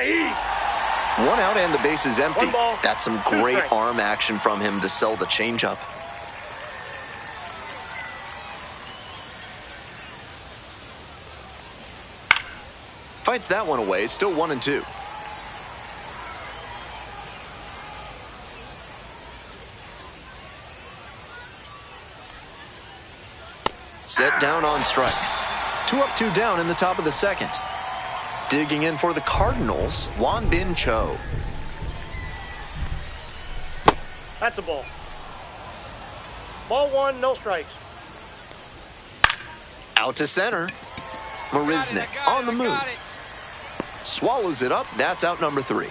One out and the base is empty. That's some great arm action from him to sell the changeup. Fights that one away, still 1-2. Set down on strikes. 2 up, 2 down in the top of the second. Digging in for the Cardinals, Mlb Show. That's a ball. Ball 1, no strikes. Out to center. Marisnik on the move. Swallows it up. That's out number 3.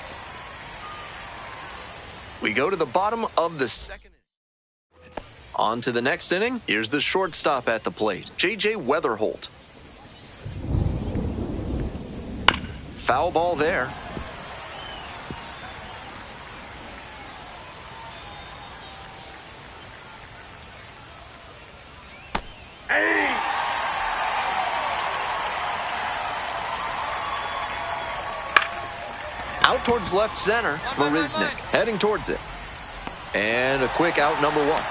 We go to the bottom of the second. On to the next inning. Here's the shortstop at the plate, J.J. Weatherholt. Foul ball there. Out towards left center, Marisnik heading towards it. And a quick out, number 1.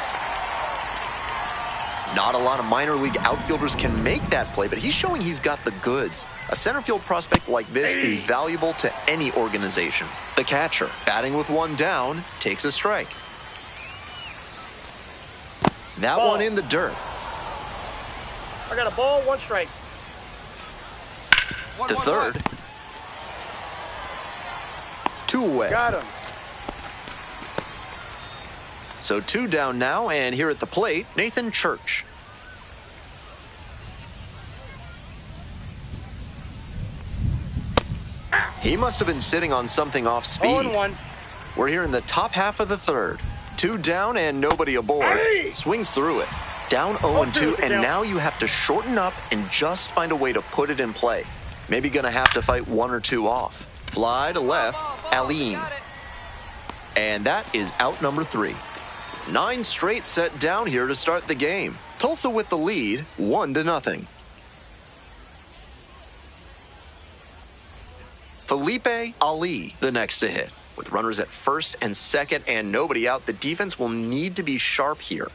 Not a lot of minor league outfielders can make that play, but he's showing he's got the goods. A center field prospect like this is valuable to any organization. The catcher, batting with 1 down, takes a strike. That one in the dirt. I got a ball, 1 strike. To third. 2 away. Got him. So 2 down now, and here at the plate, Nathan Church. He must have been sitting on something off speed. 0-1. We're here in the top half of the third. 2 down and nobody aboard. Swings through it. Down 0-2, and now you have to shorten up and just find a way to put it in play. Maybe gonna have to fight 1 or 2 off. Fly to left, Aline. And that is out number 3. 9 straight set down here to start the game. Tulsa with the lead, 1-0. Felipe Ali, the next to hit. With runners at first and second and nobody out, the defense will need to be sharp here.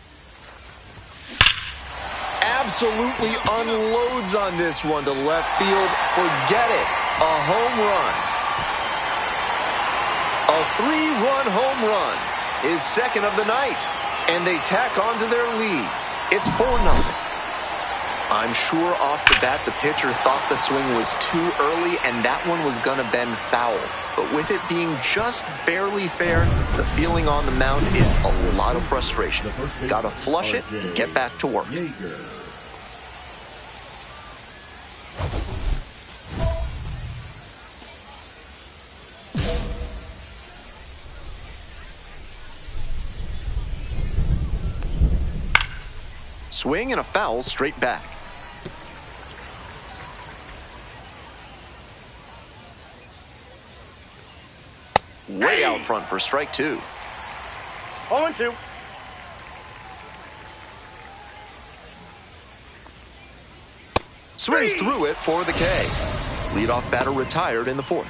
Absolutely unloads on this one to left field. Forget it. A home run. A 3-run home run. Is second of the night, and they tack on to their lead. It's 4-0. I'm sure off the bat the pitcher thought the swing was too early and that one was going to bend foul. But with it being just barely fair, the feeling on the mound is a lot of frustration. Got to flush it and get back to work. Swing and a foul straight back. Way out front for strike 2. 0-2. Swings through it for the K. Leadoff batter retired in the 4th.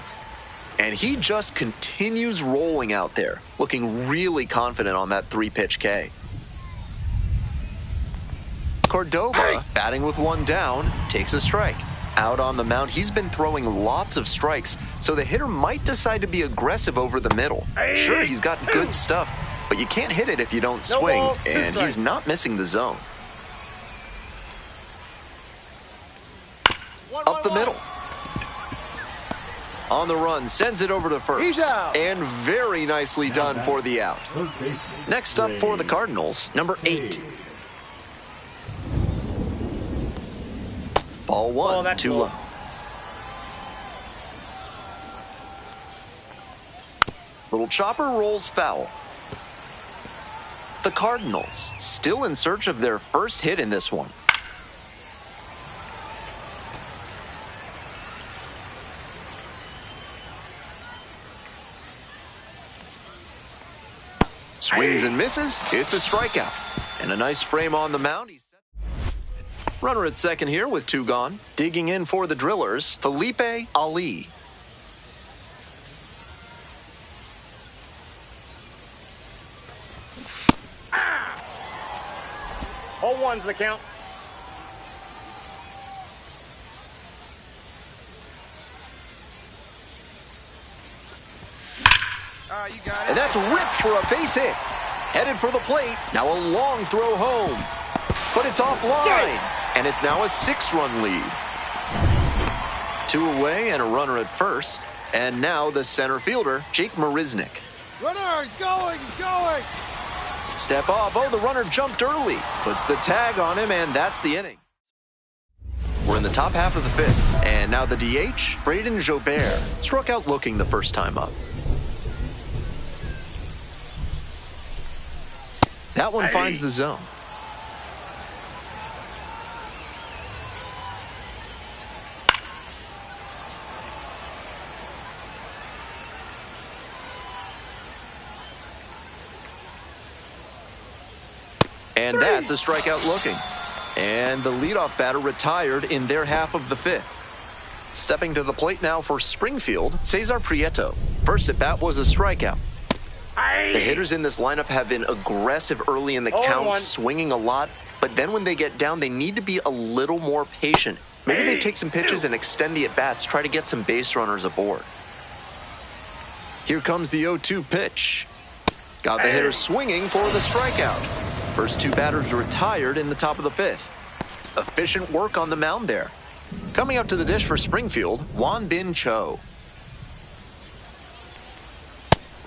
And he just continues rolling out there, looking really confident on that 3-pitch K. Cordova, batting with 1 down, takes a strike. Out on the mound, he's been throwing lots of strikes, so the hitter might decide to be aggressive over the middle. Sure, he's got good stuff, but you can't hit it if you don't swing, and he's not missing the zone. Up the middle. On the run, sends it over to first. And very nicely done for the out. Next up for the Cardinals, number 8. Ball 1, too low. Little chopper rolls foul. The Cardinals still in search of their first hit in this one. Swings and misses. It's a strikeout. And a nice frame on the mound. Runner at second here with 2 gone. Digging in for the Drillers, Felipe Ali. 0-1's the count. You got it. And that's ripped for a base hit. Headed for the plate. Now a long throw home. But it's offline. And it's now a 6-run lead. 2 away and a runner at first. And now the center fielder, Jake Marisnick. Runner, he's going, he's going. Step off. Oh, the runner jumped early. Puts the tag on him, and that's the inning. We're in the top half of the 5th. And now the DH, Braden Jobert, struck out looking the first time up. That one finds the zone. And that's a strikeout looking. And the leadoff batter retired in their half of the 5th. Stepping to the plate now for Springfield, Cesar Prieto. First at bat was a strikeout. The hitters in this lineup have been aggressive early in the count, swinging a lot. But then when they get down, they need to be a little more patient. Maybe they take some pitches and extend the at-bats, try to get some base runners aboard. Here comes the 0-2 pitch. Got the hitter swinging for the strikeout. First 2 batters retired in the top of the 5th. Efficient work on the mound there. Coming up to the dish for Springfield, Won Bin Cho.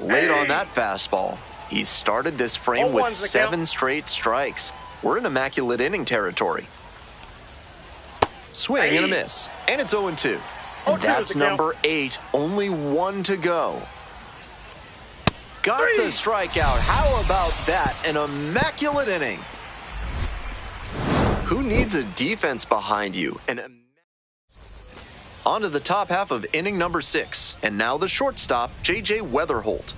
Late on that fastball. He started this frame with 7 straight strikes. We're in immaculate inning territory. Swing and a miss. And it's 0-2. That's number 8. Only 1 to go. Got the strikeout. How about that? An immaculate inning. Who needs a defense behind you? On to the top half of inning number 6. And now the shortstop, J.J. Weatherholt.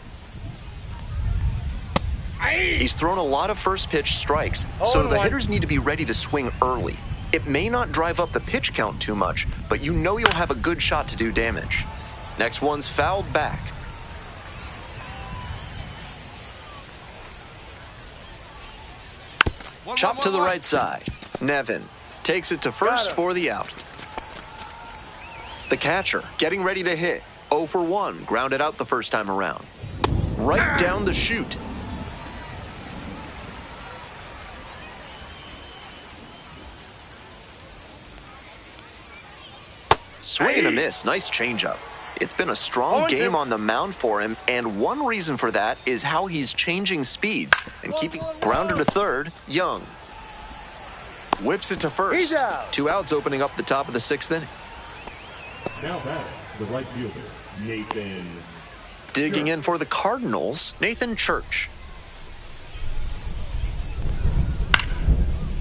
He's thrown a lot of first pitch strikes, so the hitters need to be ready to swing early. It may not drive up the pitch count too much, but you know you'll have a good shot to do damage. Next one's fouled back. Chop to the right side. Nevin takes it to first for the out. The catcher getting ready to hit. 0 for 1, grounded out the first time around. Right down the chute. Swing and a miss. Nice changeup. It's been a strong game on the mound for him, and one reason for that is how he's changing speeds and keeping grounded to third. Young whips it to first. 2 outs opening up the top of the 6th inning. Now batting, the right fielder, Nathan. Digging in for the Cardinals, Nathan Church.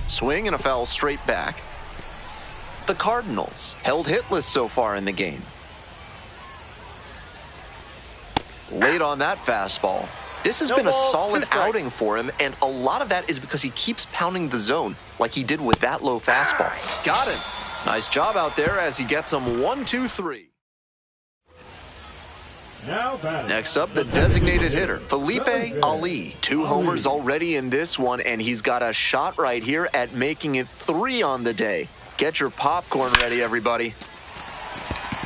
Swing and a foul straight back. The Cardinals held hitless so far in the game. Late on that fastball. This has been a solid outing for him, and a lot of that is because he keeps pounding the zone like he did with that low fastball. Got him. Nice job out there as he gets him 1-2-3. Next up, the designated hitter, Felipe Ali. 2 homers already in this one, and he's got a shot right here at making it 3 on the day. Get your popcorn ready, everybody.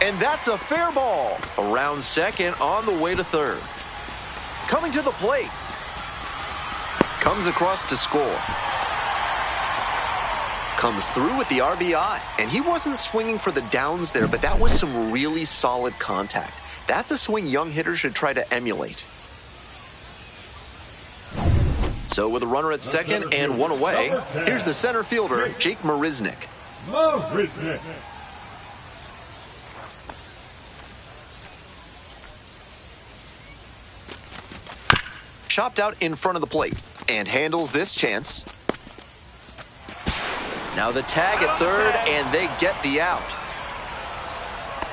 And that's a fair ball. Around second, on the way to third. Coming to the plate. Comes across to score. Comes through with the RBI. And he wasn't swinging for the downs there, but that was some really solid contact. That's a swing young hitters should try to emulate. So with a runner at second and 1 away, here's the center fielder, Jake Marisnick. Chopped out in front of the plate and handles this chance. Now the tag at third, and they get the out.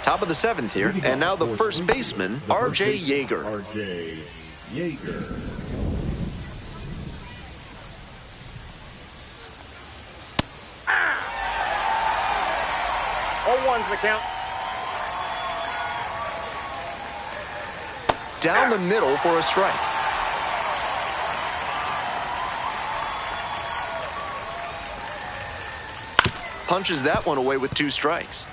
Top of the 7th here, and now the first baseman, R.J. Yeager. R.J. Yeager. One's the count. Down the middle for a strike. punches that one away with 2 strikes.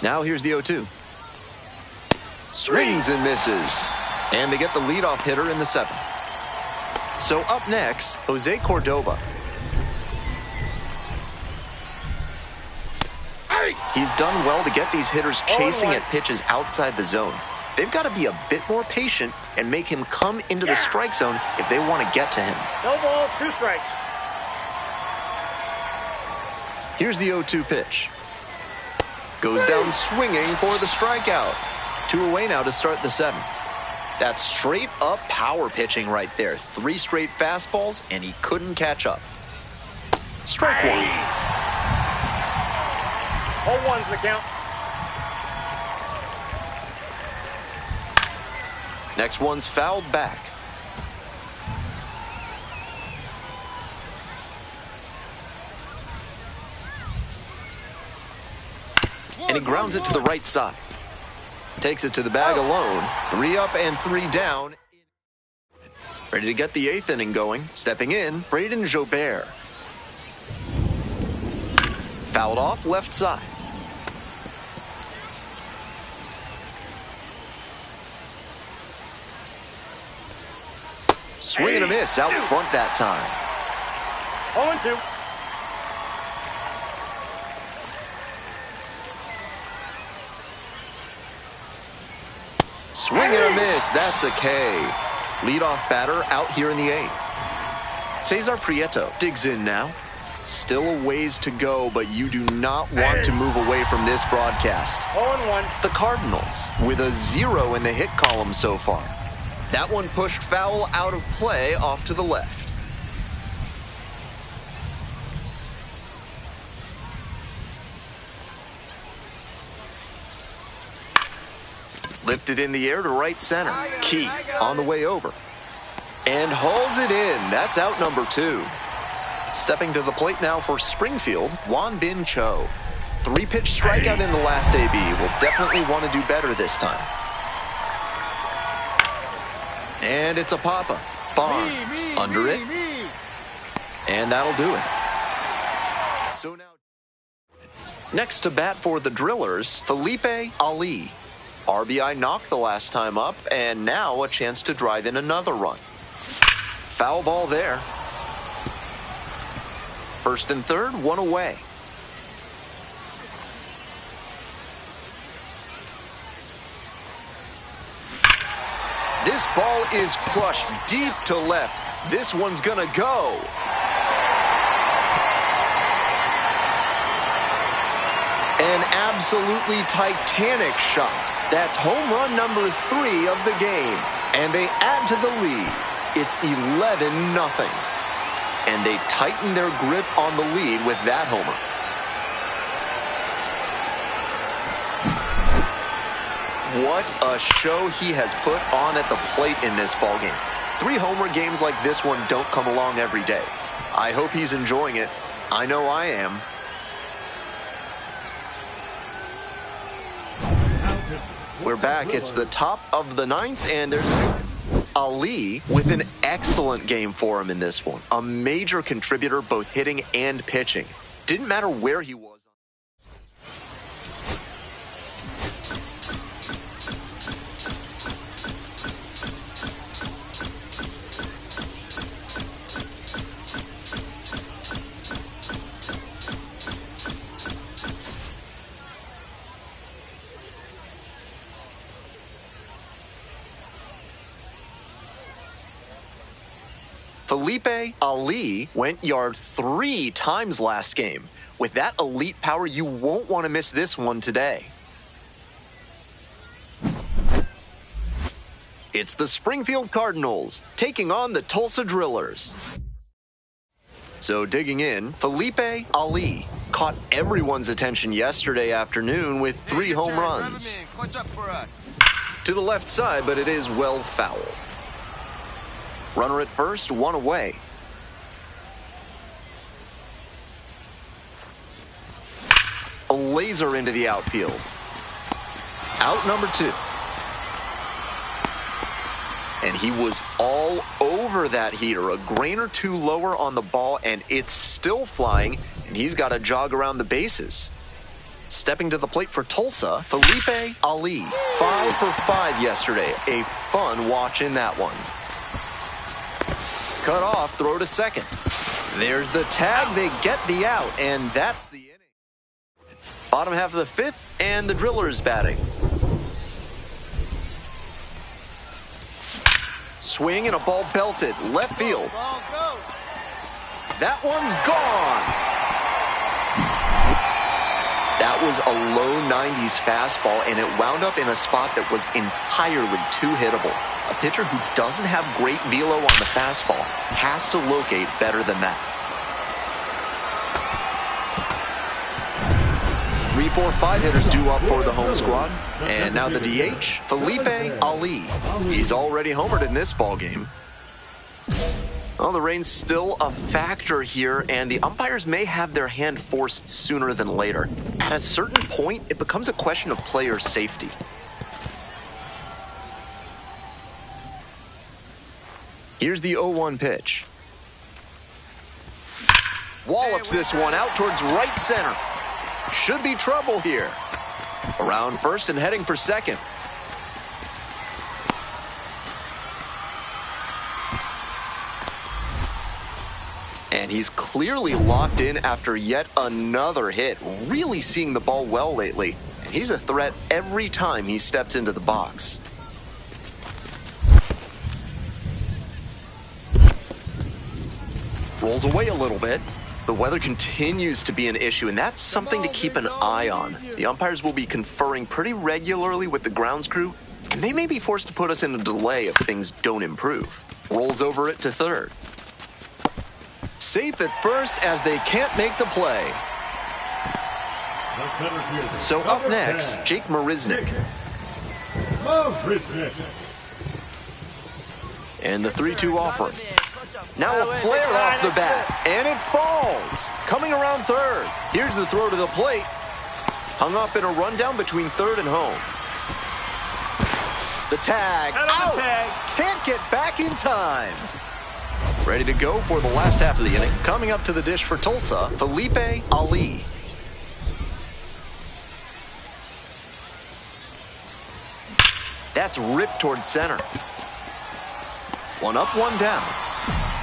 Now here's the 0-2. Swings and misses. And they get the leadoff hitter in the 7th. So up next, Jose Cordova. He's done well to get these hitters chasing at pitches outside the zone. They've got to be a bit more patient and make him come into the strike zone if they want to get to him. No balls, 2 strikes. Here's the 0-2 pitch. Goes down swinging for the strikeout. 2 away now to start the 7th. That's straight up power pitching right there. 3 straight fastballs, and he couldn't catch up. Strike 1. 0-1's the count. Next one's fouled back. And he grounds it to the right side. Takes it to the bag alone. 3 up and 3 down. Ready to get the 8th inning going. Stepping in, Braden Jobert. Fouled off left side. Swing and a miss out front that time. 0-2. Swing and a miss. That's a K. Leadoff batter out here in the 8th. Cesar Prieto digs in now. Still a ways to go, but you do not want to move away from this broadcast. 0-1. The Cardinals with a 0 in the hit column so far. That one pushed foul out of play off to the left. Lifted in the air to right center. Key on the way over. And hauls it in. That's out number 2. Stepping to the plate now for Springfield, Won-Bin Cho. 3-pitch strikeout in the last AB. Will definitely want to do better this time. And it's a pop-up. Barnes under it. And that'll do it. So now, next to bat for the Drillers, Felipe Ali. RBI knocked the last time up, and now a chance to drive in another run. Foul ball there. 1st and 3rd, 1 away. This ball is crushed deep to left. This one's gonna go. An absolutely titanic shot. That's home run number 3 of the game. And they add to the lead. It's 11-0. And they tighten their grip on the lead with that homer. What a show he has put on at the plate in this ballgame. 3 homer games like this one don't come along every day. I hope he's enjoying it. I know I am. We're back. It's the top of the 9th, and there's Ali with an excellent game for him in this one. A major contributor both hitting and pitching. Didn't matter where he was. Felipe Ali went yard 3 times last game. With that elite power, you won't want to miss this one today. It's the Springfield Cardinals taking on the Tulsa Drillers. So digging in, Felipe Ali caught everyone's attention yesterday afternoon with 3 home runs. To the left side, but it is well foul. Runner at first, 1 away. A laser into the outfield. Out number 2. And he was all all over that heater. A grain or two lower on the ball, and it's still flying, and he's got to jog around the bases. Stepping to the plate for Tulsa, Felipe Ali. 5 for 5 yesterday. A fun watch in that one. Cut off, throw to second. There's the tag. They get the out, and that's the inning. Bottom half of the fifth, and the Drillers batting. Swing and a ball belted. Left field. That one's gone. That was a low 90s fastball, and it wound up in a spot that was entirely too hittable. A pitcher who doesn't have great velo on the fastball has to locate better than that. 3, 4, 5 hitters due up for the home squad. And now the DH, Felipe Ali. He's already homered in this ballgame. Well, the rain's still a factor here, and the umpires may have their hand forced sooner than later. At a certain point, it becomes a question of player safety. Here's the 0-1 pitch. Wallops this one out towards right center. Should be trouble here. Around first and heading for second. And he's clearly locked in after yet another hit. Really seeing the ball well lately. And he's a threat every time he steps into the box. Rolls away a little bit. The weather continues to be an issue, and that's something to keep an eye on. The umpires will be conferring pretty regularly with the grounds crew, and they may be forced to put us in a delay if things don't improve. Rolls over it to third. Safe at first as they can't make the play. So up next, Jake Marisnik. And the 3-2 offer. Now a flare off the bat, and it falls. Coming around third. Here's the throw to the plate. Hung up in a rundown between third and home. The tag. Out. Can't get back in time. Ready to go for the last half of the inning. Coming up to the dish for Tulsa, Felipe Ali. That's ripped towards center. One up, one down.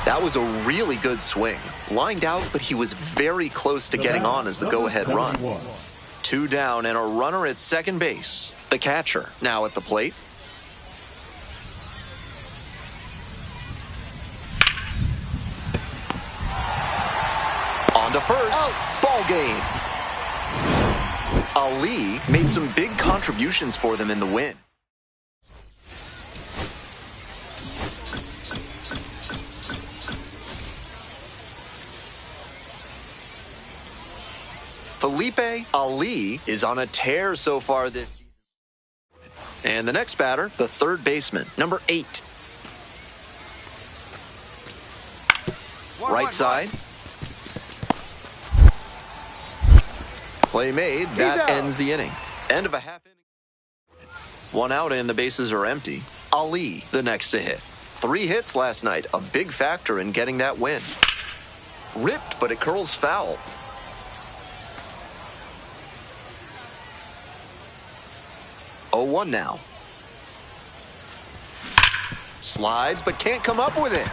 That was a really good swing. Lined out, but he was very close to getting on as the go-ahead run. 2 down and a runner at second base. The catcher now at the plate. On to first. Ball game. Ali made some big contributions for them in the win. Felipe Ali is on a tear so far this season. And the next batter, the third baseman, number 8. Right side. Play made. That ends the inning. End of a half inning. 1 out and the bases are empty. Ali, the next to hit. 3 hits last night, a big factor in getting that win. Ripped, but it curls foul. 0-1 now. Slides, but can't come up with it.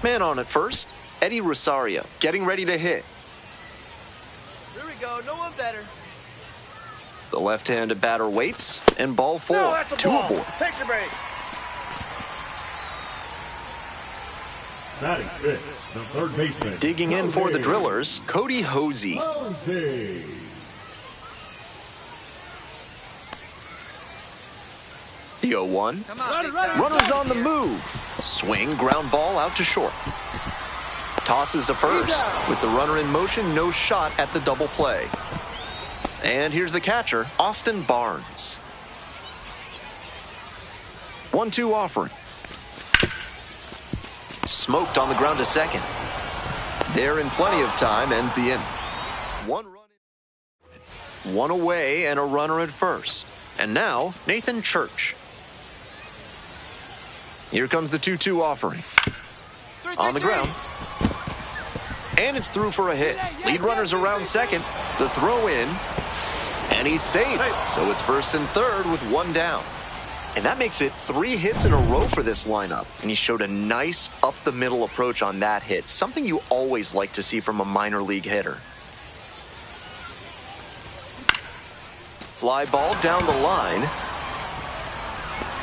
Man on at first, Eddie Rosario, getting ready to hit. Here we go, no one better. The left-handed batter waits, and ball 4. No, that's a 2 ball. aboard. Picture base. Batting fifth, the third baseman. Digging in for the Drillers, Cody Hosey. The 0-1. Runners on the move. Swing, ground ball out to short. Tosses to first. With the runner in motion, no shot at the double play. And here's the catcher, Austin Barnes. 1-2 offering. Smoked on the ground to second. There in plenty of time ends the inning. One away and a runner at first. And now, Nathan Church. Here comes the 2-2 offering. On the ground. And it's through for a hit. Lead runner's around second. The throw in. And he's safe. So it's first and third with one down. And that makes it 3 hits in a row for this lineup. And he showed a nice up-the-middle approach on that hit. Something you always like to see from a minor league hitter. Fly ball down the line.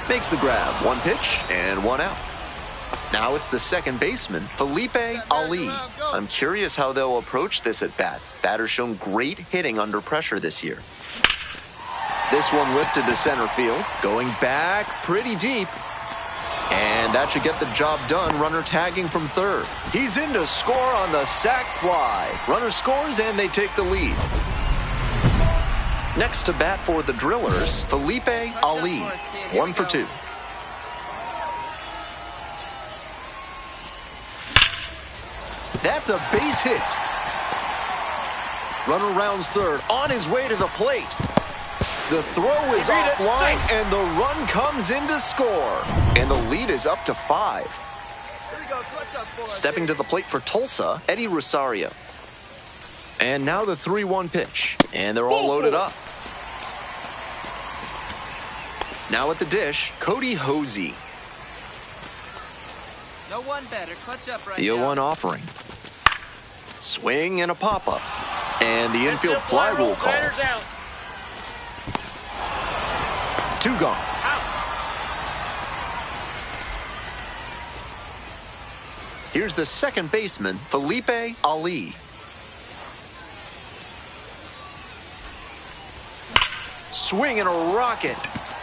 Makes the grab. 1 pitch and 1 out. Now it's the second baseman, Mlb Ali. I'm curious how they'll approach this at bat. Batter's shown great hitting under pressure this year. This one lifted to center field, going back pretty deep. And that should get the job done. Runner tagging from third. He's in to score on the sac fly. Runner scores and they take the lead. Next to bat for the Drillers, Mlb Ali, 1 for 2. That's a base hit. Runner rounds third, on his way to the plate. The throw is offline, and the run comes in to score. And the lead is up to 5. Here we go, clutch up for us. Stepping to the plate for Tulsa, Eddie Rosario. And now the 3-1 pitch, and they're all loaded up. Now at the dish, Cody Hosey. No one better. Clutch up right The 0-1 offering. Swing and a pop-up. And the infield fly rule call. 2 gone. Here's the second baseman, Mlb Ali. Swing and a rocket.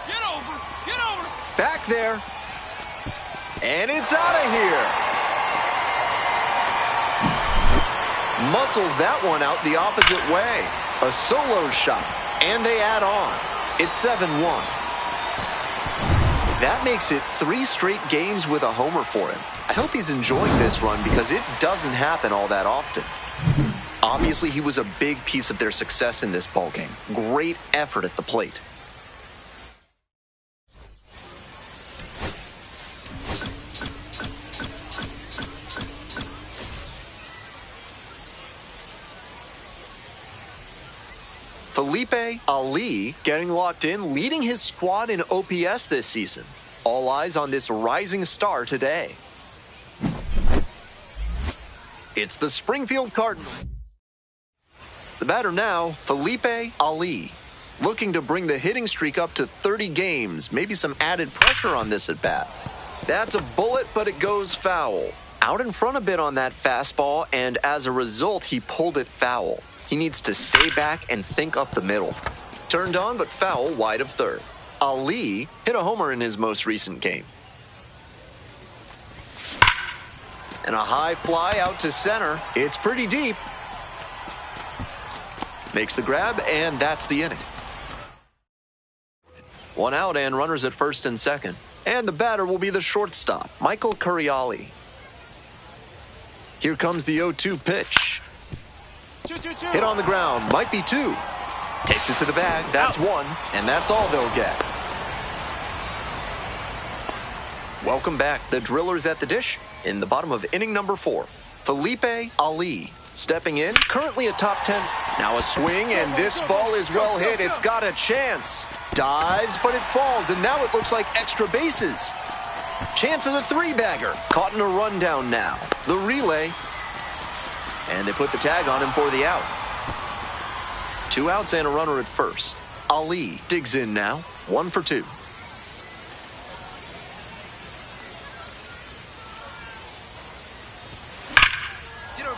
Get over. Get over. Back there. And it's out of here. Muscles that one out the opposite way. A solo shot. And they add on. It's 7-1. That makes it 3 straight games with a homer for him. I hope he's enjoying this run because it doesn't happen all that often. Obviously, he was a big piece of their success in this ballgame. Great effort at the plate. Mlb Ali getting locked in, leading his squad in OPS this season. All eyes on this rising star today. It's the Springfield Cardinals. The batter now, Mlb Ali, looking to bring the hitting streak up to 30 games. Maybe some added pressure on this at bat. That's a bullet, but it goes foul. Out in front a bit on that fastball, and as a result, he pulled it foul. He needs to stay back and think up the middle. Turned on, but foul wide of third. Ali hit a homer in his most recent game. And a high fly out to center. It's pretty deep. Makes the grab, and that's the inning. 1 out and runners at first and second. And the batter will be the shortstop, Michael Curiali. Here comes the 0-2 pitch. 2-2-2. Hit on the ground, might be 2. Takes it to the bag, that's 1, and that's all they'll get. Welcome back, the Drillers at the dish in the bottom of inning number 4. Mlb Ali stepping in, currently a top 10. Now a swing, and this ball is well hit. It's got a chance. Dives, but it falls, and now it looks like extra bases. Chance at a 3-bagger. Caught in a rundown now. The relay. And they put the tag on him for the out. 2 outs and a runner at first. Ali digs in now. 1 for 2.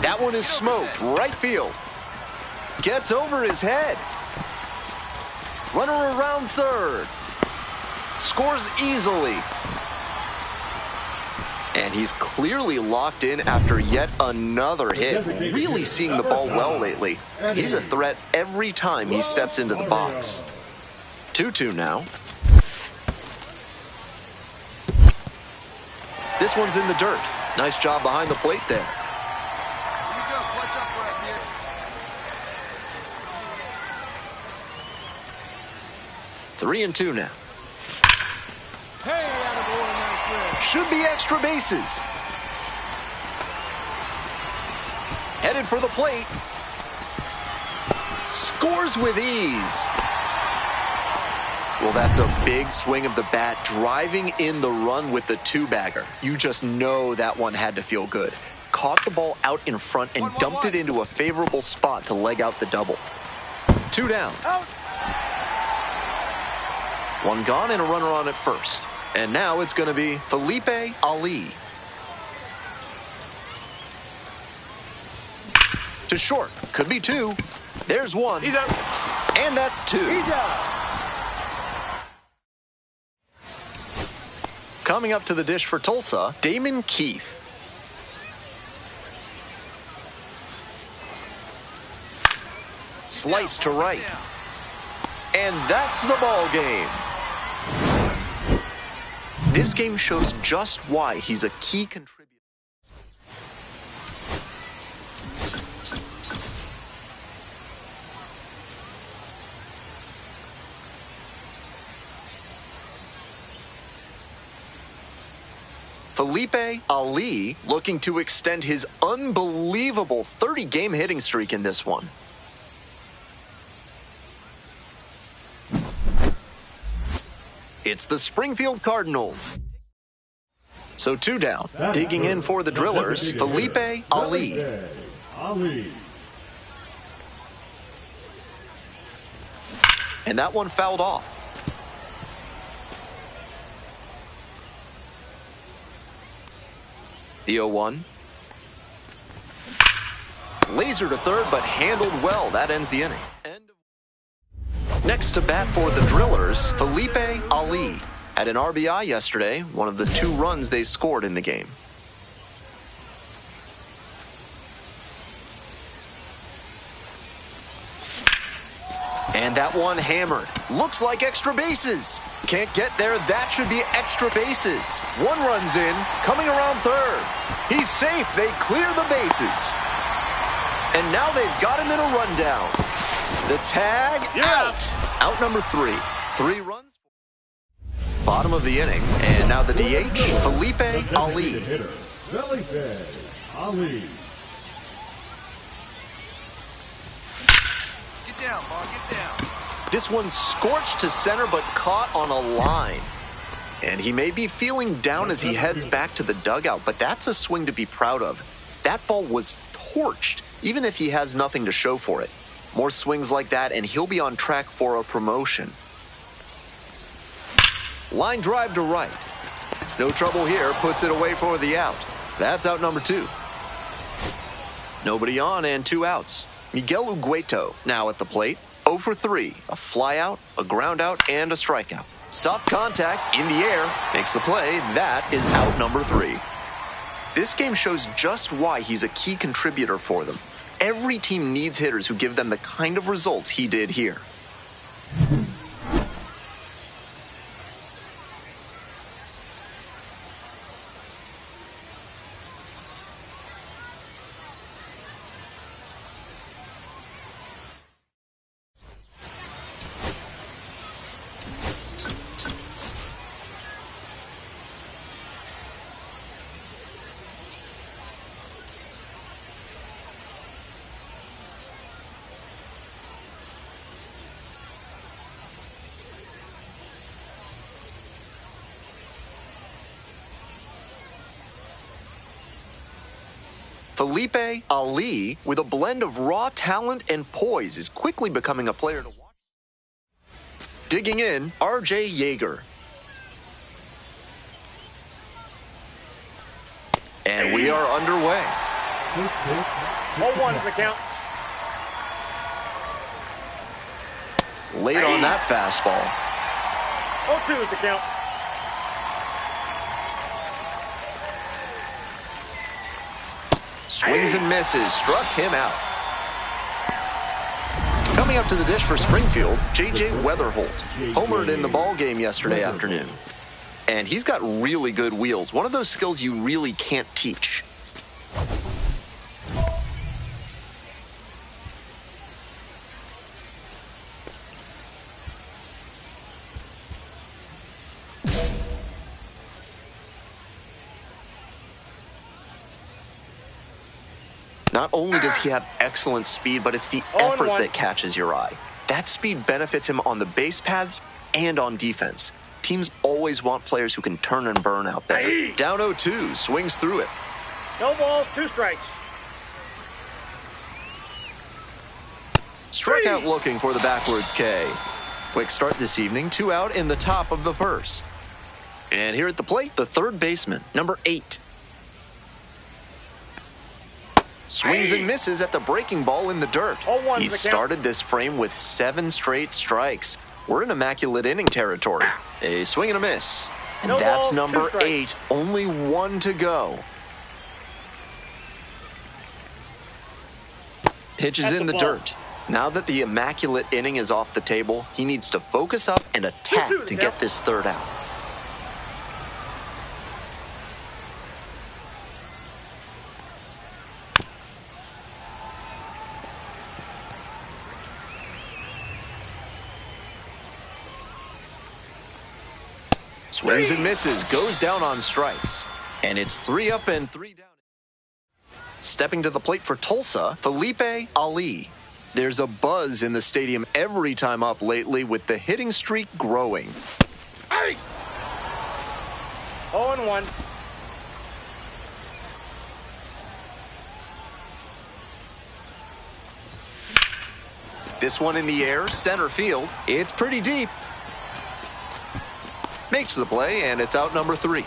That one is smoked. Right field. Gets over his head. Runner around third. Scores easily. And he's clearly locked in after yet another hit. Really seeing the ball well lately. He's a threat every time he steps into the box. 2-2 now. This one's in the dirt. Nice job behind the plate there. 3-2 now. Hey, attaboy, nice hit. Should be extra bases. Headed for the plate. Scores with ease. Well, that's a big swing of the bat, driving in the run with the two-bagger. You just know that one had to feel good. Caught the ball out in front and dumped it into a favorable spot to leg out the double. 2 down. Out. 1 gone and a runner on at first. And now it's going to be Mlb Ali. To short. Could be 2. There's 1. He's out. And that's 2. He's out. Coming up to the dish for Tulsa, Damon Keith. Slice to right. And that's the ball game. This game shows just why he's a key contributor. Mlb Ali looking to extend his unbelievable 30-game hitting streak in this one. It's the Springfield Cardinals. So 2 down. Digging in for the Drillers, Mlb Ali. And that one fouled off. The 0-1. Laser to third, but handled well. That ends the inning. Next to bat for the Drillers, Mlb Ali. Had an RBI yesterday, one of the 2 runs they scored in the game. And that one hammered. Looks like extra bases. Can't get there. That should be extra bases. 1 runs in, coming around third. He's safe. They clear the bases. And now they've got him in a rundown. The tag out. Out number 3. 3 runs. Bottom of the inning. And now the DH, Mlb Ali. Mlb Ali. Get down, ball, get down. This one scorched to center, but caught on a line. And he may be feeling down as he heads back to the dugout, but that's a swing to be proud of. That ball was torched, even if he has nothing to show for it. More swings like that, and he'll be on track for a promotion. Line drive to right. No trouble here, puts it away for the out. That's out number 2. Nobody on and 2 outs. Miguel Ugueto now at the plate. 0 for 3. A fly out, a ground out, and a strikeout. Soft contact in the air makes the play. That is out number 3. This game shows just why he's a key contributor for them. Every team needs hitters who give them the kind of results he did here. Mlb Ali, with a blend of raw talent and poise, is quickly becoming a player to watch. Digging in, R.J. Yeager. And we are underway. 0-1's the count. Late on that fastball. 0-2 is the count. Swings and misses, struck him out. Coming up to the dish for Springfield, J.J. Weatherholt. Homered in the ball game yesterday afternoon. And he's got really good wheels. One of those skills you really can't teach. Not only does he have excellent speed, but it's the effort that catches your eye. That speed benefits him on the base paths and on defense. Teams always want players who can turn and burn out there. Down 0-2, swings through it. No balls, 2 strikes. Struck out looking for the backwards K. Quick start this evening, 2 out in the top of the first. And here at the plate, the third baseman, number 8. Swings and misses at the breaking ball in the dirt. He started this frame with 7 straight strikes. We're in immaculate inning territory. A swing and a miss. And that's number 8, only 1 to go. Pitch is in the dirt. Now that the immaculate inning is off the table, he needs to focus up and attack to get this third out. Swings and misses, goes down on strikes. And it's 3 up and 3 down. Stepping to the plate for Tulsa, Felipe Ali. There's a buzz in the stadium every time up lately with the hitting streak growing. 0-1. This one in the air, center field. It's pretty deep. Makes the play, and it's out number 3.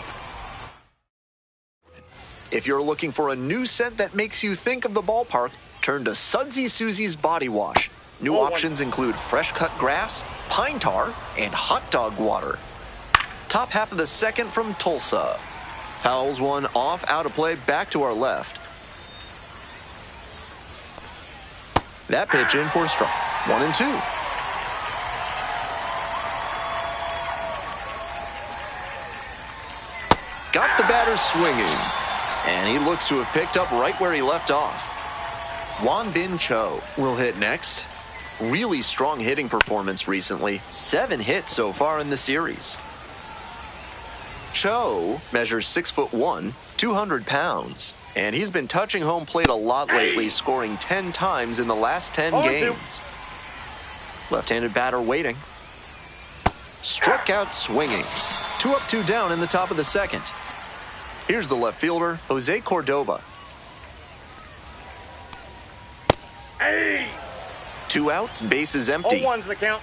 If you're looking for a new scent that makes you think of the ballpark, turn to Sudsy Susie's Body Wash. New options include fresh cut grass, pine tar, and hot dog water. Top half of the second from Tulsa. Fouls one off, out of play, back to our left. That pitch in for a strike. 1-2. Got the batter swinging. And he looks to have picked up right where he left off. Bin Cho will hit next. Really strong hitting performance recently. 7 hits so far in the series. Cho measures 6'1", 200 pounds. And he's been touching home plate a lot lately, scoring 10 times in the last 10 games. Left-handed batter waiting. Struck out swinging. 2 up, 2 down in the top of the second. Here's the left fielder, Jose Cordoba. 2 outs, bases empty. 0-1's the count.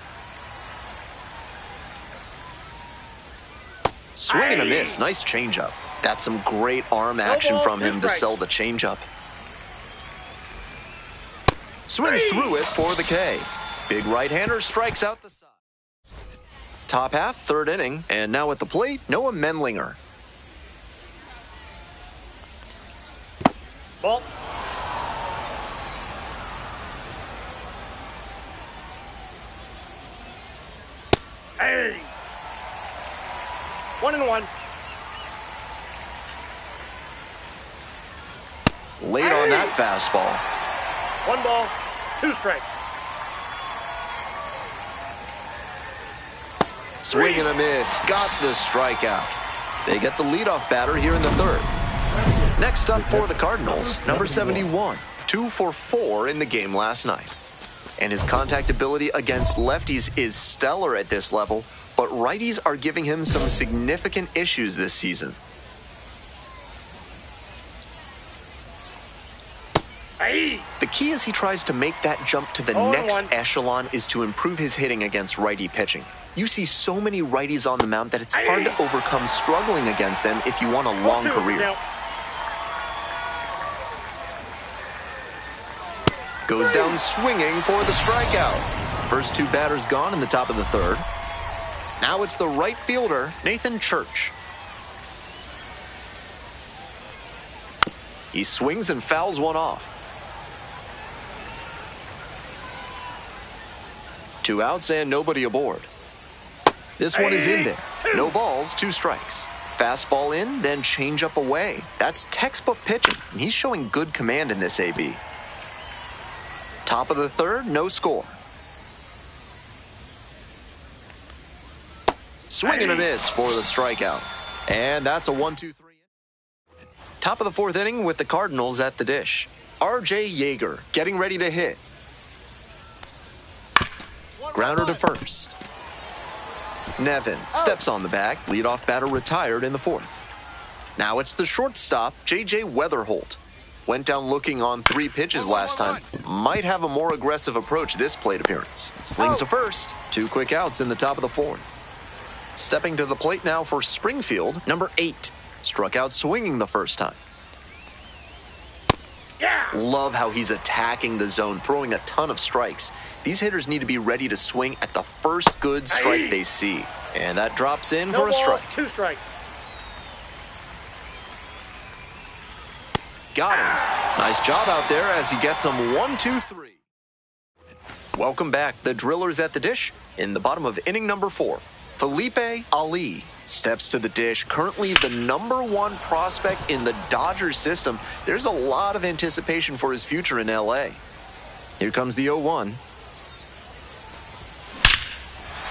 Swing and a miss, nice changeup. That's some great arm action from him to sell the changeup. Swings through it for the K. Big right-hander strikes out the side. Top half, third inning, and now at the plate, Noah Menlinger. Ball. Hey. 1-1. Late on that fastball. 1 ball, 2 strikes. Swing and a miss. Got the strikeout. They get the leadoff batter here in the third. Next up for the Cardinals, number 71. 2 for 4 in the game last night. And his contact ability against lefties is stellar at this level, but righties are giving him some significant issues this season. The key as he tries to make that jump to the next echelon is to improve his hitting against righty pitching. You see so many righties on the mound that it's hard to overcome struggling against them if you want a long career. Goes down swinging for the strikeout. First 2 batters gone in the top of the third. Now it's the right fielder, Nathan Church. He swings and fouls one off. 2 outs and nobody aboard. This one is in there. No balls, 2 strikes. Fastball in, then changeup away. That's textbook pitching, and he's showing good command in this AB. Top of the third, no score. Swing and a miss for the strikeout. And that's a 1-2-3. Top of the fourth inning with the Cardinals at the dish. R.J. Yeager getting ready to hit. Grounder to first. Nevin steps on the bag. Leadoff batter retired in the fourth. Now it's the shortstop, J.J. Weatherholt. Went down looking on 3 pitches last time. Might have a more aggressive approach this plate appearance. Slings to first. 2 quick outs in the top of the fourth. Stepping to the plate now for Springfield, number 8. Struck out swinging the first time. Love how he's attacking the zone, throwing a ton of strikes. These hitters need to be ready to swing at the first good strike they see. And that drops in for a strike. 2 strikes. Got him. Nice job out there as he gets him 1, 2, 3. Welcome back. The Drillers at the dish in the bottom of inning number 4. Felipe Ali steps to the dish, currently the number 1 prospect in the Dodgers system. There's a lot of anticipation for his future in LA. Here comes the 0-1.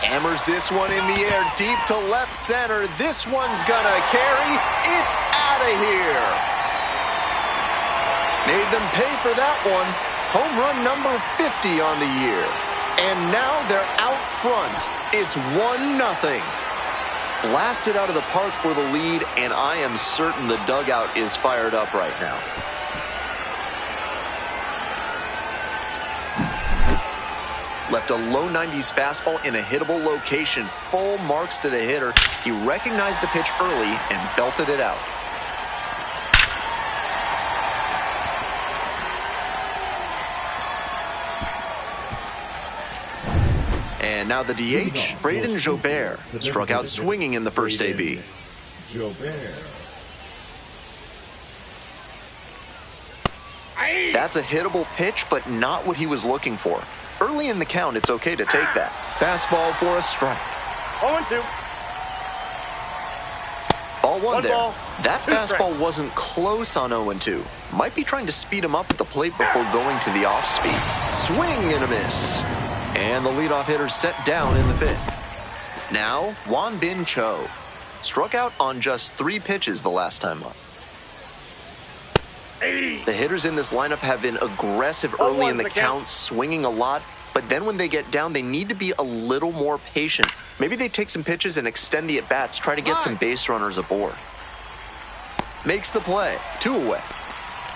Hammers this one in the air, deep to left center. This one's gonna carry. It's out of here. Made them pay for that one. Home run number 50 on the year. And now they're out front. It's 1-0. Blasted out of the park for the lead, and I am certain the dugout is fired up right now. Left a low 90s fastball in a hittable location. Full marks to the hitter. He recognized the pitch early and belted it out. And now the DH, Braden Jobert, struck out swinging in the first AB. That's a hittable pitch, but not what he was looking for. Early in the count, it's okay to take that. Fastball for a strike. 0-2. Ball one there. Ball, that fastball strike. wasn't close on 0-2. Might be trying to speed him up at the plate before going to the off speed. Swing and a miss. And the leadoff hitter set down in the 5th. Now, Won Bin Cho. Struck out on just 3 pitches the last time up. The hitters in this lineup have been aggressive early in the count, swinging a lot, but then when they get down, they need to be a little more patient. Maybe they take some pitches and extend the at-bats, try to get some base runners aboard. Makes the play. 2 away.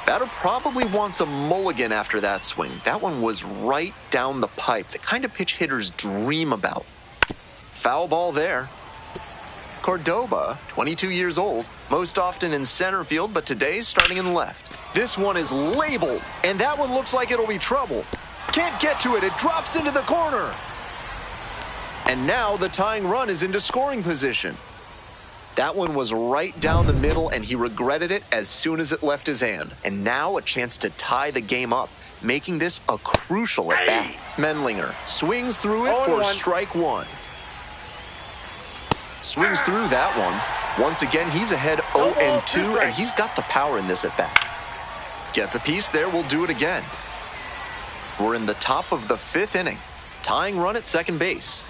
Batter probably wants a mulligan after that swing. That one was right down the pipe, the kind of pitch hitters dream about. Foul ball there. Cordoba, 22 years old, most often in center field, but today starting in left. This one is labeled, and that one looks like it'll be trouble. Can't get to it, it drops into the corner. And now the tying run is into scoring position. That one was right down the middle, and he regretted it as soon as it left his hand. And now a chance to tie the game up, making this a crucial at-bat. Mendlinger swings through it for strike 1. Swings through that one. Once again, he's ahead 0-2, and he's got the power in this at-bat. Gets a piece there, we'll do it again. We're in the top of the 5th inning. Tying run at second base.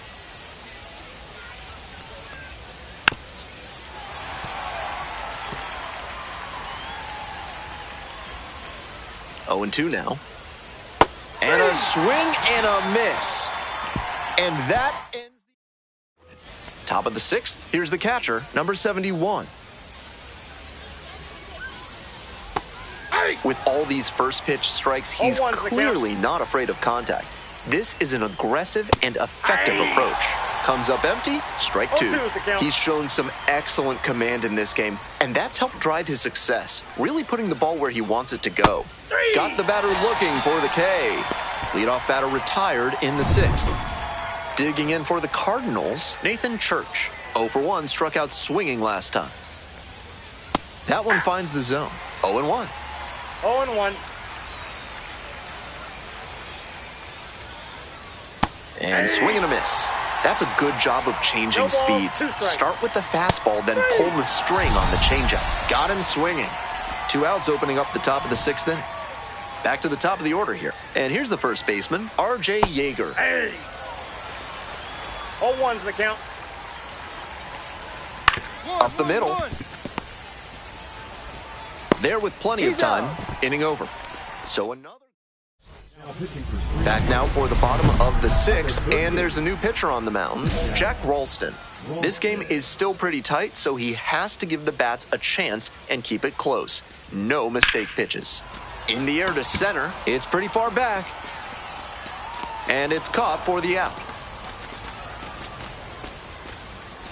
Oh, 0-2 now. And a swing and a miss. And that ends the top of the 6th. Here's the catcher, number 71. With all these first pitch strikes, he's clearly not afraid of contact. This is an aggressive and effective approach. Comes up empty, strike 2. He's shown some excellent command in this game, and that's helped drive his success, really putting the ball where he wants it to go. Got the batter looking for the K. Leadoff batter retired in the 6th. Digging in for the Cardinals, Nathan Church. 0-for-1, struck out swinging last time. That one finds the zone. 0-1. 0-1. And swing and a miss. That's a good job of changing speeds. Start with the fastball, then pull the string on the changeup. Got him swinging. 2 outs opening up the top of the 6th inning. Back to the top of the order here. And here's the first baseman, R.J. Yeager. 0-1's the count. Up the middle. There with plenty of time. Inning over. So another. Now pitching for Spring. Back now for the bottom of the sixth, and there's a new pitcher on the mound, Jack Ralston. This game is still pretty tight, so he has to give the bats a chance and keep it close. No mistake pitches. In the air to center, it's pretty far back. And it's caught for the out.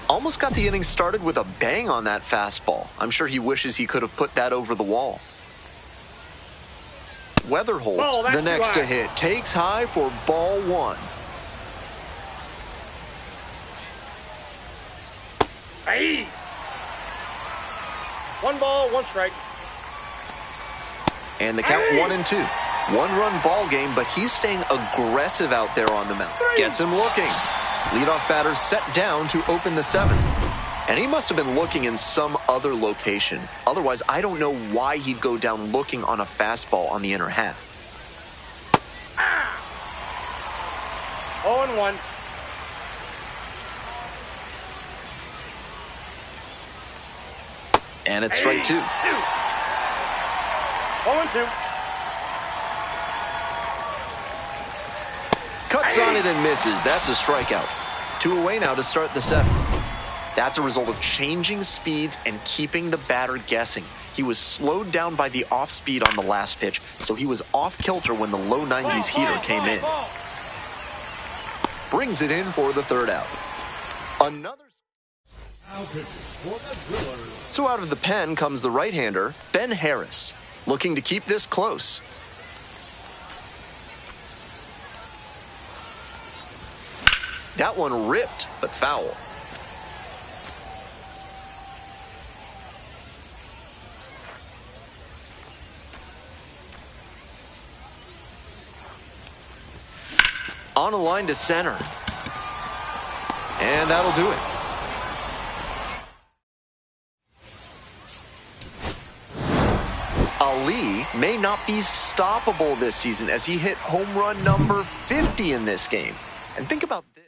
Almost got the inning started with a bang on that fastball. I'm sure he wishes he could have put that over the wall. Weatherholt, the next to hit, takes high for ball one. Hey! 1 ball, 1 strike. And the count 1-2. 1-run ball game, but he's staying aggressive out there on the mound. Gets him looking. Leadoff batter set down to open the 7th. And he must have been looking in some other location. Otherwise, I don't know why he'd go down looking on a fastball on the inner half. 0-1. And it's strike 2. 0-2. Cuts on it and misses. That's a strikeout. 2 away now to start the 7th. That's a result of changing speeds and keeping the batter guessing. He was slowed down by the off speed on the last pitch, so he was off kilter when the low 90s heater came in. Brings it in for the 3rd out. Another. Now pitching for the Drillers. So out of the pen comes the right-hander, Ben Harris, looking to keep this close. That one ripped, but foul. On a line to center. And that'll do it. Ali may not be stoppable this season as he hit home run number 50 in this game. And think about this.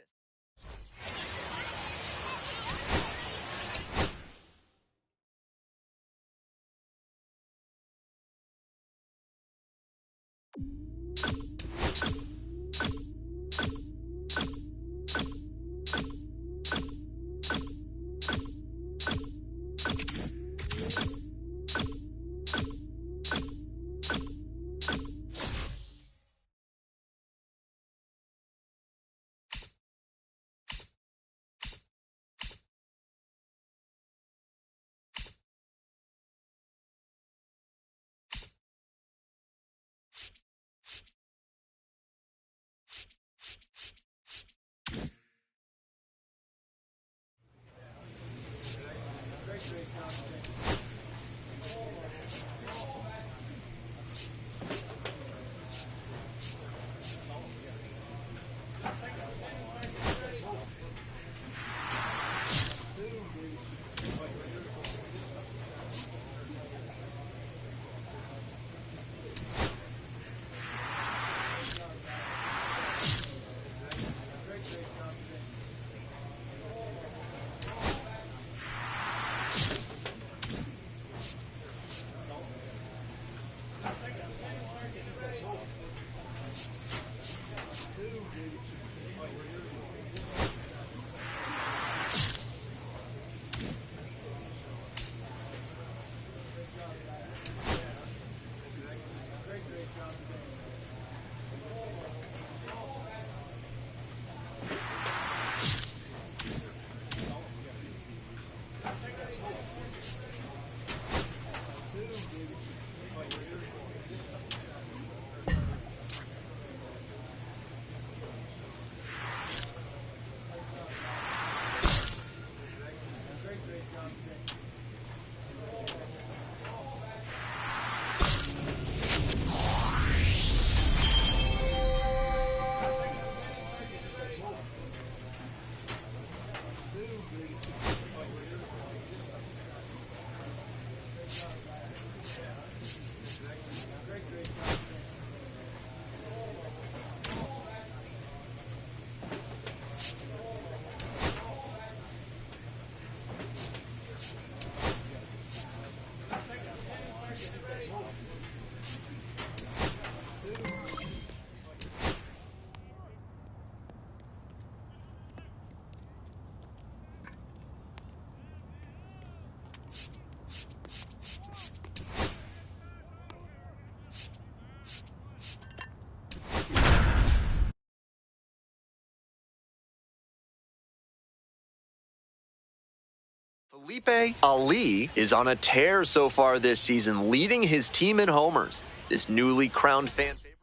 Mlb Ali is on a tear so far this season, leading his team in homers. This newly crowned fan favorite.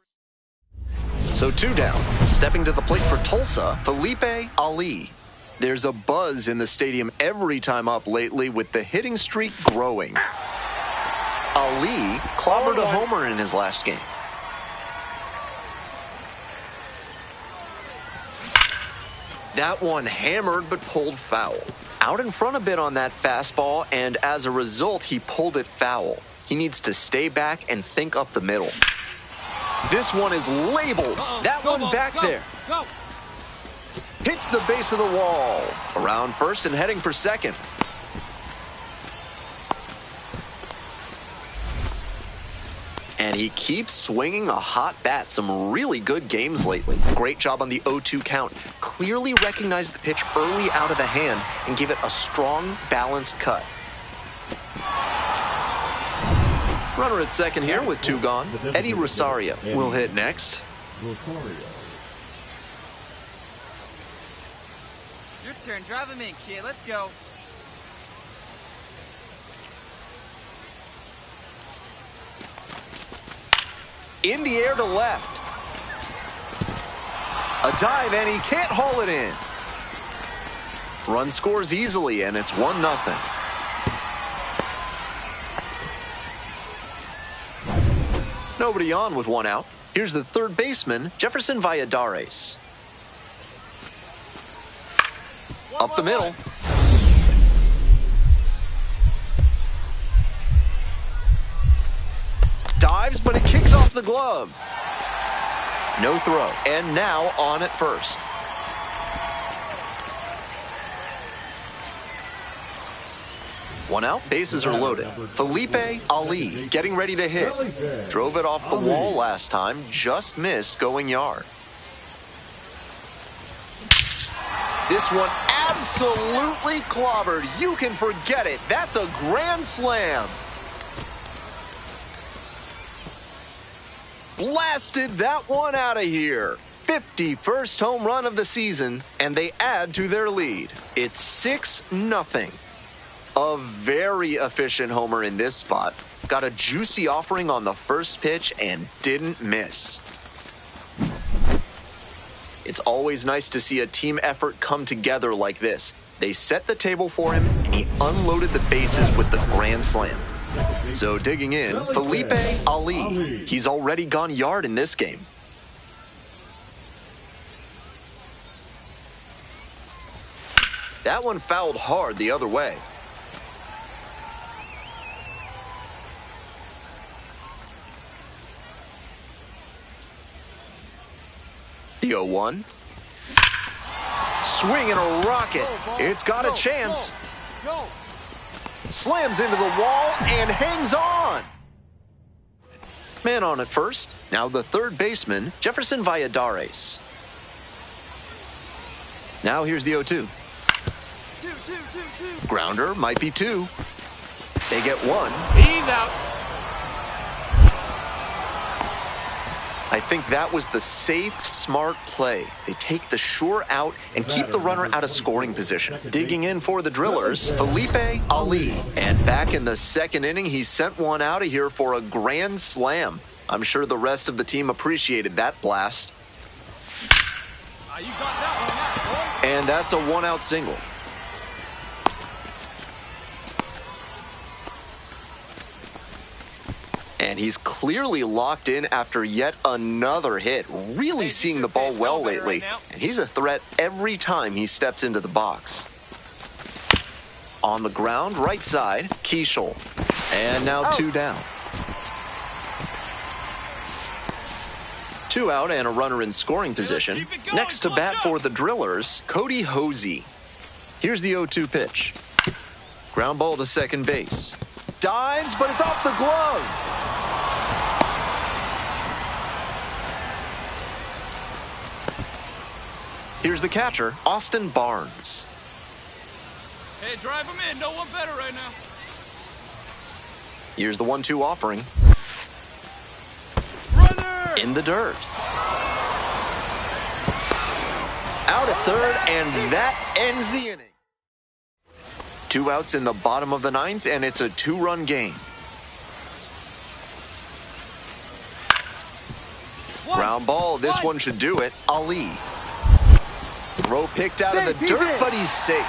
So 2 down, stepping to the plate for Tulsa, Mlb Ali. There's a buzz in the stadium every time up lately, with the hitting streak growing. Ali clobbered a homer in his last game. That one hammered but pulled foul. Out in front a bit on that fastball, and as a result, he pulled it foul. He needs to stay back and think up the middle. This one is labeled. That one back there. Hits the base of the wall. Around first and heading for second. And he keeps swinging a hot bat. Some really good games lately. Great job on the 0-2 count. Clearly recognized the pitch early out of the hand and gave it a strong, balanced cut. Runner at second here with 2 gone. Eddie Rosario will hit next. Your turn. Drive him in, kid. Let's go. In the air to left. A dive, and he can't haul it in. Run scores easily, and it's 1-0. Nobody on with 1 out. Here's the third baseman, Jefferson Valladares. Up the middle. Dives, but it kicks off the glove. No throw, and now on at first. One out, bases are loaded. Mlb Ali getting ready to hit. Drove it off the wall last time, just missed going yard. This one absolutely clobbered. You can forget it. That's a grand slam. Blasted that one out of here. 51st home run of the season, and they add to their lead. It's 6-0. A very efficient homer in this spot. Got a juicy offering on the first pitch and didn't miss. It's always nice to see a team effort come together like this. They set the table for him, and he unloaded the bases with the grand slam. So digging in, Mlb Ali. He's already gone yard in this game. That one fouled hard the other way. The 0-1. Swing and a rocket. It's got a chance. Slams into the wall and hangs on. Man on at first. Now the third baseman, Jefferson Valladares. Now here's the 0-2. Grounder might be 2. They get 1. He's out. I think that was the safe, smart play. They take the sure out and keep the runner out of scoring position. Digging in for the Drillers, Mlb Ali. And back in the second inning, he sent one out of here for a grand slam. I'm sure the rest of the team appreciated that blast. You got that one, boy. And that's a 1-out single. And he's clearly locked in after yet another hit. Really seeing the ball well lately. And he's a threat every time he steps into the box. On the ground, right side, Keishel. And now 2 down. 2 out and a runner in scoring position. Next to bat for the Drillers, Cody Hosey. Here's the 0-2 pitch. Ground ball to second base. Dives, but it's off the glove. Here's the catcher, Austin Barnes. Hey, drive him in. No one better right now. Here's the 1-2 offering. Brother! In the dirt. Out at third, and that ends the inning. 2 outs in the bottom of the 9th, and it's a 2-run game. Ground ball, this one should do it. Ali. Throw picked out of the dirt, but he's safe.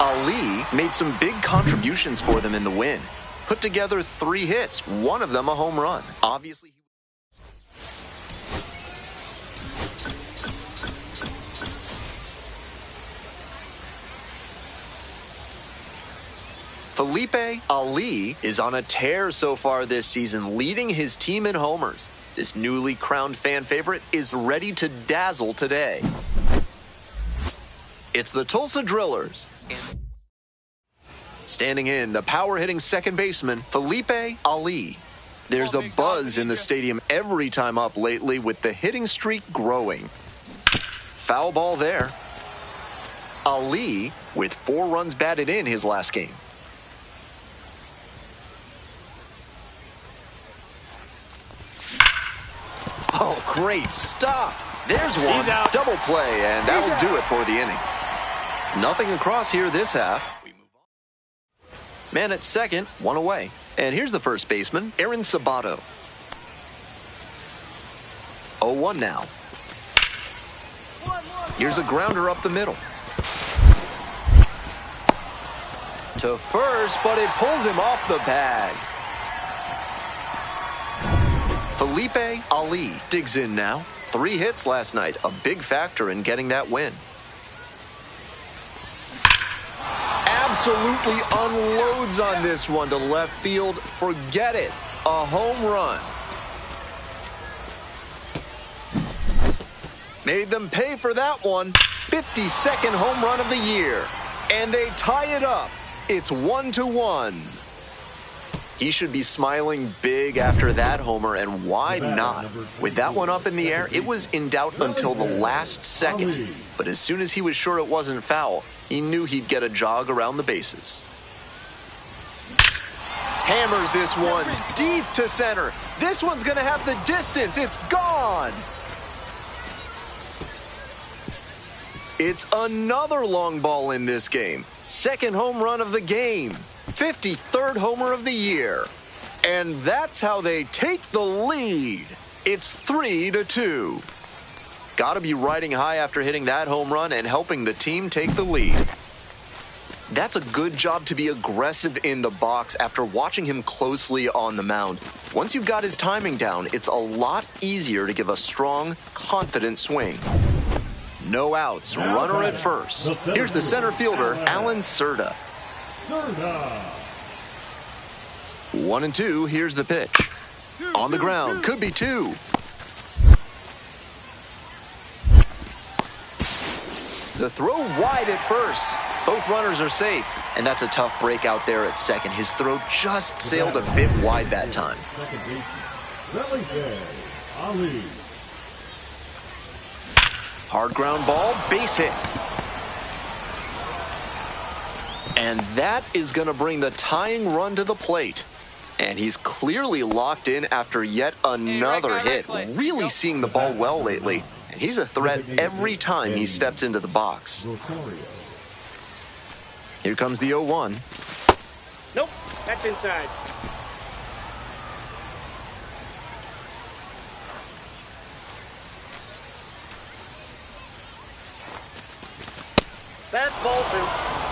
Ali made some big contributions for them in the win. Put together 3 hits, one of them a home run. Obviously, Mlb Ali is on a tear so far this season, leading his team in homers. This newly crowned fan favorite is ready to dazzle today. It's the Tulsa Drillers. Standing in, the power-hitting second baseman, Mlb Ali. There's a buzz in the stadium every time up lately, with the hitting streak growing. Foul ball there. Ali with 4 runs batted in his last game. Oh, great stop. There's one. Double play, and that'll do it for the inning. Nothing across here this half. We move on. Man at second, 1 away. And here's the first baseman, Aaron Sabato. 0-1 now. Here's a grounder up the middle. To first, but it pulls him off the bag. Mlb Ali digs in now. 3 hits last night, a big factor in getting that win. Absolutely unloads on this one to left field. Forget it. A home run. Made them pay for that one. 52nd home run of the year. And they tie it up. It's 1-1. He should be smiling big after that homer, and why not? With that one up in the air, it was in doubt until the last second. But as soon as he was sure it wasn't foul, he knew he'd get a jog around the bases. Hammers this one deep to center. This one's going to have the distance. It's gone. It's another long ball in this game. Second home run of the game. 53rd homer of the year. And that's how they take the lead. It's 3-2. Gotta be riding high after hitting that home run and helping the team take the lead. That's a good job to be aggressive in the box after watching him closely on the mound. Once you've got his timing down, it's a lot easier to give a strong, confident swing. No outs, runner at first. Here's the center fielder, Alan Serta. 1-2, here's the pitch. On the ground, could be 2. The throw wide at first. Both runners are safe, and that's a tough break out there at second. His throw just sailed a bit wide that time. Hard ground ball, base hit. And that is going to bring the tying run to the plate. And he's clearly locked in after yet another hit. Really seeing the ball well lately. And he's a threat every time he steps into the box. Here comes the 0-1. Nope, that's inside. That's ball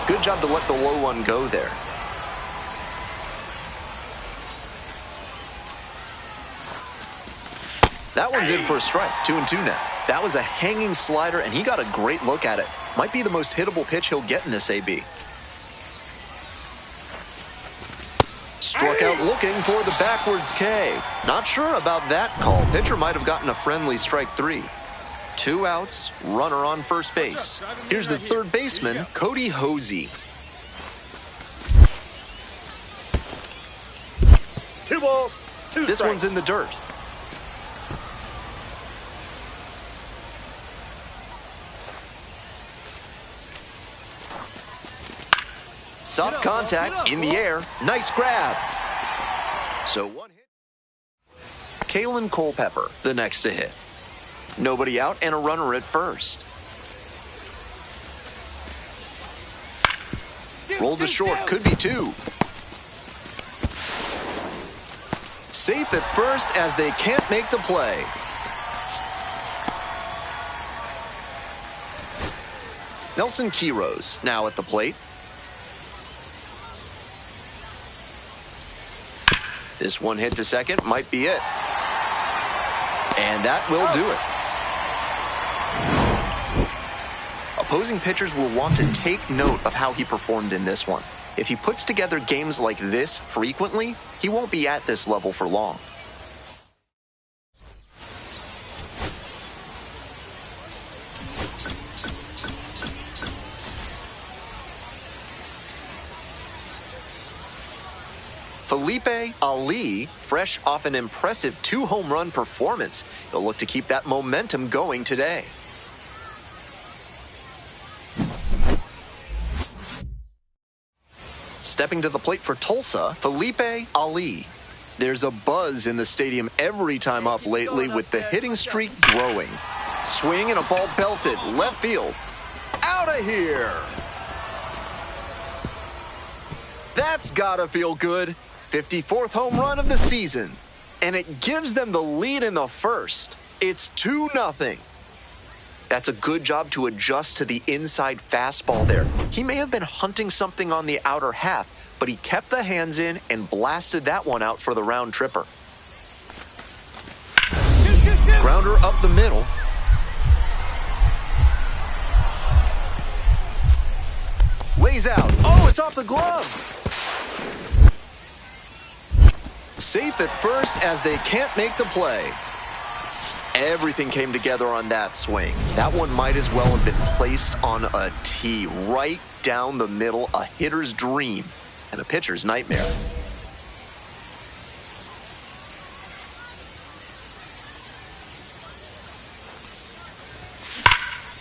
2. Good job to let the low one go there. That one's in for a strike. 2-2 now. That was a hanging slider, and he got a great look at it. Might be the most hittable pitch he'll get in this AB. Struck out looking for the backwards K. Not sure about that call. Pitcher might have gotten a friendly strike 3. 2 outs, runner on first base. Here's the third baseman, Cody Hosey. 2 balls, 2 This strikes. one's in the dirt. Soft contact in the air. Nice grab. So 1 hit. Kalen Culpepper, the next to hit. Nobody out and a runner at first. Rolled to short, could be two. Safe at first as they can't make the play. Nelson Quiros now at the plate. This one hit to second might be it. And that will do it. Opposing pitchers will want to take note of how he performed in this one. If he puts together games like this frequently, he won't be at this level for long. Felipe Ali, fresh off an impressive 2-home run performance, he'll look to keep that momentum going today. Stepping to the plate for Tulsa, Felipe Ali. There's a buzz in the stadium every time up lately with the hitting streak growing. Swing and a ball belted left field. Out of here! That's gotta feel good. 54th home run of the season. And it gives them the lead in the first. It's 2-0. That's a good job to adjust to the inside fastball there. He may have been hunting something on the outer half, but he kept the hands in and blasted that one out for the round tripper. Grounder up the middle. Lays out. Oh, it's off the glove. Safe at first as they can't make the play. Everything came together on that swing. That one might as well have been placed on a tee right down the middle, a hitter's dream and a pitcher's nightmare.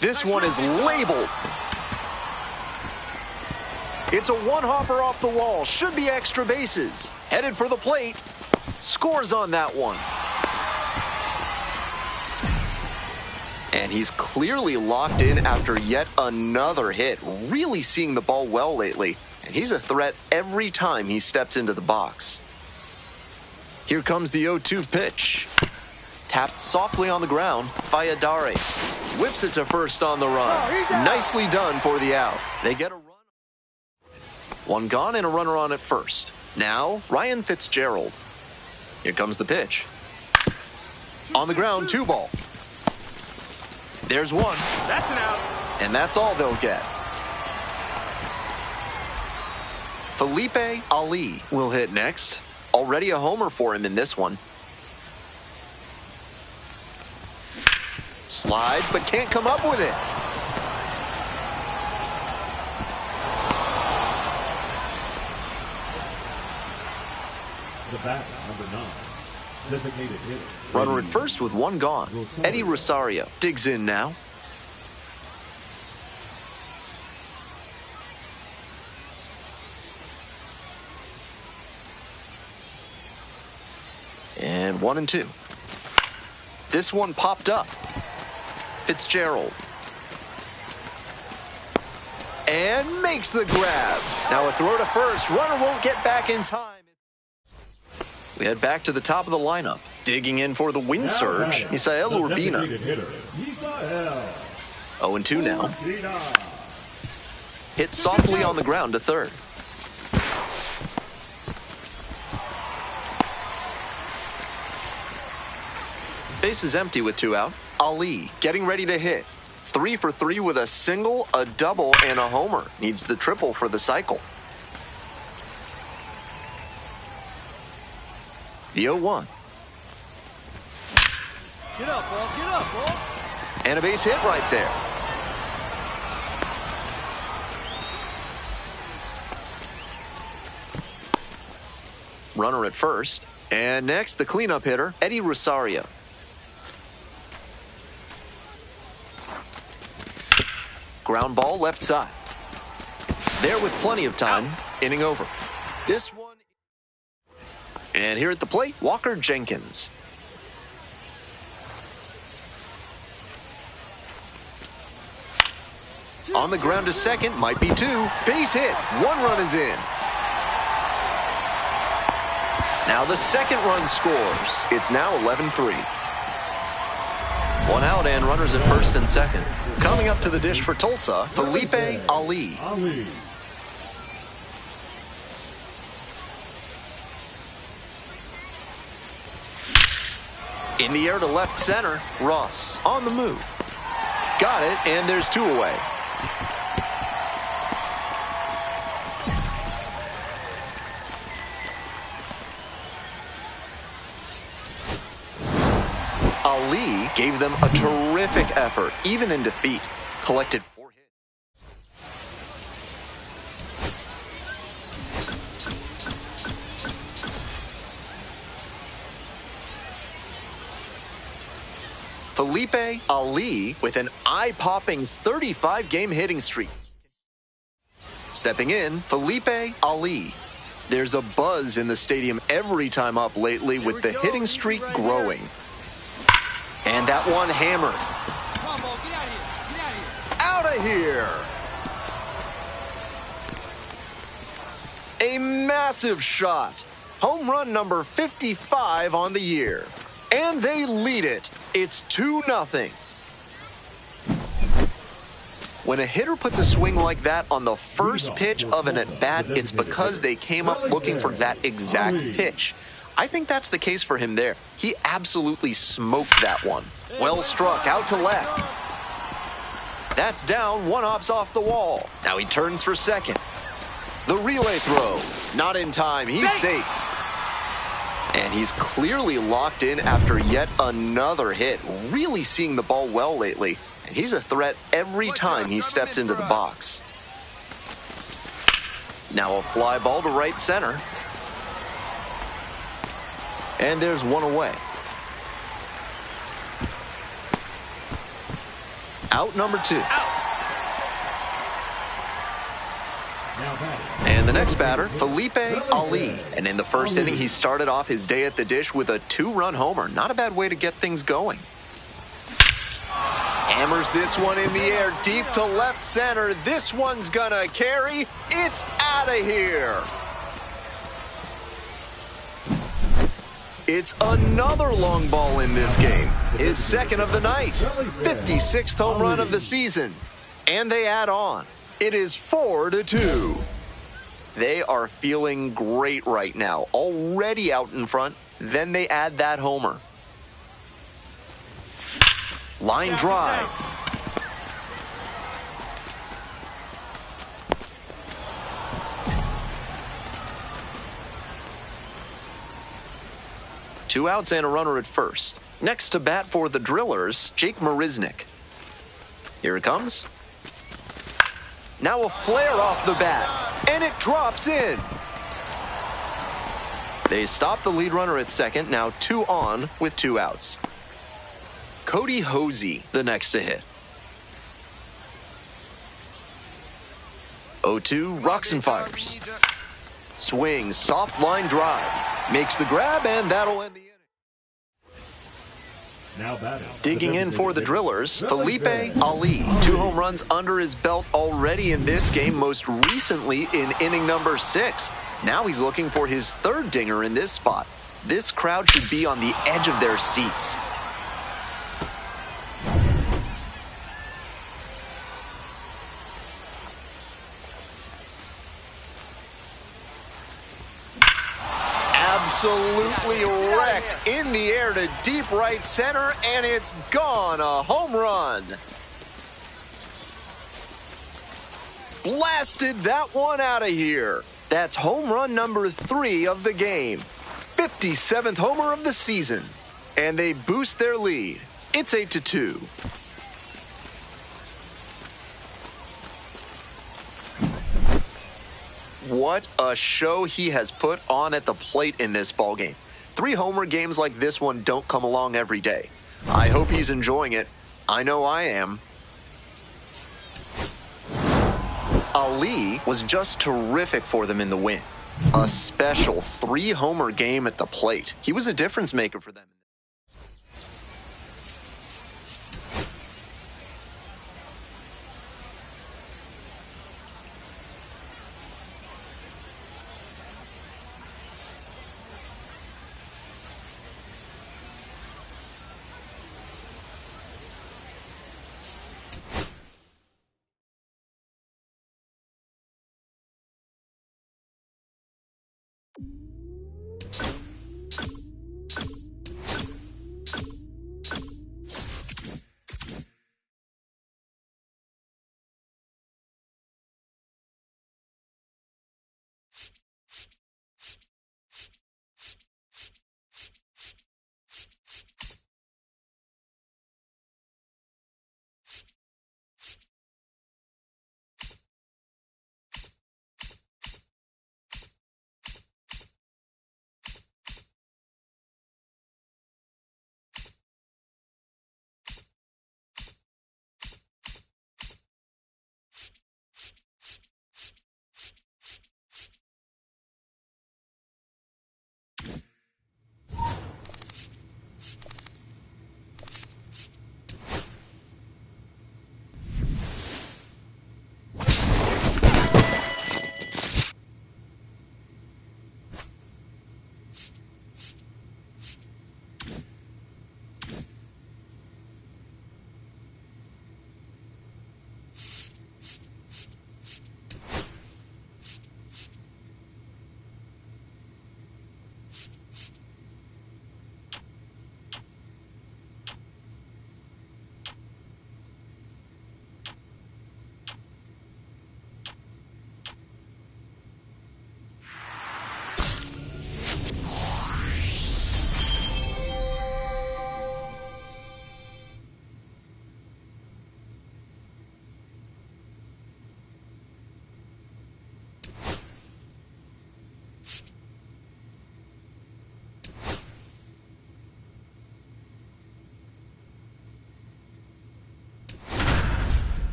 This one is labeled. It's a one-hopper off the wall. Should be extra bases. Headed for the plate. Scores on that one. And he's clearly locked in after yet another hit. Really seeing the ball well lately. And he's a threat every time he steps into the box. Here comes the 0-2 pitch. Tapped softly on the ground by Adares. Whips it to first on the run. Nicely done for the out. They get a run. One gone and a runner on at first. Now, Ryan Fitzgerald. Here comes the pitch. On the ground, 2-ball. There's one. That's an out. And that's all they'll get. Felipe Ali will hit next. Already a homer for him in this one. Slides, but can't come up with it. The bat, number 9. Designated hitter. Runner at first with one gone. Eddie Rosario digs in now. And 1-2. This one popped up. Fitzgerald. And makes the grab. Now a throw to first. Runner won't get back in time. We head back to the top of the lineup. Digging in for the wind surge, Isael Urbina. 0-2 now. Hit softly on the ground to third. Base is empty with 2 out. Ali getting ready to hit. 3 for 3 with a single, a double, and a homer. Needs the triple for the cycle. The 0-1. Get up, ball. Get up, ball. And a base hit right there. Runner at first. And next, the cleanup hitter, Eddie Rosario. Ground ball left side. There with plenty of time. Inning over. This one. And here at the plate, Walker Jenkins. On the ground to second, might be 2. Base hit. 1 run is in. Now the second run scores. It's now 11-3. 1 out and runners at first and second. Coming up to the dish for Tulsa, Felipe Ali. In the air to left center, Ross on the move. Got it, and there's 2 away. Ali gave them a terrific effort, even in defeat. Collected 4 hits. Felipe Ali with an eye-popping 35-game hitting streak. Stepping in, Felipe Ali. There's a buzz in the stadium every time up lately with the hitting streak growing. And that one hammered. Come on, Bo, get out of here. Get out of here. Out of here. A massive shot. Home run number 55 on the year. And they lead it. It's 2-0. When a hitter puts a swing like that on the first pitch of an at-bat, it's because they came up looking for that exact pitch. I think that's the case for him there. He absolutely smoked that one. Well struck, out to left. That's down, 1 hops off the wall. Now he turns for second. The relay throw, not in time, he's safe. And he's clearly locked in after yet another hit. Really seeing the ball well lately. And he's a threat every time he steps into the box. Now a fly ball to right center. And there's 1 away. Out number 2. And the next batter, Felipe Ali. And in the first inning, he started off his day at the dish with a 2-run homer. Not a bad way to get things going. Hammers this one in the air, deep to left center. This one's gonna carry. It's out of here. It's another long ball in this game. His second of the night. 56th home run of the season. And they add on. It is 4-2. They are feeling great right now. Already out in front. Then they add that homer. Line drive. Two outs and a runner at first. Next to bat for the Drillers, Jake Marisnik. Here it comes. Now a flare off the bat, and it drops in. They stop the lead runner at second, now 2 on with 2 outs. Cody Hosey, the next to hit. 0-2, rocks and fires. Swings, soft line drive. Makes the grab, and that'll end the inning. Now batting. Digging in for the Drillers, Felipe Ali. 2 home runs under his belt already in this game, most recently in inning number 6. Now he's looking for his 3rd dinger in this spot. This crowd should be on the edge of their seats. Absolutely wrecked in the air to deep right center, and it's gone. A home run. Blasted that one out of here. That's home run number 3 of the game. 57th homer of the season. And they boost their lead. It's 8-2. What a show he has put on at the plate in this ballgame. 3 homer games like this one don't come along every day. I hope he's enjoying it. I know I am. Ali was just terrific for them in the win. A special 3-homer game at the plate. He was a difference maker for them.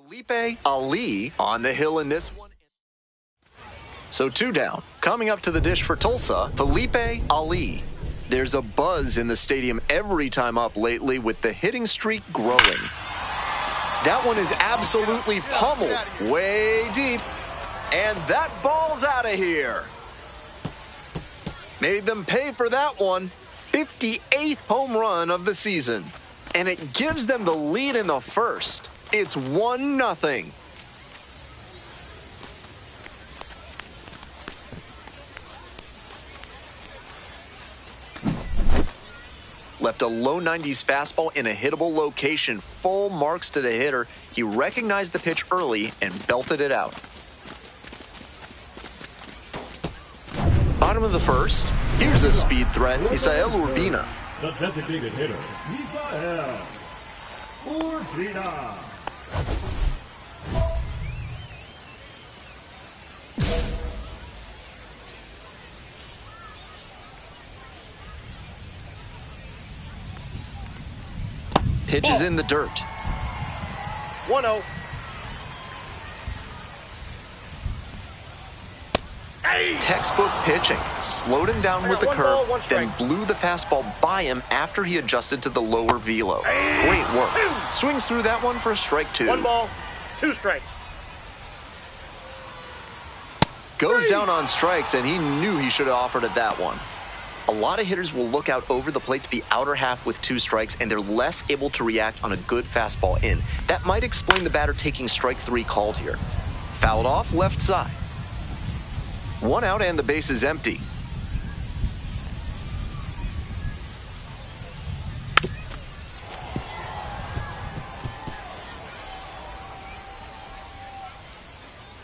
Felipe Ali on the hill in this one. So 2 down. Coming up to the dish for Tulsa, Felipe Ali. There's a buzz in the stadium every time up lately with the hitting streak growing. That one is absolutely pummeled way deep. And that ball's out of here. Made them pay for that one. 58th home run of the season. And it gives them the lead in the first. It's 1-0. Left a low 90s fastball in a hittable location. Full marks to the hitter. He recognized the pitch early and belted it out. Bottom of the first. Here's a speed threat, Misael Urbina. The designated hitter, Misael Urbina. Pitch is in the dirt. 1-0. Textbook pitching. Slowed him down with the curve, then blew the fastball by him after he adjusted to the lower velo. Great work. Swings through that one for a strike 2. 1 ball, 2 strikes. Goes down on strikes, and he knew he should have offered at that one. A lot of hitters will look out over the plate to the outer half with 2 strikes, and they're less able to react on a good fastball in. That might explain the batter taking strike 3 called here. Fouled off left side. 1 out and the base is empty.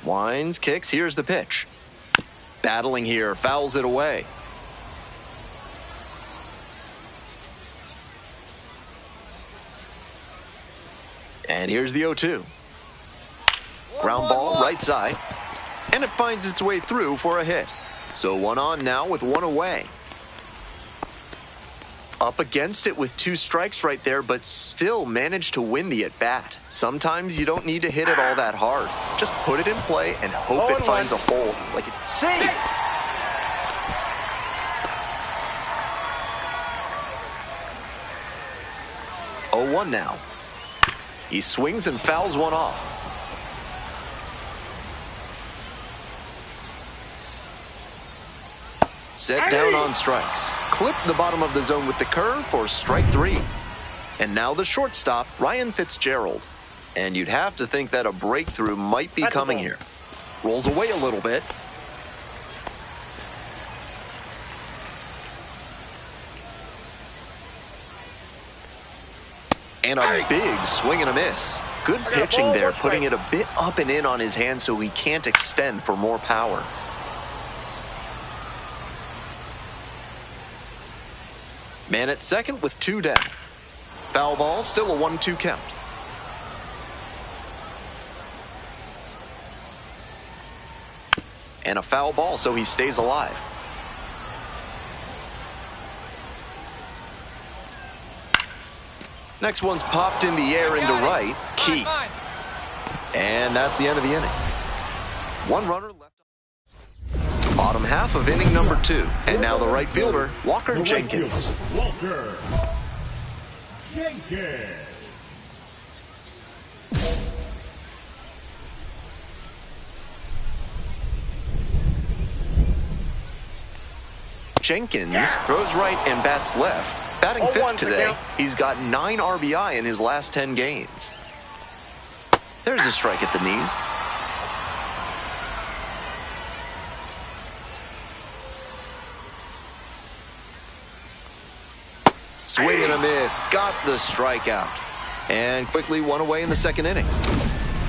Winds, kicks, here's the pitch. Battling here, fouls it away. And here's the 0-2. Ground ball, right side. And it finds its way through for a hit. So 1 on now with 1 away. Up against it with 2 strikes right there, but still managed to win the at-bat. Sometimes you don't need to hit it all that hard. Just put it in play and hope it finds a hole. Like it's safe! Oh, 1 now. He swings and fouls 1 off. Set down on strikes. Clip the bottom of the zone with the curve for strike 3. And now the shortstop, Ryan Fitzgerald. And you'd have to think that a breakthrough might be coming here. Rolls away a little bit. And a big swing and a miss. Good pitching there, putting it a bit up and in on his hand so he can't extend for more power. Man at second with 2 down. Foul ball, still a 1-2 count. And a foul ball, so he stays alive. Next one's popped in the air into right. Key. And that's the end of the inning. 1 runner left. Bottom half of inning number 2. And now the right fielder, Walker Jenkins. Walker Jenkins. Jenkins throws right and bats left. Batting 5th today, he's got 9 RBI in his last 10 games. There's a strike at the knees. Swing and a miss. Got the strikeout. And quickly one away in the second inning.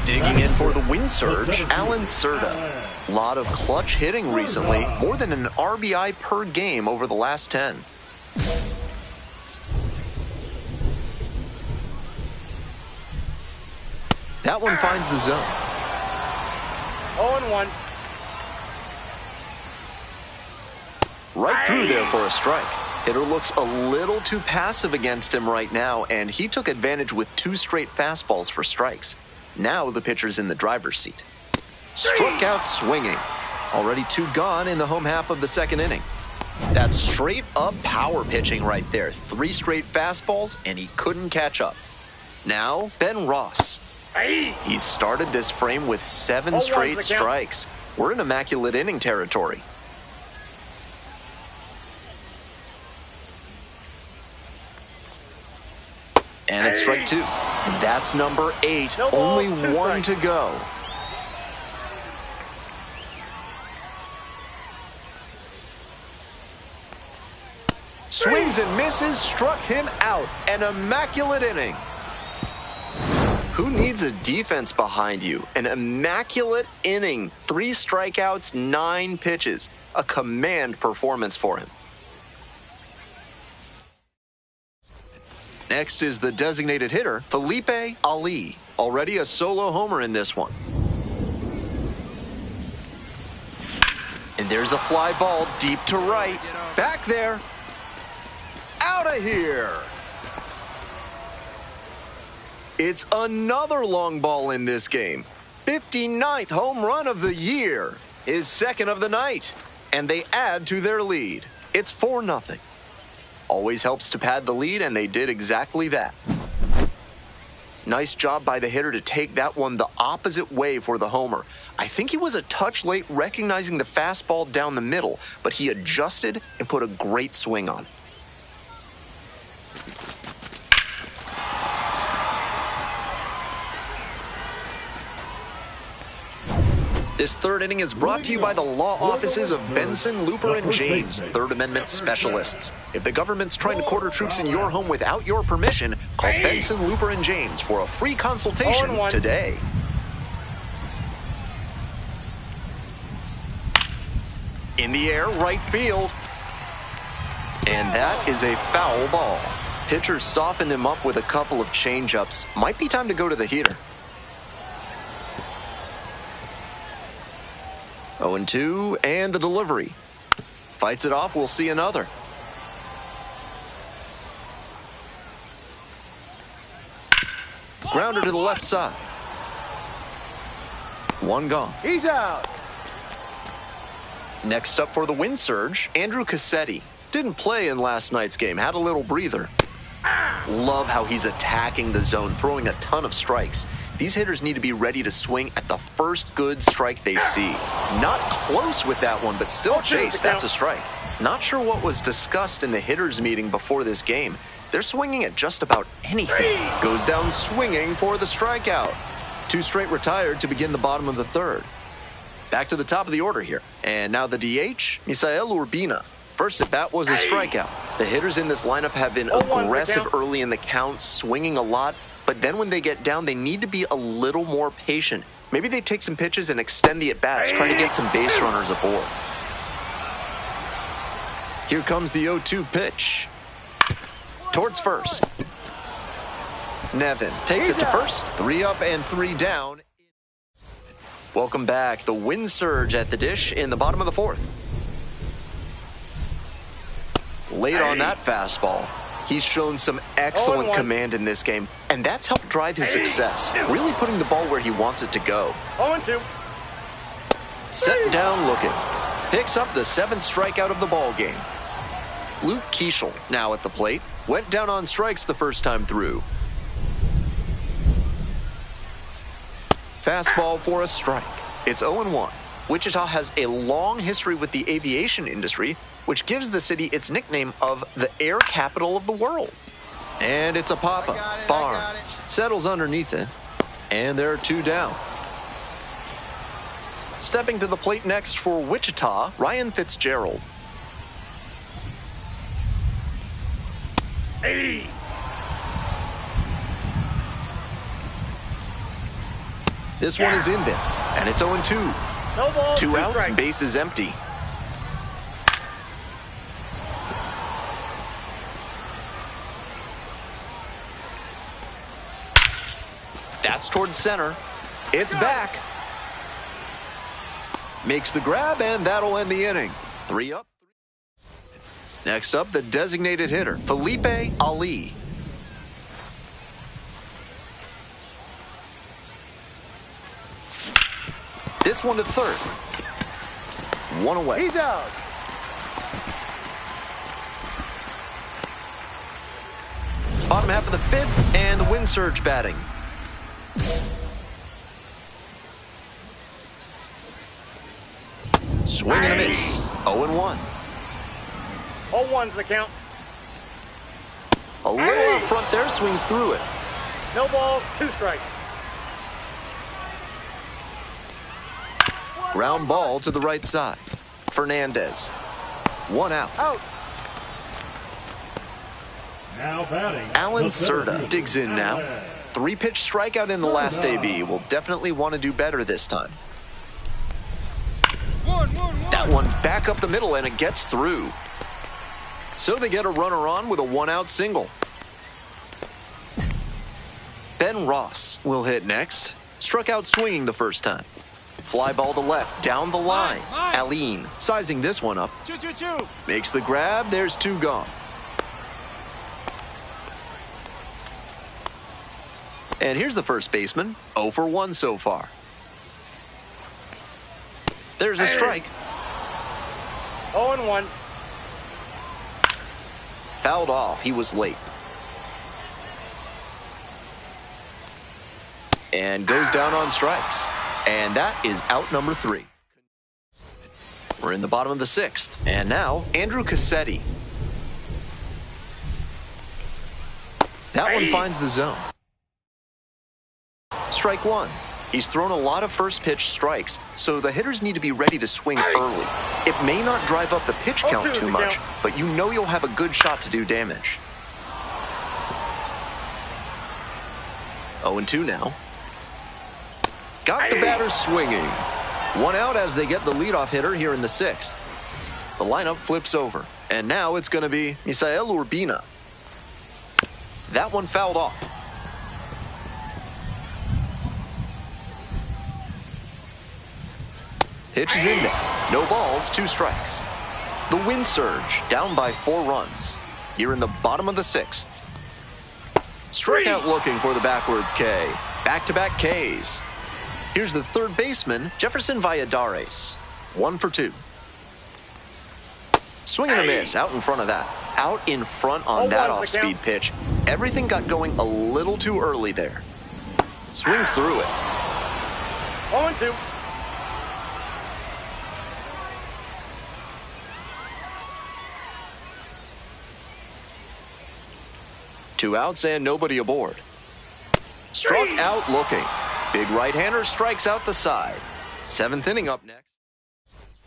Digging in for the win surge, Alan Cerda. A lot of clutch hitting recently, more than an RBI per game over the last 10. That one finds the zone. 0-1. Right through there for a strike. Hitter looks a little too passive against him right now, and he took advantage with 2 straight fastballs for strikes. Now the pitcher's in the driver's seat. Struck out swinging. Already 2 gone in the home half of the second inning. That's straight up power pitching right there. 3 straight fastballs, and he couldn't catch up. Now, Ben Ross. He started this frame with 7 straight strikes. We're in immaculate inning territory. And it's strike 2. That's number 8. No ball, Only 2 1 to go. Swings and misses, struck him out. An immaculate inning. Who needs a defense behind you? An immaculate inning. 3 strikeouts, 9 pitches. A command performance for him. Next is the designated hitter, Felipe Ali. Already a solo homer in this one. And there's a fly ball deep to right. Back there. Out of here. It's another long ball in this game. 59th home run of the year. His second of the night. And they add to their lead. It's 4-0. Always helps to pad the lead, and they did exactly that. Nice job by the hitter to take that one the opposite way for the homer. I think he was a touch late recognizing the fastball down the middle, but he adjusted and put a great swing on it. This third inning is brought to you by the law offices of Benson, Looper, and James, Third Amendment specialists. If the government's trying to quarter troops in your home without your permission, call Benson, Looper, and James for a free consultation today. In the air, right field. And that is a foul ball. Pitcher softened him up with a couple of changeups. Might be time to go to the heater. 0-2, and the delivery. Fights it off, we'll see another. Grounder to the left side. 1 gone. He's out. Next up for the win surge, Andrew Cassetti. Didn't play in last night's game, had a little breather. Love how he's attacking the zone, throwing a ton of strikes. These hitters need to be ready to swing at the first good strike they see. Not close with that one, but still chase. That's a strike. Not sure what was discussed in the hitters meeting before this game. They're swinging at just about anything. Goes down swinging for the strikeout. 2 straight retired to begin the bottom of the third. Back to the top of the order here. And now the DH, Misael Urbina. First at bat was a strikeout. The hitters in this lineup have been aggressive early in the count, swinging a lot. But then when they get down, they need to be a little more patient. Maybe they take some pitches and extend the at-bats, trying to get some base runners aboard. Here comes the 0-2 pitch. Towards first. Nevin takes it to first. 3 up and 3 down. Welcome back. The win surge at the dish in the bottom of the 4th. Late on that fastball. He's shown some excellent command in this game, and that's helped drive his success, really putting the ball where he wants it to go. 0-2. Set down looking. Picks up the 7th strikeout of the ball game. Luke Keeschel now at the plate. Went down on strikes the first time through. Fastball for a strike. It's 0-1. Wichita has a long history with the aviation industry, which gives the city its nickname of the air capital of the world. And it's a pop-up. Barnes settles underneath it, and there are 2 down. Stepping to the plate next for Wichita, Ryan Fitzgerald. Hey. This one is in there, and it's 0-2. No ball, 2 outs, strikes. base is empty. That's towards center. It's back. Makes the grab, and that'll end the inning. 3 up. Next up, the designated hitter, Mlb Ali. This one to third. 1 away. He's out. Bottom half of the 5th, and the wind surge batting. Swing and a miss. 0-1. 0-1's the count. A little out front there, swings through it. No ball, 2 strikes. Ground ball to the right side. Fernandez. 1 out. Out. Now batting. Alan the center Serta fielder, digs in now. Alan. 3-pitch strikeout in the last AB. Will definitely want to do better this time. That one back up the middle, and it gets through. So they get a runner on with a 1-out single. Ben Ross will hit next. Struck out swinging the first time. Fly ball to left, down the line. Aline sizing this one up. 2-2-2. Makes the grab, there's 2 gone. And here's the first baseman, 0 for 1 so far. There's a strike. 0-1. Fouled off, he was late. And goes down on strikes. And that is out number 3. We're in the bottom of the 6th. And now, Andrew Cassetti. That one finds the zone. Strike 1. He's thrown a lot of first pitch strikes, so the hitters need to be ready to swing early. It may not drive up the pitch count too much, but you know you'll have a good shot to do damage. 0-2 now. Got the batter swinging. 1 out as they get the leadoff hitter here in the 6th. The lineup flips over, and now it's going to be Misael Urbina. That one fouled off. Pitch is in there. No balls, 2 strikes. The wind surge, down by 4 runs. Here in the bottom of the 6th. Strikeout looking for the backwards K. Back-to-back Ks. Here's the third baseman, Jefferson Valladares. 1 for 2. Swing and a miss out in front of that. Out in front on that off-speed pitch. Everything got going a little too early there. Swings through it. 0-2. Two outs and nobody aboard. Struck out looking. Big right-hander strikes out the side. 7th inning up next.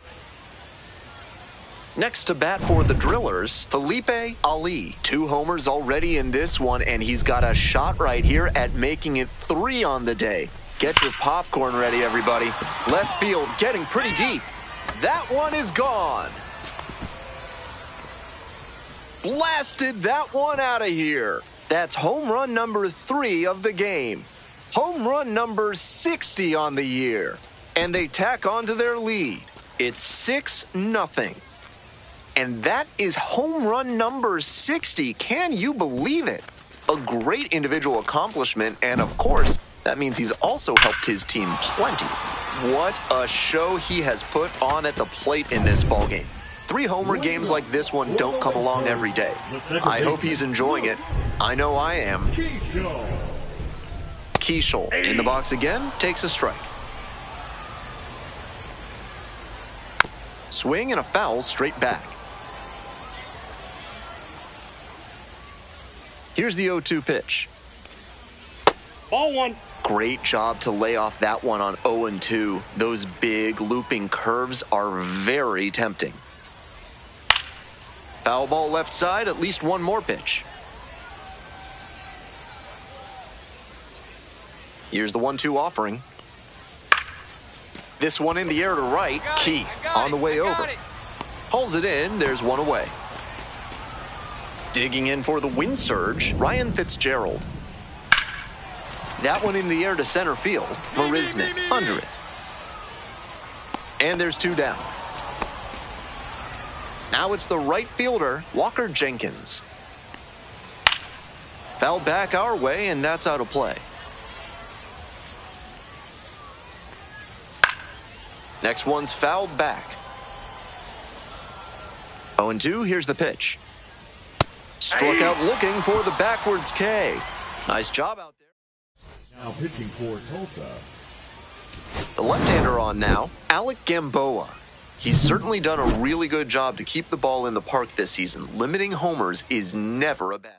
Next to bat for the Drillers, Mlb Ali. 2 homers already in this one, and he's got a shot right here at making it 3 on the day. Get your popcorn ready, everybody. Left field getting pretty deep. That one is gone. Blasted that one out of here. That's home run number 3 of the game. Home run number 60 on the year. And they tack on to their lead. It's 6-0. And that is home run number 60. Can you believe it? A great individual accomplishment, and of course, that means he's also helped his team plenty. What a show he has put on at the plate in this ballgame. 3 homer games like this one don't come along every day. I hope he's enjoying it. I know I am. Keishel in the box again, takes a strike. Swing and a foul straight back. Here's the 0-2 pitch. Ball 1. Great job to lay off that one on 0-2. Those big looping curves are very tempting. Foul ball left side, at least one more pitch. Here's the 1-2 offering. This one in the air to right. Keith on the way over. Hauls it in. There's one away. Digging in for the wind surge, Ryan Fitzgerald. That one in the air to center field. Marisnik under it. And there's 2 down. Now it's the right fielder, Walker Jenkins. Fouled back our way, and that's out of play. Next one's fouled back. 0-2, here's the pitch. Struck out looking for the backwards K. Nice job out there. Now pitching for Tulsa. The left-hander on now, Alec Gamboa. He's certainly done a really good job to keep the ball in the park this season. Limiting homers is never a bad.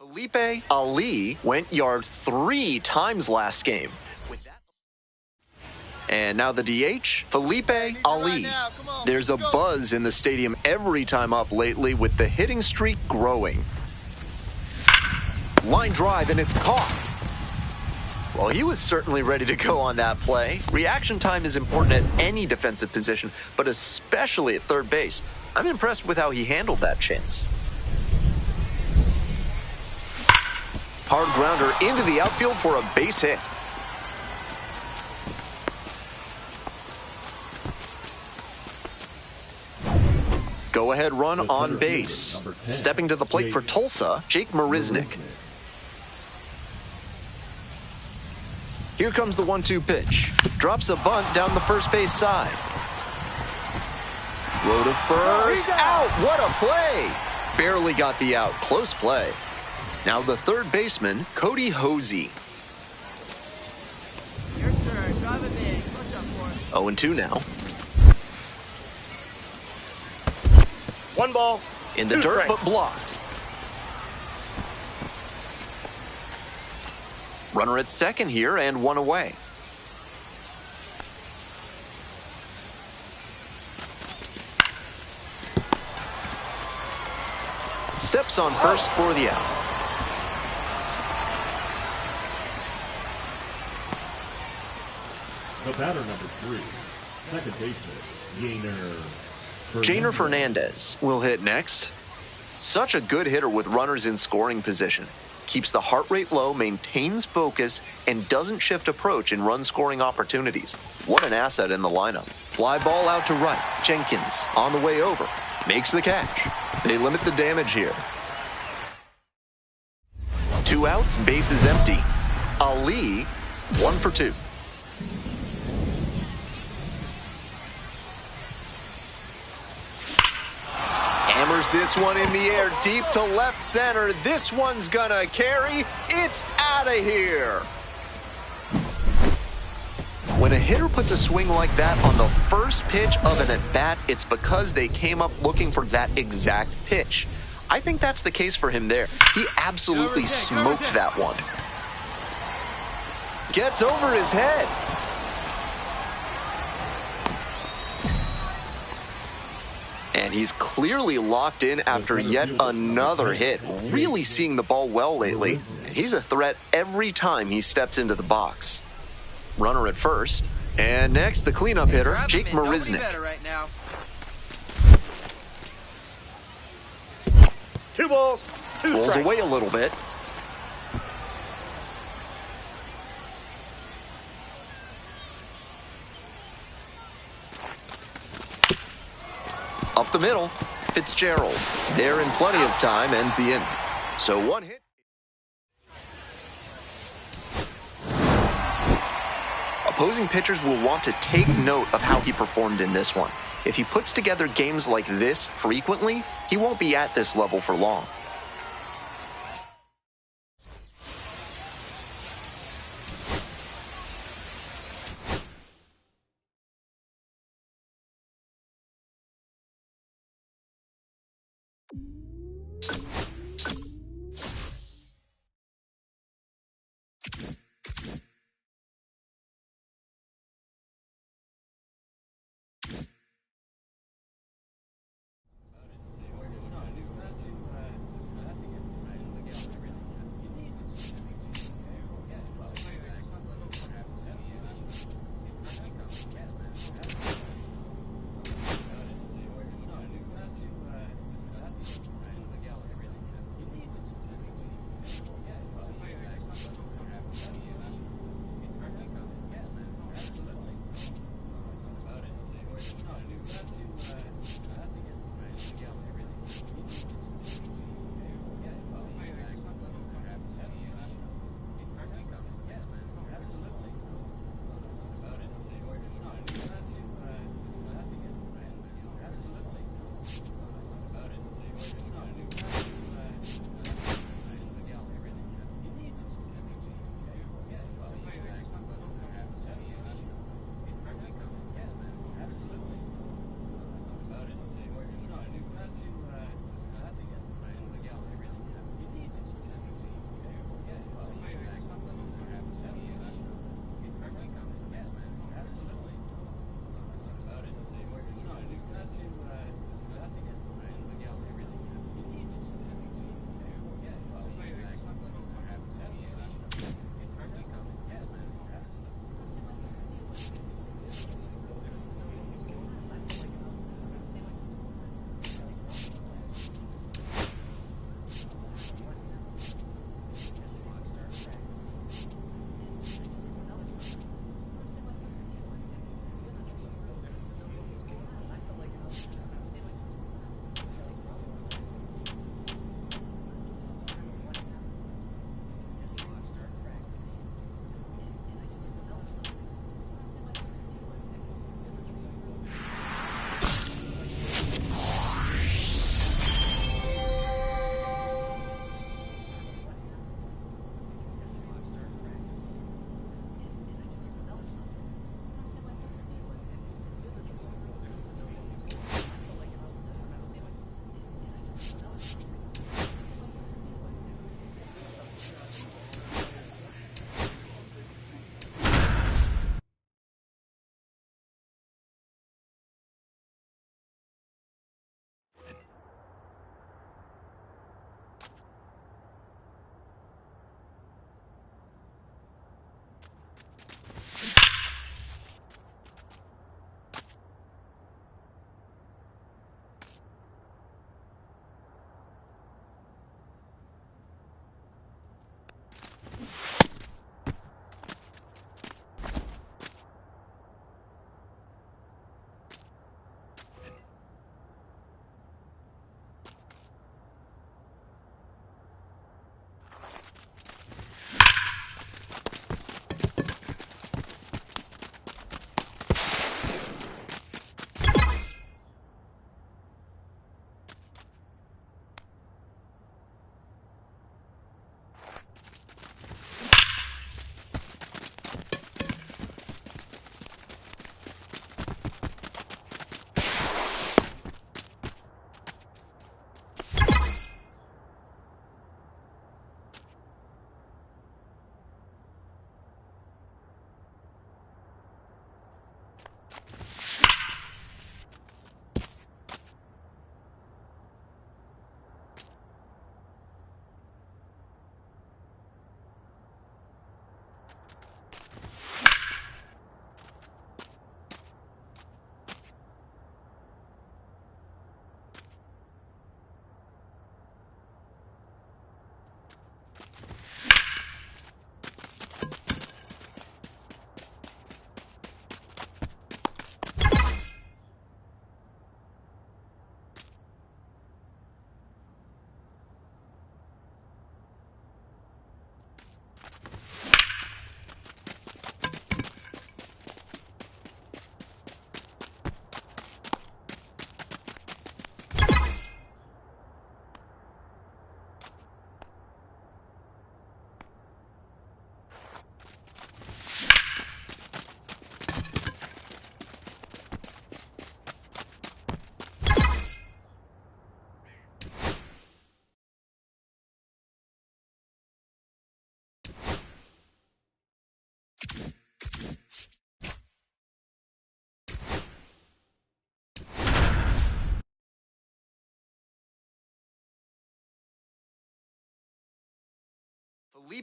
Felipe Ali went yard 3 times last game. And now the DH, Felipe Ali. There's a buzz in the stadium every time up lately with the hitting streak growing. Line drive, and it's caught. Well, he was certainly ready to go on that play. Reaction time is important at any defensive position, but especially at third base. I'm impressed with how he handled that chance. Hard grounder into the outfield for a base hit. Go-ahead run on base. Stepping to the plate for Tulsa, Jake Marisnick. Here comes the 1-2 pitch. Drops a bunt down the first base side. Throw to first. Out! What a play! Barely got the out. Close play. Now the third baseman, Cody Hosey. Your turn. Drive it in. Watch out for it. 0-2 now. 1 ball. In the 2 dirt, strikes. but blocked. Runner at second here and 1 away. Steps on first for the out. The batter number 3, second baseman, Jainer Fernandez will hit next. Such a good hitter with runners in scoring position. Keeps the heart rate low, maintains focus, and doesn't shift approach in run-scoring opportunities. What an asset in the lineup. Fly ball out to right. Jenkins on the way over. Makes the catch. They limit the damage here. 2 outs, bases empty. Ali, 1 for 2. Hammers this one in the air, deep to left center. This one's gonna carry. It's out of here. When a hitter puts a swing like that on the first pitch of an at-bat, it's because they came up looking for that exact pitch. I think that's the case for him there. He absolutely smoked that one. Gets over his head. And he's clearly locked in after yet another hit. Really seeing the ball well lately. And he's a threat every time he steps into the box. Runner at first. And next, the cleanup hitter, Jake Marisnick. Right now. 2 balls, 2 Rolls strikes. away a little bit. Up the middle, Fitzgerald. There in plenty of time, ends the inning. So 1 hit. Opposing pitchers will want to take note of how he performed in this one. If he puts together games like this frequently, he won't be at this level for long.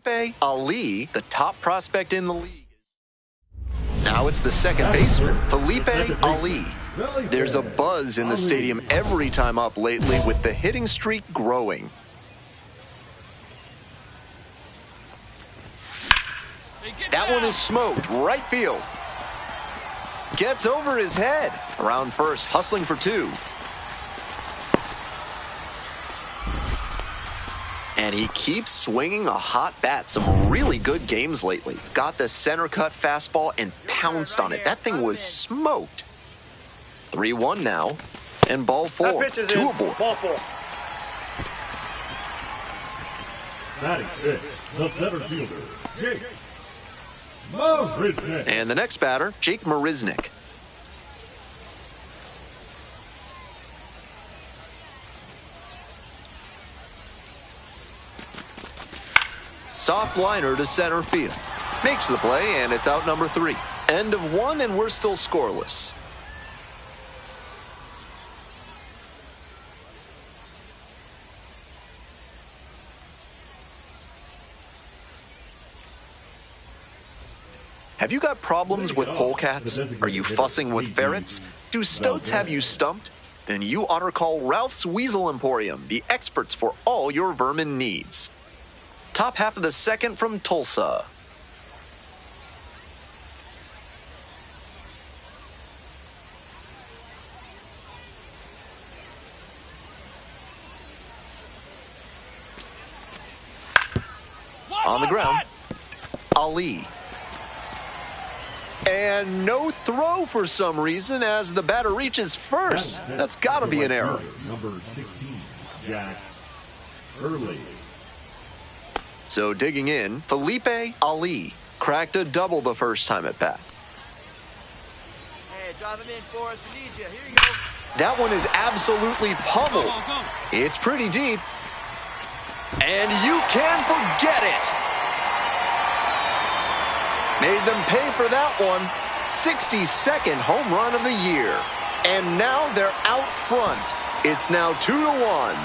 Mlb, the top prospect in the league. Now it's the second baseman, Mlb. There's a buzz in the stadium every time up lately with the hitting streak growing. That one is smoked, right field. Gets over his head. Around first, hustling for two. And he keeps swinging a hot bat. Some really good games lately. Got the center cut fastball and pounced on it. That thing was smoked. 3-1 now. And ball four. Two aboard. Ball four. Batting fifth, the center fielder, Jake Marisnick. And the next batter, Jake Marisnick. Soft liner to center field. Makes the play, and it's out number 3. End of 1, and we're still scoreless. Have you got problems with polecats? Are you fussing with ferrets? Do stoats have you stumped? Then you ought to call Ralph's Weasel Emporium, the experts for all your vermin needs. Top half of the second from Tulsa. On the ground, Ali. And no throw for some reason as the batter reaches first. That's got to be an error. Number 16, Jack Early. So digging in, Mlb cracked a double the first time at bat. Hey, drive him in for us. We need you. Here you go. That one is absolutely pummeled. It's pretty deep. And you can forget it. Made them pay for that one. 62nd home run of the year. And now they're out front. It's now 2-1.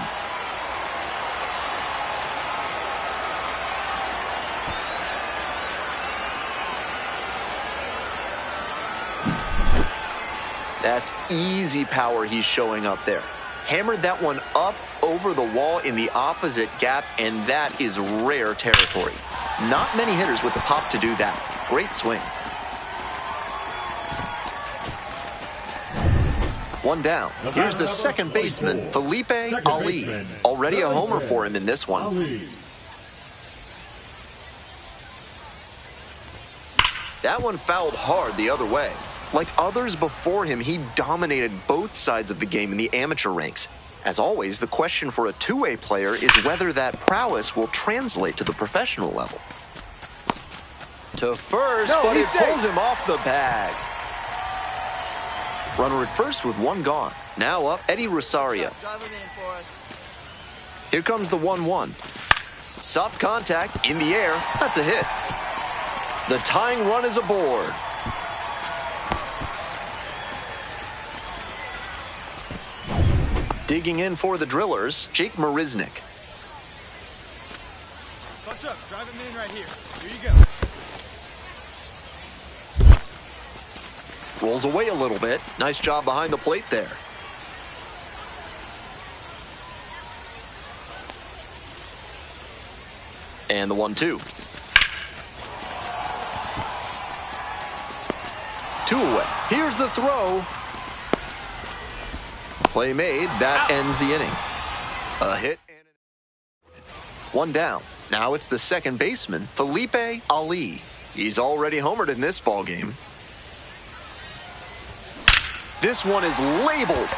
That's easy power he's showing up there. Hammered that one up over the wall in the opposite gap, and that is rare territory. Not many hitters with the pop to do that. Great swing. One down. Here's the second baseman, Mlb. Already a homer for him in this one. That one fouled hard the other way. Like others before him, he dominated both sides of the game in the amateur ranks. As always, the question for a two-way player is whether that prowess will translate to the professional level. To first, but it pulls him off the bag. Runner at first with one gone. Now up, Eddie Rosario. Drive him in for us. Here comes the 1-1. Soft contact in the air. That's a hit. The tying run is aboard. Digging in for the Drillers, Jake Marisnick. Bunch up, drive him in right here. Here you go. Rolls away a little bit. Nice job behind the plate there. And the 1-2. 2 away. Here's the throw. Play made. That ends the inning. A hit and one down. Now it's the second baseman, Mlb. He's already homered in this ball game. This one is labeled.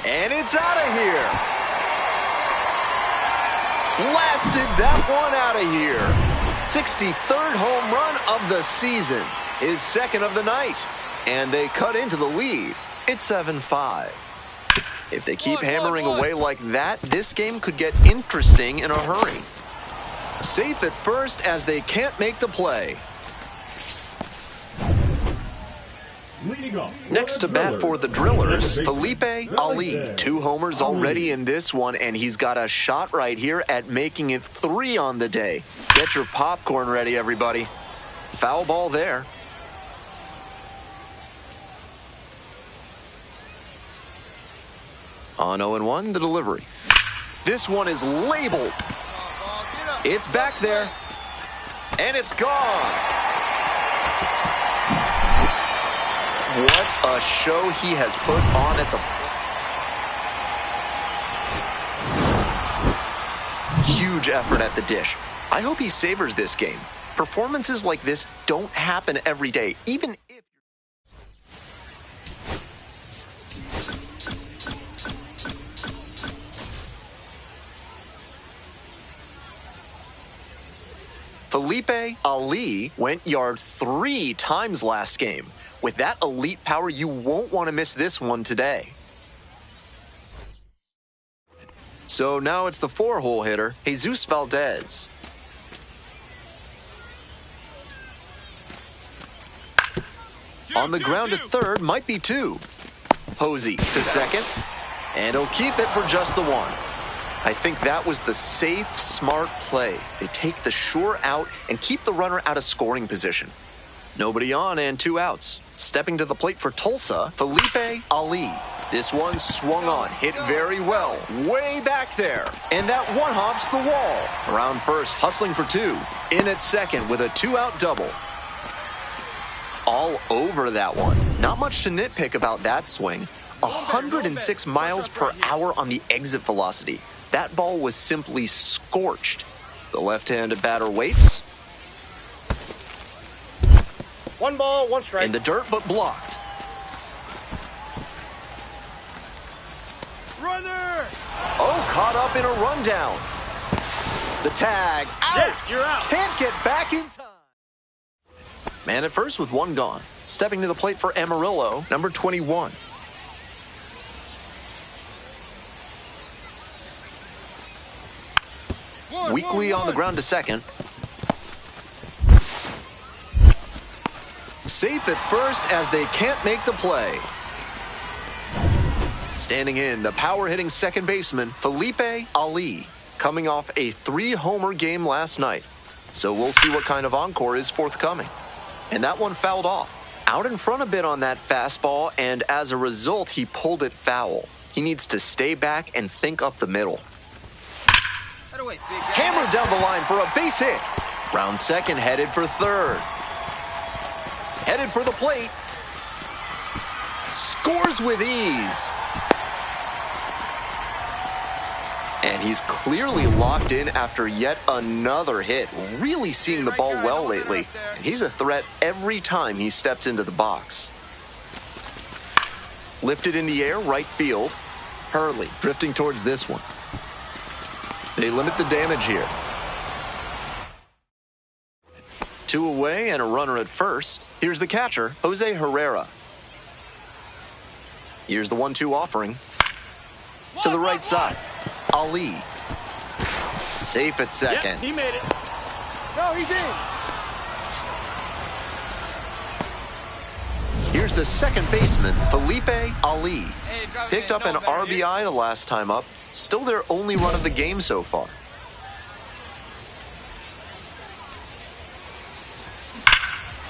And it's out of here. Blasted that one out of here. 63rd home run of the season. His second of the night. And they cut into the lead. It's 7-5. If they keep hammering away like that, this game could get interesting in a hurry. Safe at first as they can't make the play. Leading up Next to bat for the Drillers, Mlb Ali. 2 homers already in this one, and he's got a shot right here at making it 3 on the day. Get your popcorn ready, everybody. Foul ball there. On 0-1, the delivery. This one is labeled. It's back there, and it's gone. What a show he has put on at the... Huge effort at the dish. I hope he savors this game. Performances like this don't happen every day, even if... Mlb Ali went yard 3 times last game. With that elite power, you won't want to miss this one today. So now it's the 4-hole hitter, Jesus Valdez. On the ground at third, might be 2. Posey to second, and he'll keep it for just the 1. I think that was the safe, smart play. They take the sure out and keep the runner out of scoring position. Nobody on and 2 outs. Stepping to the plate for Tulsa, Mlb Ali. This one swung on, hit very well, way back there. And that one hops the wall. Around first, hustling for 2. In at second with a 2-out double. All over that one. Not much to nitpick about that swing. 106 miles per hour on the exit velocity. That ball was simply scorched. The left-handed batter waits. 1 ball, 1 strike. In the dirt, but blocked. Runner! Oh, caught up in a rundown. The tag. Out! Yeah, you're out. Can't get back in time. Man at first with 1 gone. Stepping to the plate for Amarillo, number 21. Weekly on the ground to second. Safe at first as they can't make the play. Standing in, the power-hitting second baseman, Mlb Ali, coming off a 3-homer game last night. So we'll see what kind of encore is forthcoming. And that one fouled off. Out in front a bit on that fastball, and as a result, he pulled it foul. He needs to stay back and think up the middle. Hammered down the line for a base hit. Round second, headed for third. Headed for the plate. Scores with ease. And he's clearly locked in after yet another hit. Really seeing the ball well lately. And he's a threat every time he steps into the box. Lifted in the air, right field. Hurley drifting towards this one. They limit the damage here. 2 away and a runner at first. Here's the catcher, Jose Herrera. Here's the 1-2 offering. To the right side, Ali. Safe at second. Yep, he made it. No, he's in. Here's the second baseman, Mlb Ali. Picked up an RBI the last time up. Still their only run of the game so far.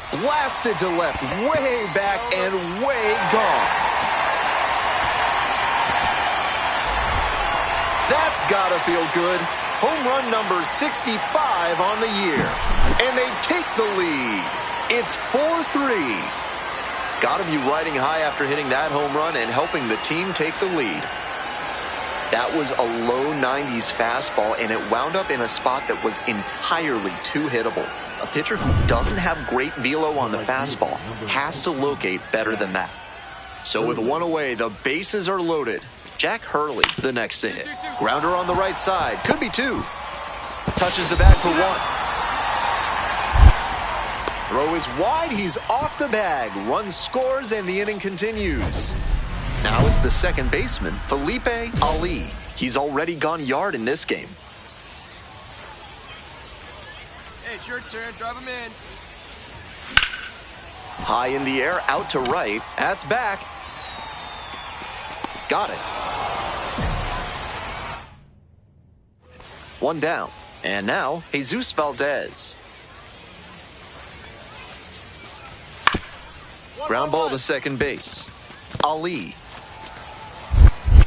Blasted to left, way back and way gone. That's gotta feel good. Home run number 65 on the year. And they take the lead. It's 4-3. Gotta be riding high after hitting that home run and helping the team take the lead. That was a low 90s fastball, and it wound up in a spot that was entirely too hittable. A pitcher who doesn't have great velo on the fastball has to locate better than that. So with 1 away, the bases are loaded. Jack Hurley, the next to hit. Grounder on the right side. Could be 2. Touches the bag for 1. Throw is wide. He's off the bag. Run scores, and the inning continues. Now it's the second baseman, Mlb Ali. He's already gone yard in this game. It's your turn. Drive him in. High in the air, out to right. That's back. Got it. One down. And now, Jesus Valdez. Ground ball to second base. Ali.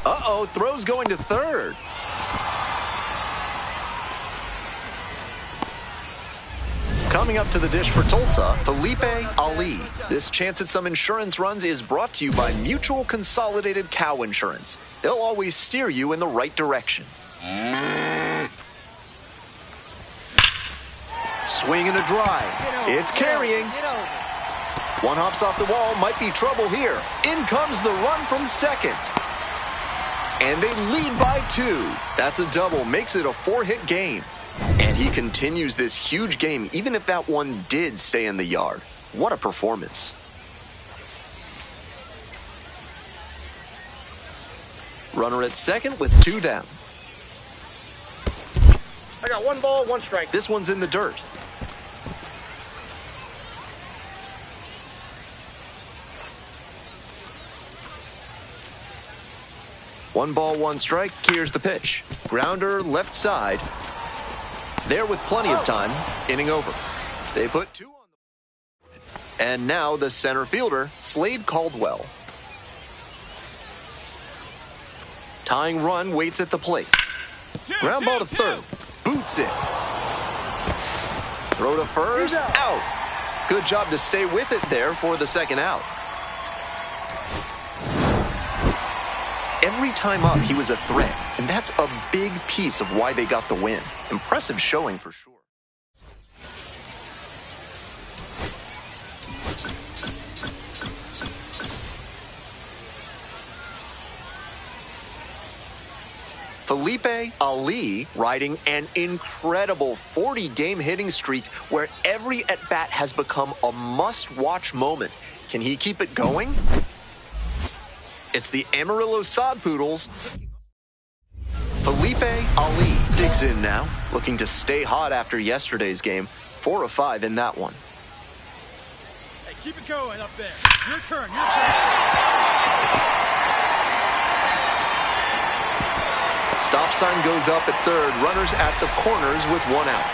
Uh-oh, throw's going to third. Coming up to the dish for Tulsa, Felipe Ali. This chance at some insurance runs is brought to you by Mutual Consolidated Cow Insurance. They'll always steer you in the right direction. Swing and a drive. It's carrying. One hops off the wall, might be trouble here. In comes the run from second. And they lead by 2. That's a double, makes it a 4-hit game. And he continues this huge game, even if that one did stay in the yard. What a performance. Runner at second with 2 down. I got 1 ball, 1 strike. This one's in the dirt. One ball, 1 strike. Here's the pitch. Grounder left side. There with plenty of time. Inning over. They put 2 on the... And now the center fielder, Slade Caldwell. Tying run waits at the plate. Ground ball to third. Boots it. Throw to first. Out. Good job to stay with it there for the second out. Every time up, he was a threat, and that's a big piece of why they got the win. Impressive showing for sure. Felipe Ali riding an incredible 40-game hitting streak where every at-bat has become a must-watch moment. Can he keep it going? It's the Amarillo Sod Poodles. Felipe Ali digs in now, looking to stay hot after yesterday's game. 4 of 5 in that one. Hey, keep it going up there. Your turn, your turn. Stop sign goes up at third. Runners at the corners with 1 out.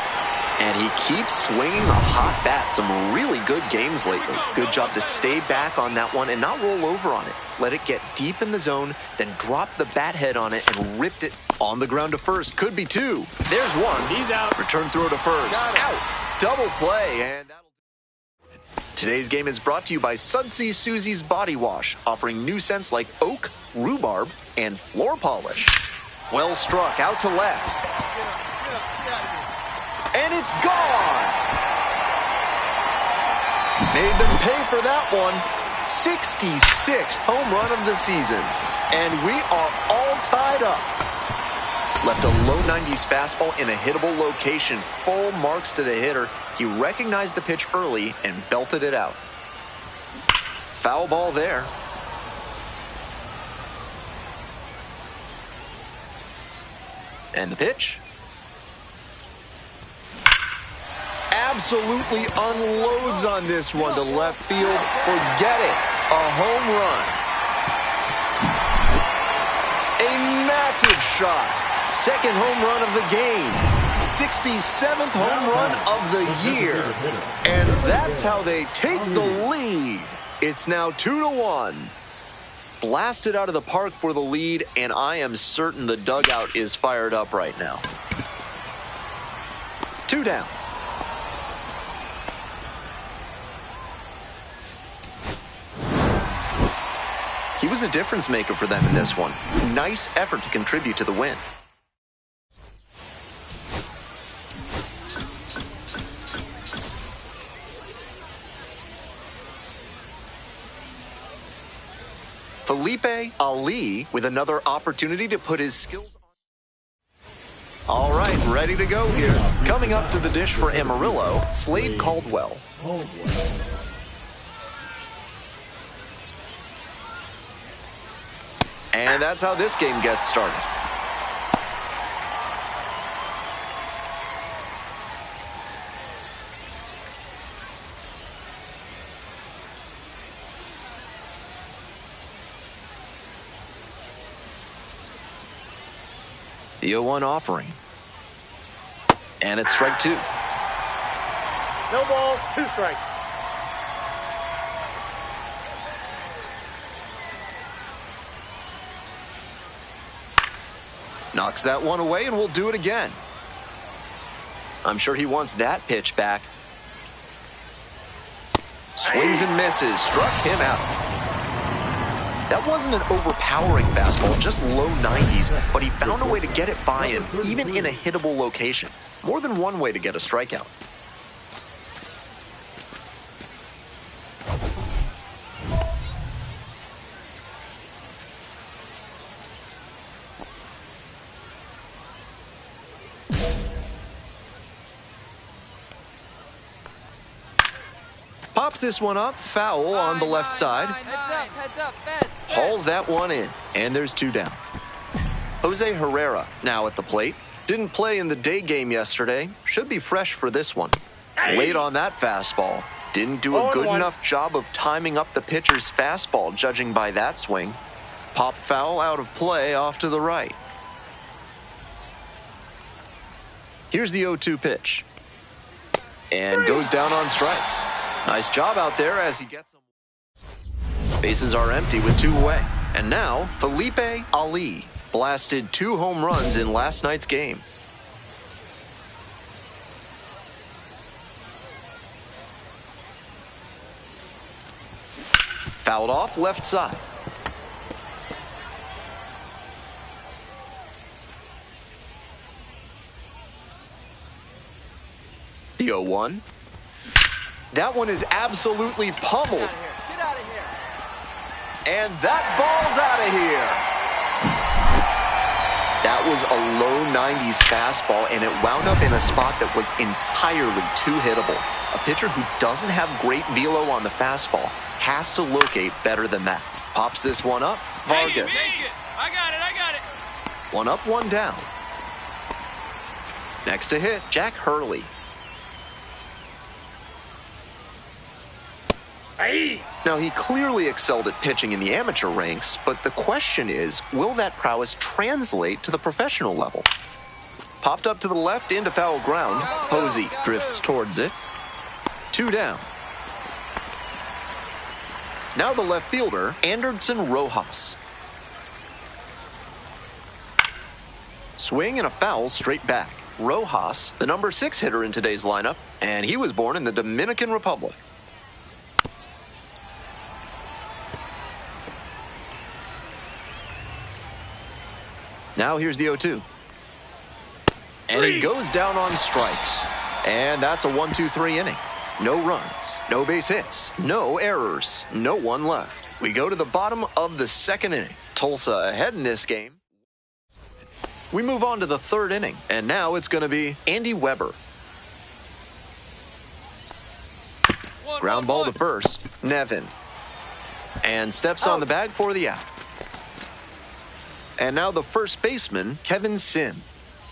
And he keeps swinging a hot bat. Some really good games lately. Good job to stay back on that one and not roll over on it. Let it get deep in the zone, then drop the bat head on it and ripped it on the ground to first. Could be 2. There's 1. He's out. Return throw to first. Out. Double play. And today's game is brought to you by Sudsy Susie's Body Wash, offering new scents like oak, rhubarb, and floor polish. Well struck. Out to left. And it's gone! Made them pay for that one. 66th home run of the season. And we are all tied up. Left a low 90s fastball in a hittable location. Full marks to the hitter. He recognized the pitch early and belted it out. Foul ball there. And the pitch. Absolutely unloads on this one to left field. Forget it. A home run. A massive shot. Second home run of the game. 67th home run of the year. And that's how they take the lead. It's now 2-1. Blasted out of the park for the lead, and I am certain the dugout is fired up right now. 2 down. He was a difference maker for them in this one. Nice effort to contribute to the win. Felipe Ali with another opportunity to put his skills on. All right, ready to go here. Coming up to the dish for Amarillo, Slade Caldwell. And that's how this game gets started. The 0-1 offering. And it's strike 2. No ball, 2 strikes. Knocks that one away, and we'll do it again. I'm sure he wants that pitch back. Swings and misses. Struck him out. That wasn't an overpowering fastball, just low 90s, but he found a way to get it by him, even in a hittable location. More than one way to get a strikeout. Pops this one up, foul on the left side. Heads up, feds. Hauls that one in, and there's 2 down. Jose Herrera now at the plate. Didn't play in the day game yesterday. Should be fresh for this one. Late on that fastball. Didn't do a good enough job of timing up the pitcher's fastball, judging by that swing. Pop foul out of play off to the right. Here's the 0-2 pitch. And goes down on strikes. Nice job out there as he gets them. Bases are empty with 2 away. And now, Felipe Ali blasted 2 home runs in last night's game. Fouled off left side. The 0-1. That one is absolutely pummeled. Get out of here. And that ball's out of here. That was a low 90s fastball, and it wound up in a spot that was entirely too hittable. A pitcher who doesn't have great velo on the fastball has to locate better than that. Pops this one up. Vargas. Make it. I got it. 1 up, 1 down. Next to hit, Jack Hurley. Now, he clearly excelled at pitching in the amateur ranks, but the question is, will that prowess translate to the professional level? Popped up to the left into foul ground. Posey drifts towards it. 2 down. Now the left fielder, Anderson Rojas. Swing and a foul straight back. Rojas, the number 6 hitter in today's lineup, and he was born in the Dominican Republic. Now here's the 0-2. And he goes down on strikes. And that's a 1-2-3 inning. No runs, no base hits, no errors, no one left. We go to the bottom of the 2nd inning. Tulsa ahead in this game. We move on to the 3rd inning, and now it's going to be Andy Weber. Ground ball to first, Nevin. And steps on the bag for the out. And now the first baseman, Kevin Sim.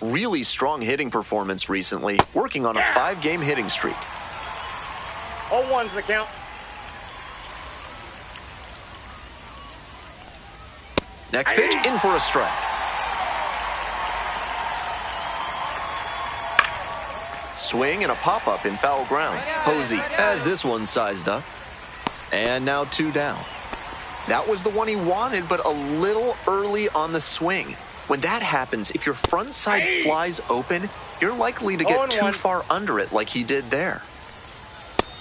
Really strong hitting performance recently, working on a 5-game hitting streak. 0-1's the count. Next pitch, in for a strike. Swing and a pop-up in foul ground. Posey has this one sized up. And now 2 down. That was the one he wanted, but a little early on the swing. When that happens, if your front side flies open, you're likely to get too far under it like he did there.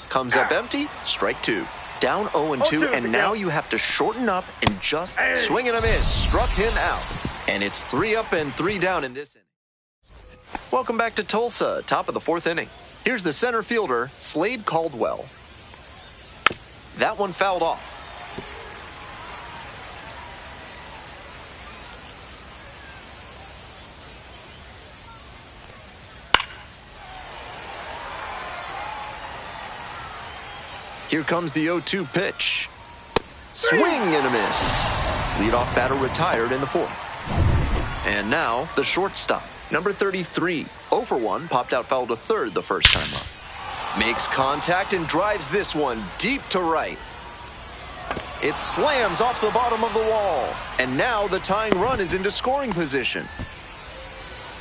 Comes up empty, strike 2. Down 0-2, and now you have to shorten up and just swing and a miss. Struck him out. And it's 3 up and 3 down in this inning. Welcome back to Tulsa, top of the 4th inning. Here's the center fielder, Slade Caldwell. That one fouled off. Here comes the 0-2 pitch. Swing and a miss. Leadoff batter retired in the 4th. And now the shortstop, number 33. 0 for 1, popped out foul to 3rd the first time up. Makes contact and drives this one deep to right. It slams off the bottom of the wall. And now the tying run is into scoring position.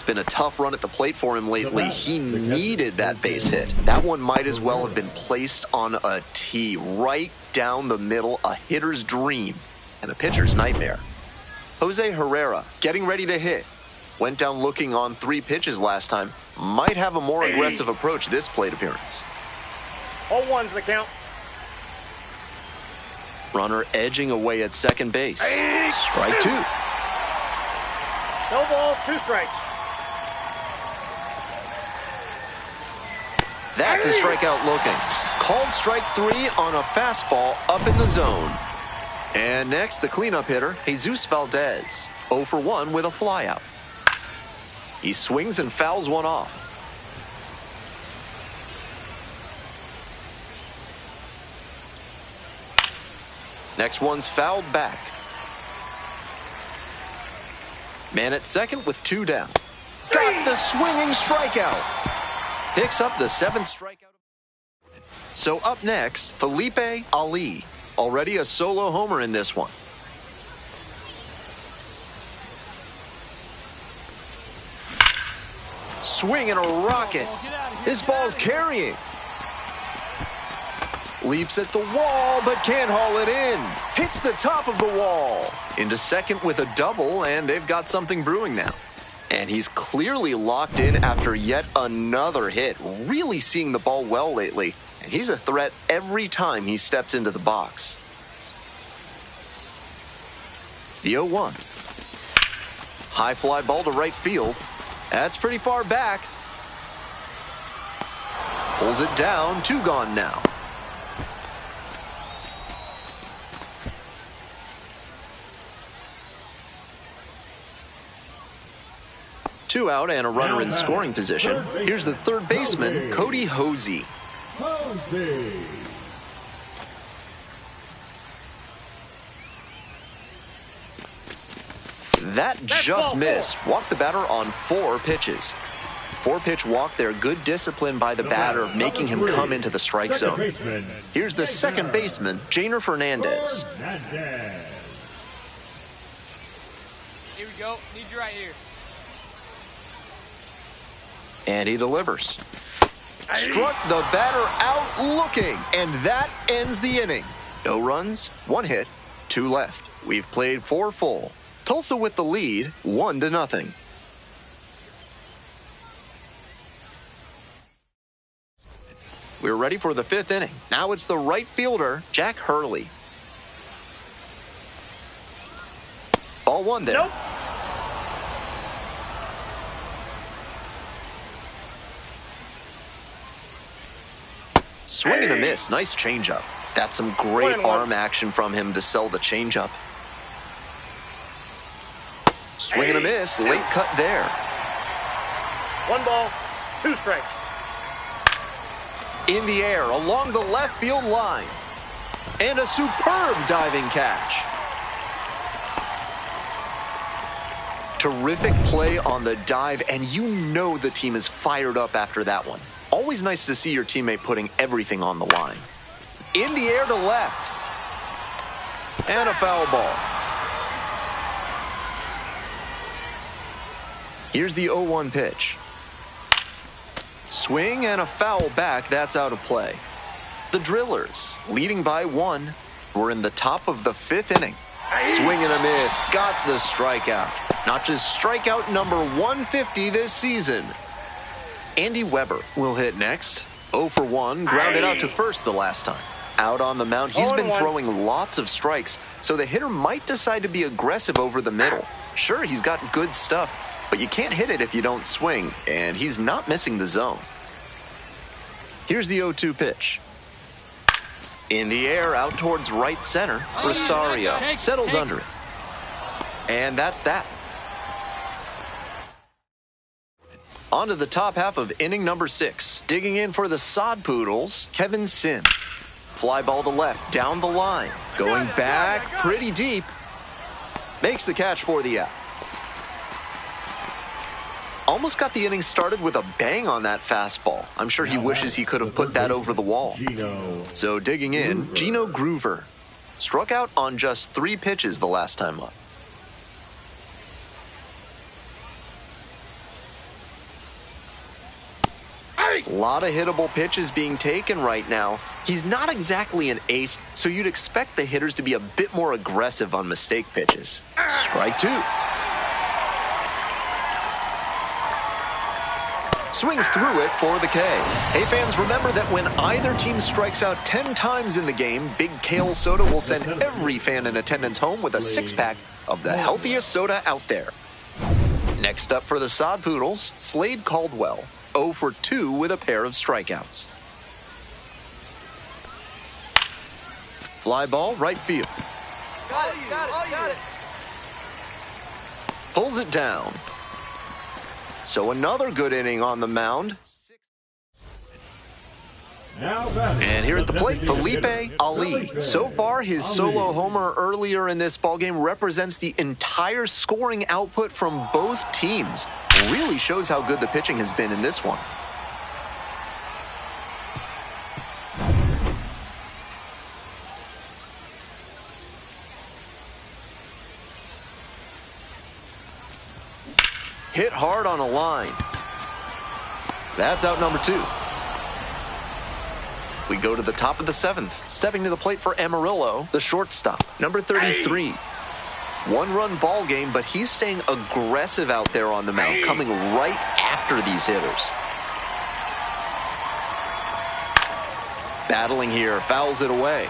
It's been a tough run at the plate for him lately. He needed that base hit. That one might as well have been placed on a tee right down the middle, a hitter's dream and a pitcher's nightmare. Jose Herrera getting ready to hit. Went down looking on 3 pitches last time. Might have a more aggressive approach this plate appearance. 0-1's the count. Runner edging away at second base. Strike 2. No balls, 2 strikes. That's a strikeout looking. Called strike 3 on a fastball up in the zone. And next, the cleanup hitter, Jesus Valdez. 0 for 1 with a flyout. He swings and fouls one off. Next one's fouled back. Man at second with 2 down. Got the swinging strikeout. Picks up the 7th strikeout. So up next, Felipe Ali. Already a solo homer in this one. Swing and a rocket. His ball's carrying. Leaps at the wall, but can't haul it in. Hits the top of the wall. Into second with a double, and they've got something brewing now. And he's clearly locked in after yet another hit. Really seeing the ball well lately. And he's a threat every time he steps into the box. The 0-1. High fly ball to right field. That's pretty far back. Pulls it down, 2 gone now. Two out and a runner in scoring position. Here's the third baseman, Cody Hosey. That just missed. Walked the batter on 4 pitches. 4-pitch walk there. Good discipline by the batter, making him come into the strike zone. Here's the second baseman, Jainer Fernandez. Here we go. Need you right here. And he delivers. Struck the batter out looking, and that ends the inning. No runs, 1 hit, 2 left. We've played 4 full. Tulsa with the lead, 1-0. We're ready for the 5th inning. Now it's the right fielder, Jack Hurley. Ball 1 there. Nope. Swing and a miss. Nice changeup. That's some great arm action from him to sell the changeup. Swing and a miss. Late cut there. 1 ball, 2 strikes. In the air along the left field line. And a superb diving catch. Terrific play on the dive, and you know the team is fired up after that one. Always nice to see your teammate putting everything on the line. In the air to left. And a foul ball. Here's the 0-1 pitch. Swing and a foul back. That's out of play. The Drillers, leading by 1, we're in the top of the 5th inning. Swing and a miss. Got the strikeout. Not just strikeout number 150 this season. Andy Weber will hit next. 0 for 1, grounded out to first the last time. Out on the mound, he's been throwing lots of strikes, so the hitter might decide to be aggressive over the middle. Sure, he's got good stuff, but you can't hit it if you don't swing, and he's not missing the zone. Here's the 0-2 pitch. In the air, out towards right center, Rosario settles under it. And that's that. On to the top half of inning number 6. Digging in for the Sod Poodles, Kevin Sim. Fly ball to left, down the line. Going back pretty deep. Makes the catch for the out. Almost got the inning started with a bang on that fastball. I'm sure he wishes he could have put that over the wall. So digging in, Gino Groover. Struck out on just 3 pitches the last time up. A lot of hittable pitches being taken right now. He's not exactly an ace, so you'd expect the hitters to be a bit more aggressive on mistake pitches. Strike two. Swings through it for the K. Hey fans, remember that when either team strikes out 10 times in the game, Big Kale Soda will send every fan in attendance home with a 6-pack of the healthiest soda out there. Next up for the Sod Poodles, Slade Caldwell, 0 for 2 with a pair of strikeouts. Fly ball, right field. Got it. Pulls it down. So another good inning on the mound. And here at the plate, Felipe Ali. So far, his solo homer earlier in this ballgame represents the entire scoring output from both teams. Really shows how good the pitching has been in this one. Hit hard on a line. That's out number 2. We go to the top of the 7th. Stepping to the plate for Amarillo, the shortstop, number 33. One-run ball game, but he's staying aggressive out there on the mound, coming right after these hitters. Battling here, fouls it away.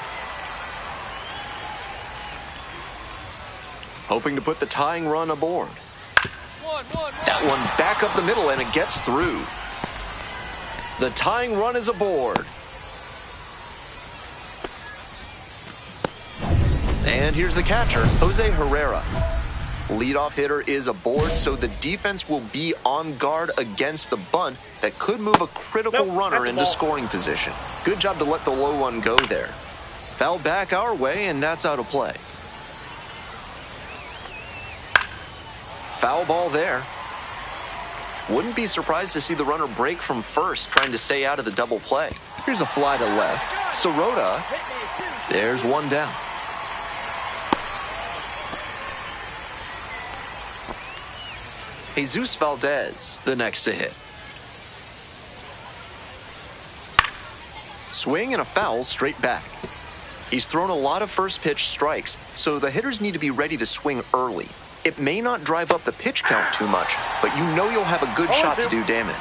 Hoping to put the tying run aboard. That one back up the middle, and it gets through. The tying run is aboard. And here's the catcher, Jose Herrera. Leadoff hitter is aboard, so the defense will be on guard against the bunt that could move a critical runner into scoring position. Good job to let the low one go there. Foul back our way, and that's out of play. Foul ball there. Wouldn't be surprised to see the runner break from first, trying to stay out of the double play. Here's a fly to left. Sirota, there's one down. Jesus Valdez, the next to hit. Swing and a foul straight back. He's thrown a lot of first pitch strikes, so the hitters need to be ready to swing early. It may not drive up the pitch count too much, but you know you'll have a good shot to do damage.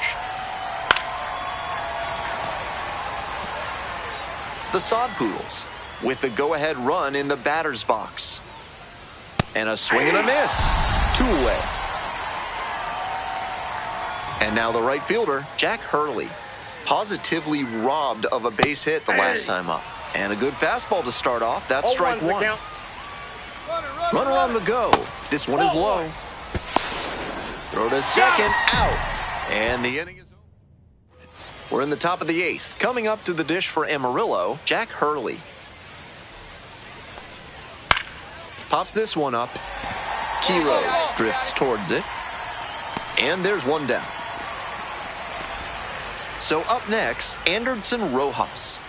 The Sod Poodles, with the go-ahead run in the batter's box. And a swing and a miss. 2 away. And now the right fielder, Jack Hurley, positively robbed of a base hit the last time up. And a good fastball to start off. That's strike 1. Runner on the go. This one is low. Throw to second, out. And the inning is over. We're in the top of the 8th. Coming up to the dish for Amarillo, Jack Hurley. Pops this one up. Quiroz drifts towards it. And there's one down. So up next, Anderson Rojas.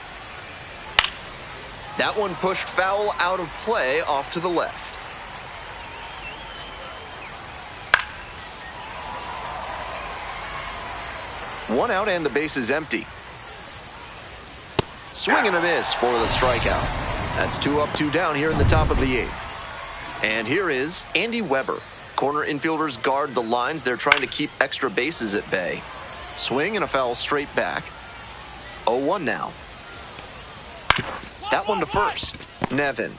That one pushed foul out of play off to the left. One out and the base is empty. Swing and a miss for the strikeout. That's 2 up, 2 down here in the top of the 8th. And here is Andy Weber. Corner infielders guard the lines. They're trying to keep extra bases at bay. Swing and a foul straight back. 0-1 now. That one to first. Nevin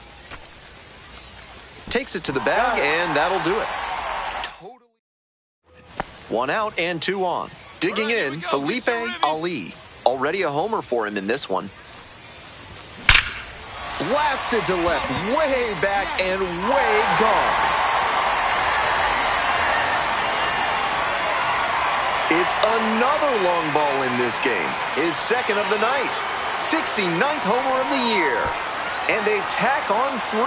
takes it to the bag, and that'll do it. One out and 2 on. Digging in, Felipe Ali. Already a homer for him in this one. Blasted to left, way back and way gone. It's another long ball in this game. His second of the night. 69th homer of the year. And they tack on 3.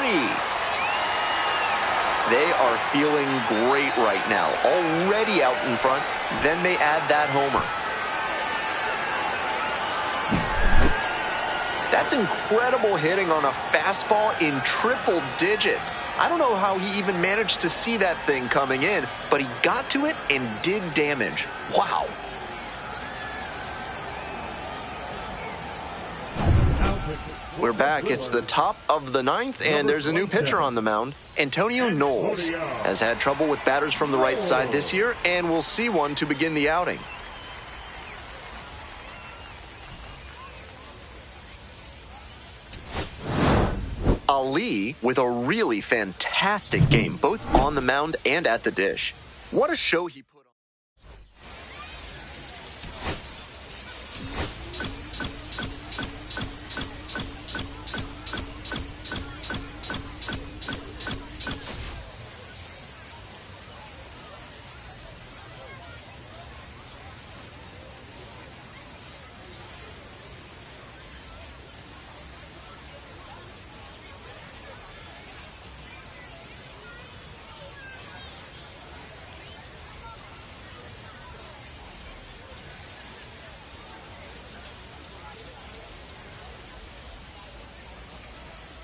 They are feeling great right now. Already out in front. Then they add that homer. That's incredible hitting on a fastball in triple digits. I don't know how he even managed to see that thing coming in, but he got to it and did damage. Wow. We're back. It's the top of the ninth, and there's a new pitcher on the mound. Antonio Knowles has had trouble with batters from the right side this year, and we'll see one to begin the outing. Ali with a really fantastic game, both on the mound and at the dish. What a show he put on.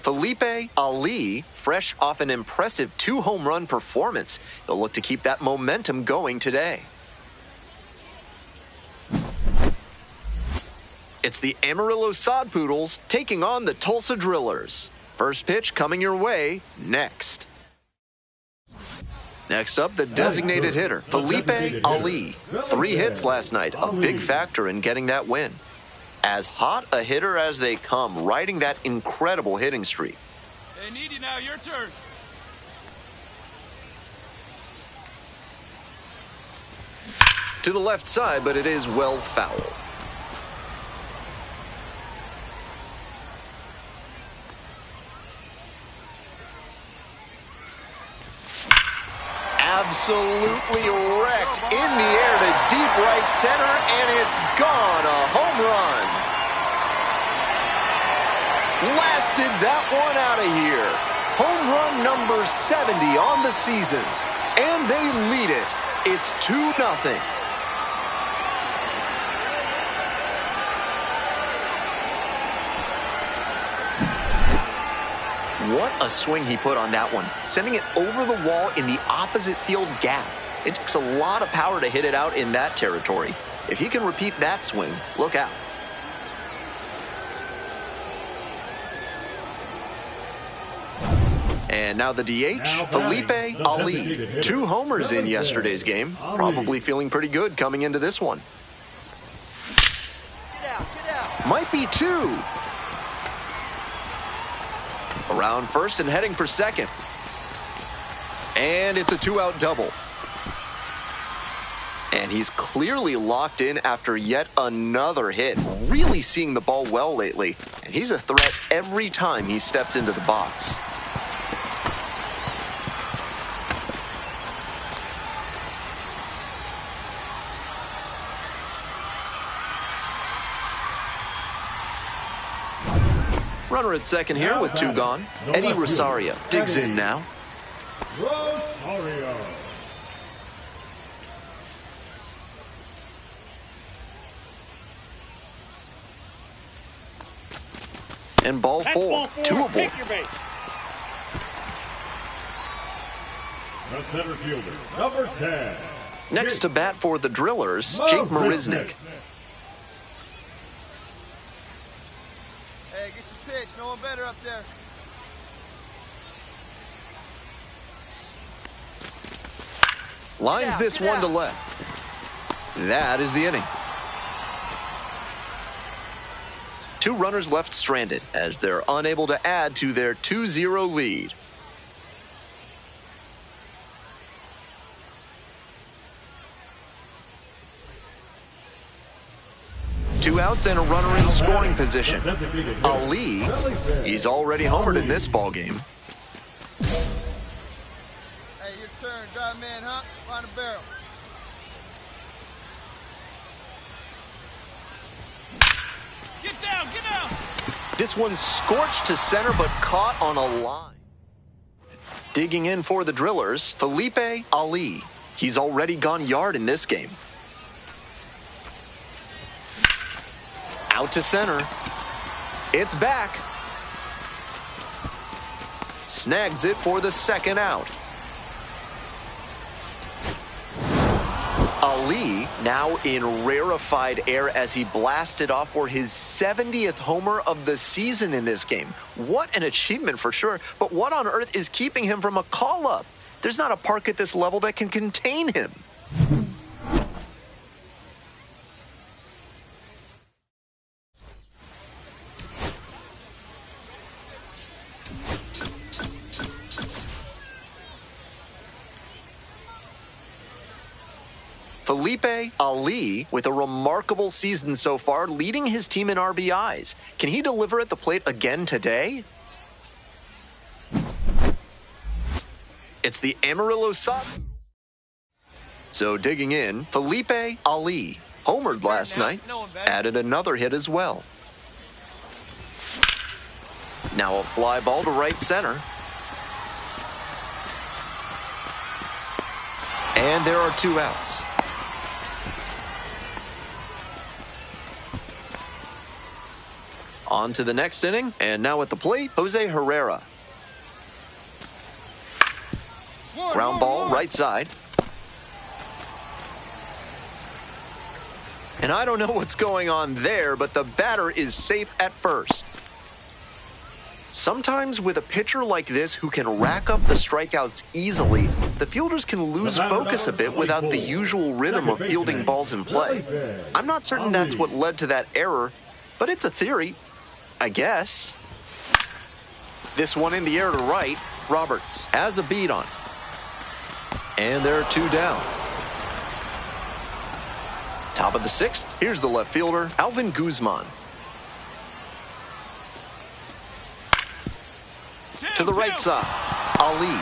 Felipe Ali, fresh off an impressive 2-home run performance. He'll look to keep that momentum going today. It's the Amarillo Sod Poodles taking on the Tulsa Drillers. First pitch coming your way next. Next up, the designated hitter, Felipe Ali. 3 hits last night, a big factor in getting that win. As hot a hitter as they come, riding that incredible hitting streak. They need you now. Your turn. To the left side, but it is well fouled. Absolutely wrecked in the air to deep right center, and it's gone. A home run. Blasted that one out of here. Home run number 70 on the season, and they lead it. It's 2-0. What a swing he put on that one, sending it over the wall in the opposite field gap. It takes a lot of power to hit it out in that territory. If he can repeat that swing, look out. And now the DH, Felipe Ali. 2 homers in yesterday's game. Probably feeling pretty good coming into this one. Get out. Might be 2. Around first and heading for second. And it's a 2-out double. And he's clearly locked in after yet another hit. Really seeing the ball well lately. And he's a threat every time he steps into the box. Runner at second here with 2 gone. Eddie Rosario digs in now. Rosario. And ball 4, 2 aboard. Take your base. The center fielder, number 10. Next to bat for the Drillers, Jake Marisnik. Hey, get your pitch. No one better up there. Lines this one to left. That is the inning. 2 runners left stranded as they're unable to add to their 2-0 lead. Two outs and a runner in scoring position. Ali, he's already homered in this ballgame. Hey, your turn. Drive man, huh? Find a barrel. Get down, get down. This one scorched to center but caught on a line. Digging in for the Drillers, Felipe Ali. He's already gone yard in this game. Out to center. It's back. Snags it for the second out. Ali now in rarefied air as he blasted off for his 70th homer of the season in this game. What an achievement for sure, but what on earth is keeping him from a call-up? There's not a park at this level that can contain him. Mlb Ali with a remarkable season so far, leading his team in RBIs. Can he deliver at the plate again today? It's the Amarillo side. So digging in, Mlb Ali homered last night, added another hit as well. Now a fly ball to right center. And there are 2 outs. On to the next inning, and now at the plate, Jose Herrera. Ground ball, right side. And I don't know what's going on there, but the batter is safe at first. Sometimes with a pitcher like this who can rack up the strikeouts easily, the fielders can lose focus a bit without the usual rhythm of fielding balls in play. I'm not certain that's what led to that error, but it's a theory, I guess. This one in the air to right. Roberts has a beat on. And there are 2 down. Top of the 6th, here's the left fielder, Alvin Guzman. To the right side, Ali.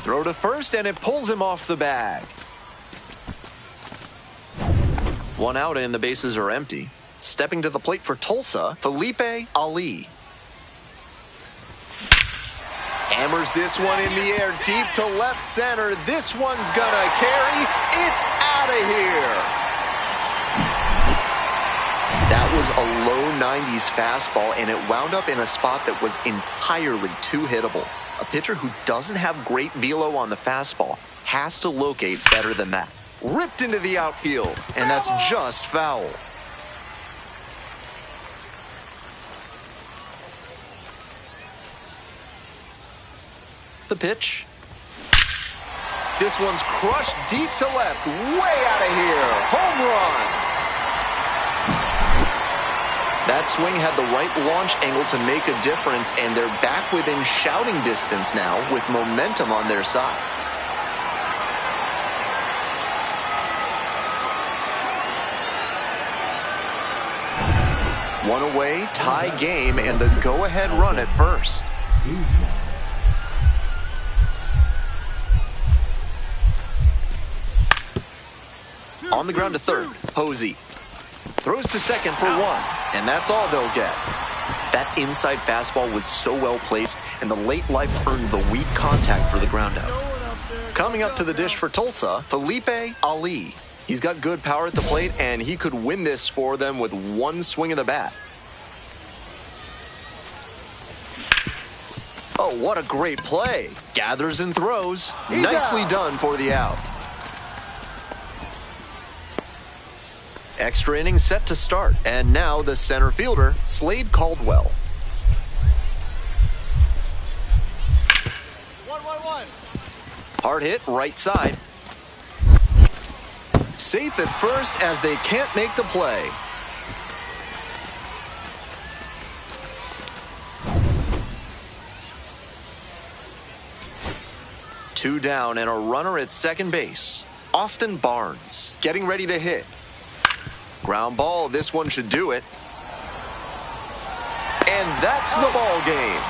Throw to first, and it pulls him off the bag. 1 out, and the bases are empty. Stepping to the plate for Tulsa, Mlb Ali. Hammers this one in the air, deep to left center. This one's gonna carry. It's out of here. That was a low 90s fastball, and it wound up in a spot that was entirely too hittable. A pitcher who doesn't have great velo on the fastball has to locate better than that. Ripped into the outfield, and that's just foul. The pitch. This one's crushed deep to left, way out of here. Home run. That swing had the right launch angle to make a difference, and they're back within shouting distance now with momentum on their side. One away, tie game, and the go-ahead run at first. On the ground to third, Posey. Throws to second for 1, and that's all they'll get. That inside fastball was so well placed, and the late life earned the weak contact for the ground out. Coming up to the dish for Tulsa, Mlb Ali. He's got good power at the plate, and he could win this for them with 1 swing of the bat. Oh, what a great play. Gathers and throws. Nicely done for the out. Extra inning set to start, and now the center fielder, Slade Caldwell. 1-1-1. Hard hit, right side. Safe at first as they can't make the play. Two down and a runner at second base. Austin Barnes getting ready to hit. Ground ball, this one should do it. And that's the ball game.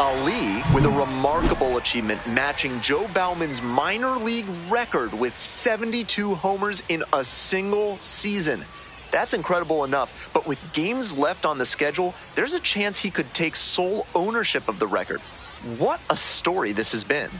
Ali with a remarkable achievement, matching Joe Bauman's minor league record with 72 homers in a single season. That's incredible enough, but with games left on the schedule, there's a chance he could take sole ownership of the record. What a story this has been.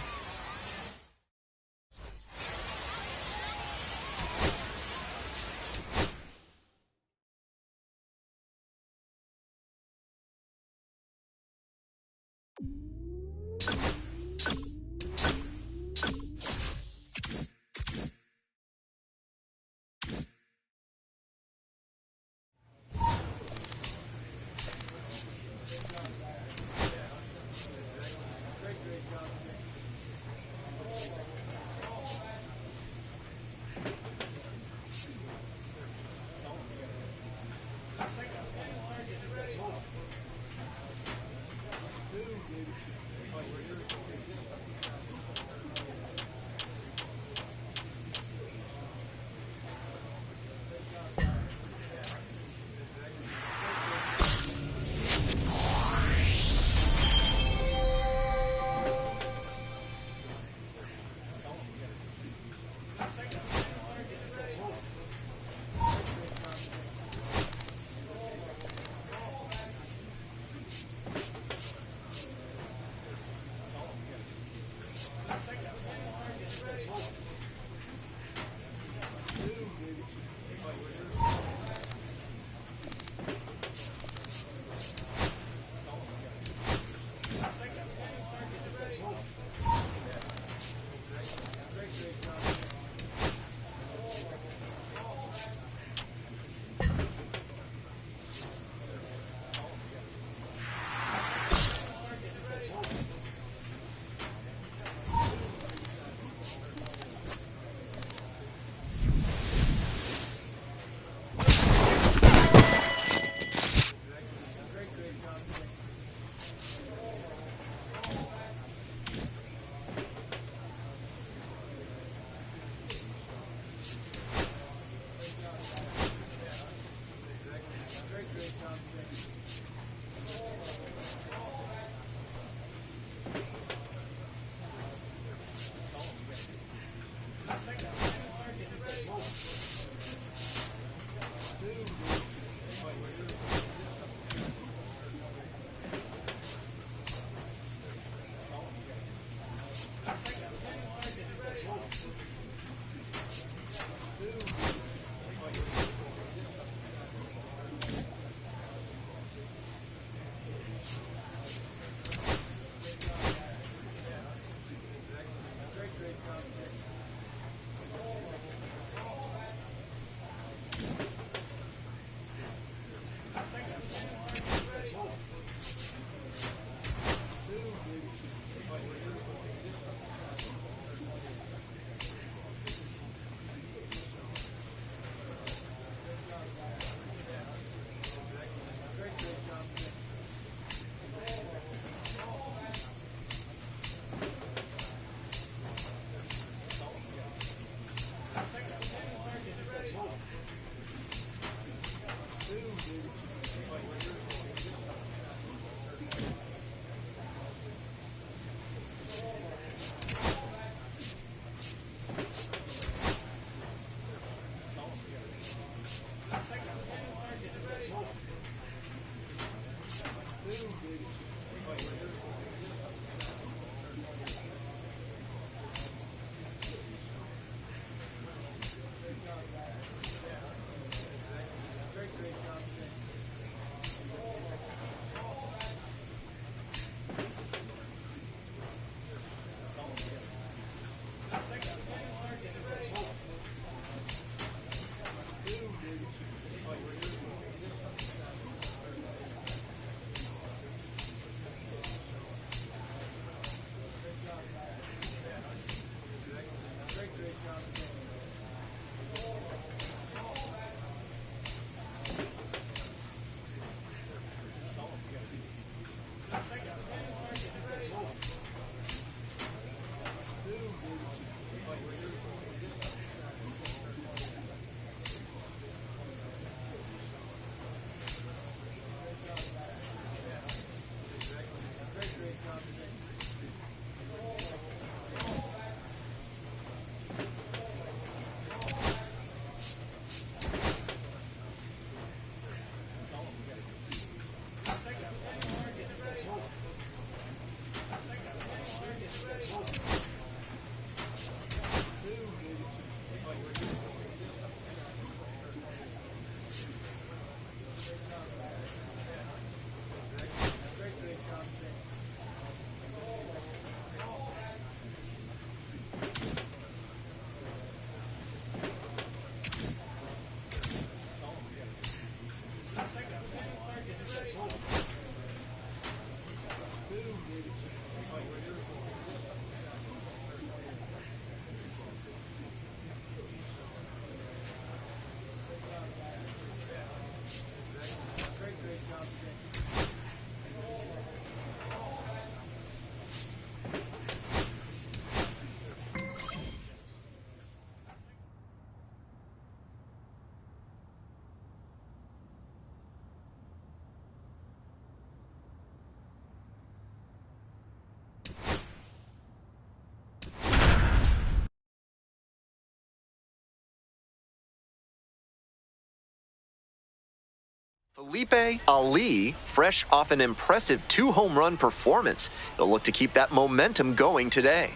Felipe Ali, fresh off an impressive 2-home run performance, he'll look to keep that momentum going today.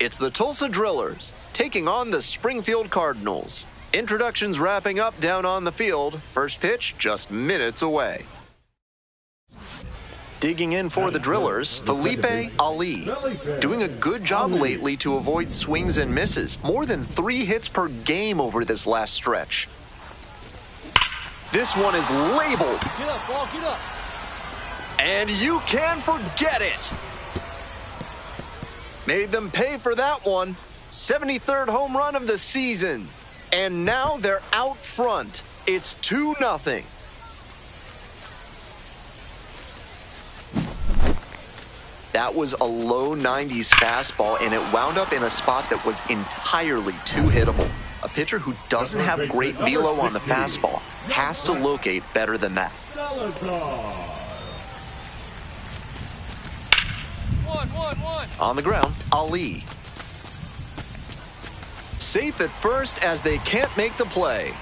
It's the Tulsa Drillers taking on the Springfield Cardinals. Introductions wrapping up down on the field. First pitch just minutes away. Digging in for the Drillers, Felipe Ali, doing a good job lately to avoid swings and misses. More than 3 hits per game over this last stretch. This one is labeled. Get up, ball, get up. And you can forget it. Made them pay for that one. 73rd home run of the season. And now they're out front. It's 2-0. That was a low 90s fastball, and it wound up in a spot that was entirely too hittable. A pitcher who doesn't have great velo on the fastball has to locate better than that. One. On the ground, Ali. Safe at first as they can't make the play.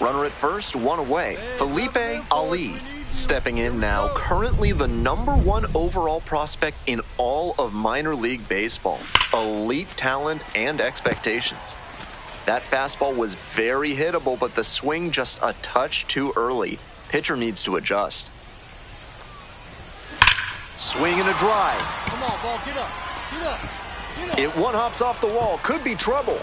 Runner at first, one away. Felipe Ali stepping in now, currently the #1 overall prospect in all of minor league baseball. Elite talent and expectations. That fastball was very hittable, but the swing just a touch too early. Pitcher needs to adjust. Swing and a drive. Come on, ball, get up. Get up. Get up. It one-hops off the wall. Could be trouble.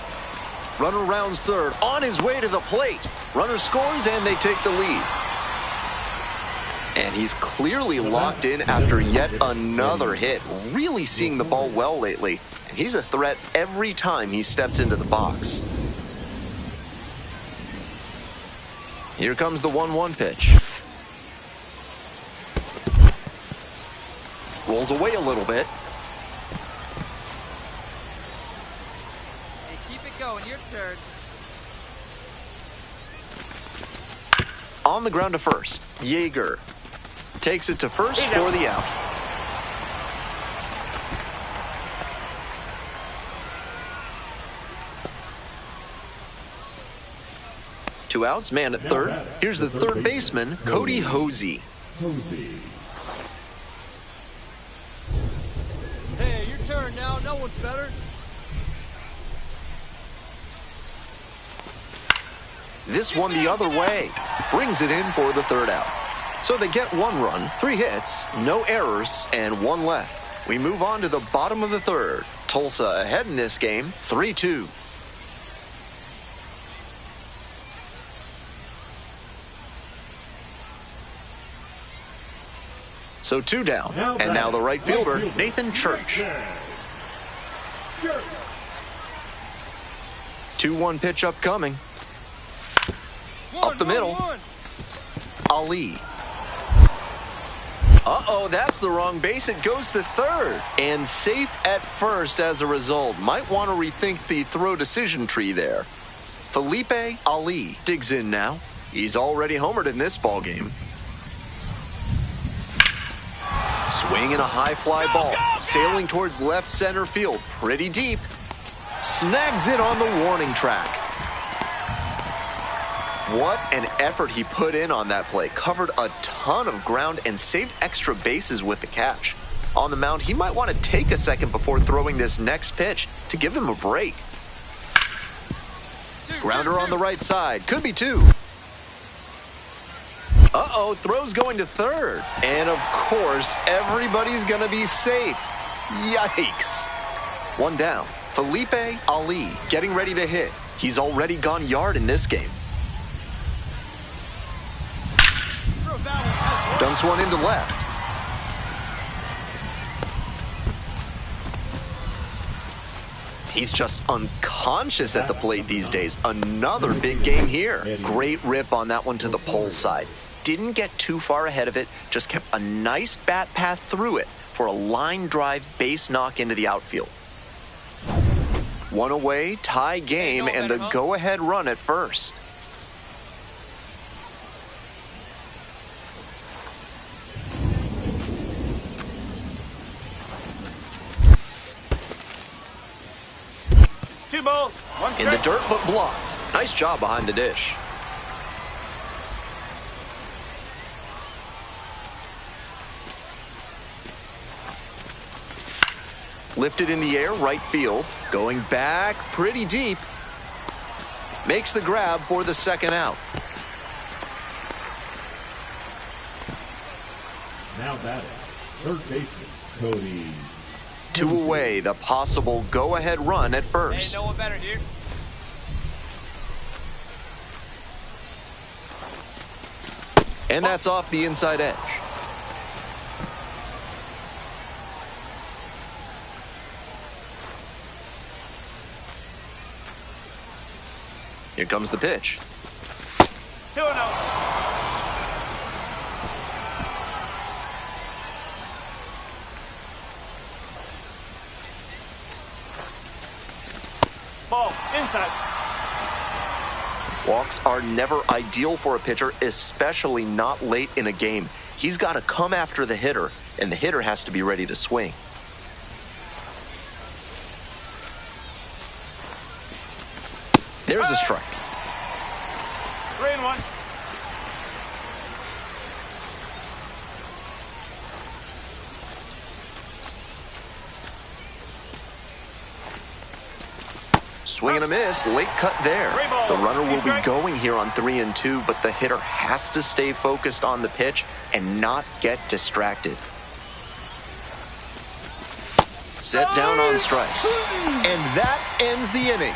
Runner rounds third. On his way to the plate. Runner scores, and they take the lead. And he's clearly locked in after yet another hit. Really seeing the ball well lately. And he's a threat every time he steps into the box. Here comes the 1-1 pitch. Rolls away a little bit. Hey, keep it going. Your turn. On the ground to first. Yeager takes it to first for the out. Two outs, man at third. Here's the third baseman, Cody Hosey. Hey, your turn now. No one's better. This one the other way. Brings it in for the third out. So they get one run, 3 hits, no errors, and 1 left. We move on to the bottom of the third. Tulsa ahead in this game, 3-2. So 2 down. And now the right fielder, Nathan Church. 2-1 pitch upcoming. Up the middle. Ali. Uh-oh, that's the wrong base. It goes to third. And safe at first as a result. Might want to rethink the throw decision tree there. Felipe Ali digs in now. He's already homered in this ballgame. Swing and a high fly ball. Sailing towards left center field. Pretty deep. Snags it on the warning track. What an effort he put in on that play. Covered a ton of ground and saved extra bases with the catch. On the mound, he might want to take a second before throwing this next pitch to give him a break. Grounder on the right side. Could be 2. Uh-oh, throw's going to third. And of course, everybody's going to be safe. Yikes. 1 down. Felipe Ali getting ready to hit. He's already gone yard in this game. Dumps one into left. He's just unconscious at the plate these days. Another big game here. Great rip on that one to the pole side. Didn't get too far ahead of it, just kept a nice bat path through it for a line drive base knock into the outfield. 1 away, tie game, and the go-ahead run at first. Two balls. One In the strike. dirt, but blocked. Nice job behind the dish. Lifted in the air, right field. Going back pretty deep. Makes the grab for the second out. Now batting, third baseman, Cody. 2 away, the possible go-ahead run at Hey, first. no one better here. And that's off the inside edge. Here comes the pitch. 2-0. Ball, inside. Walks are never ideal for a pitcher, especially not late in a game. He's got to come after the hitter, and the hitter has to be ready to swing. There's a strike. 3-1. Swing and a miss, late cut there. The runner will be going here on 3-2, but the hitter has to stay focused on the pitch and not get distracted. Set down on strikes. And that ends the inning.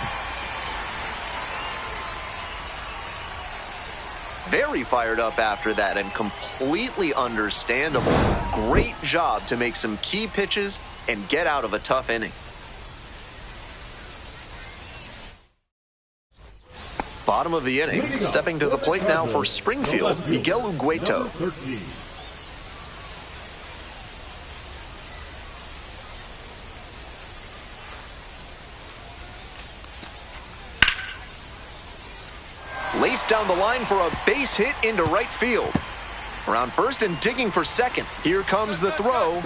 Very fired up after that and completely understandable. Great job to make some key pitches and get out of a tough inning. Bottom of the inning, stepping to the plate now for Springfield, Miguel Ugueto. Laced down the line for a base hit into right field. Around first and digging for second. Here comes the throw.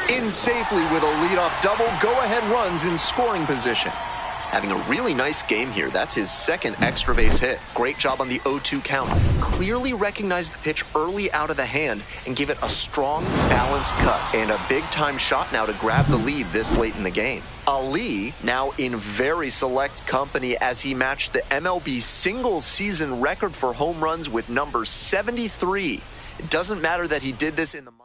In safely with a leadoff double. Go-ahead runs in scoring position. Having a really nice game here. That's his second extra base hit. Great job on the 0-2 count. Clearly recognized the pitch early out of the hand and gave it a strong, balanced cut. And a big-time shot now to grab the lead this late in the game. Ali now in very select company as he matched the MLB single-season record for home runs with number 73. It doesn't matter that he did this in the minors.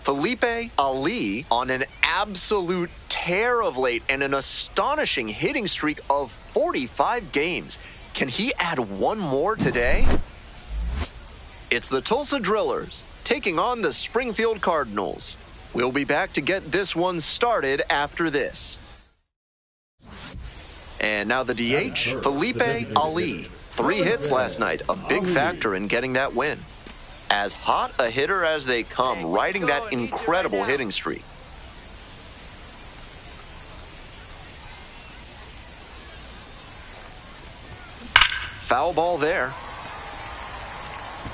Felipe Ali on an absolute tear of late and an astonishing hitting streak of 45 games. Can he add one more today? It's the Tulsa Drillers taking on the Springfield Cardinals. We'll be back to get this one started after this. And now the DH, Felipe Ali. 3 hits last night, a big factor in getting that win. As hot a hitter as they come, riding that incredible hitting streak. Foul ball there.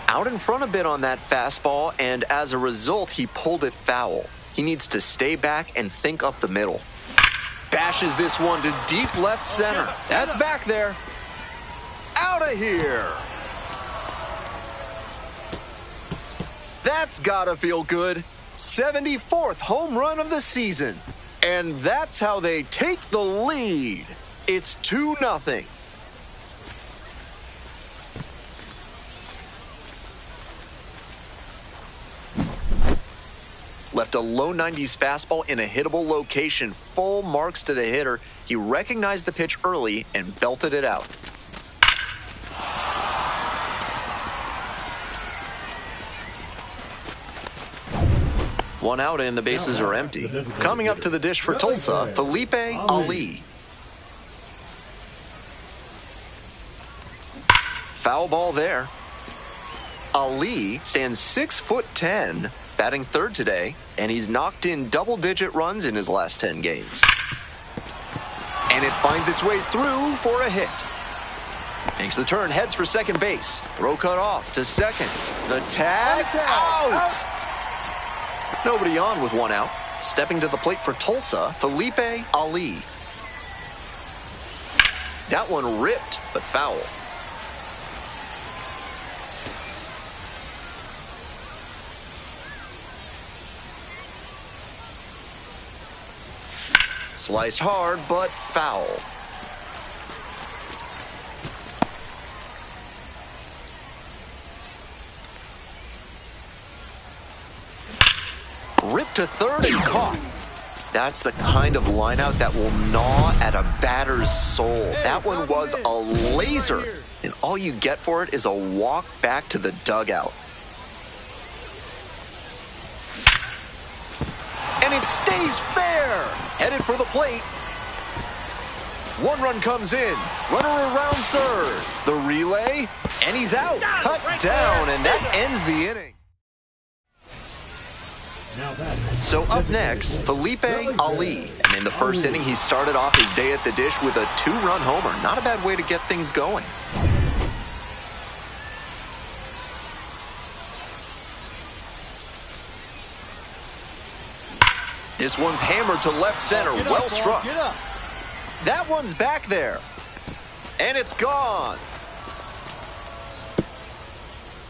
Out in front a bit on that fastball, and as a result, he pulled it foul. He needs to stay back and think up the middle. Bashes this one to deep left center. That's back there. Out of here. That's gotta feel good. 74th home run of the season. And that's how they take the lead. It's 2-0. Left a low 90s fastball in a hittable location. Full marks to the hitter. He recognized the pitch early and belted it out. One out and the bases are empty. Coming up to the dish for Tulsa, Felipe Ali. Foul ball there. Ali stands 6'10", batting third today, and he's knocked in double-digit runs in his last 10 games. And it finds its way through for a hit. Makes the turn, heads for second base. Throw cut off to second. The tag, out! Nobody on with one out. Stepping to the plate for Tulsa, Felipe Ali. That one ripped, but foul. Sliced hard, but foul. Ripped to third and caught. That's the kind of lineout that will gnaw at a batter's soul. That one was a laser, and all you get for it is a walk back to the dugout. And it stays fair. Headed for the plate. One run comes in. Runner around third. The relay, and he's out. Cut down, and that ends the inning. So up next, Mlb Ali. And in the first inning, he started off his day at the dish with a 2-run homer. Not a bad way to get things going. This one's hammered to left center. Well struck. That one's back there. And it's gone.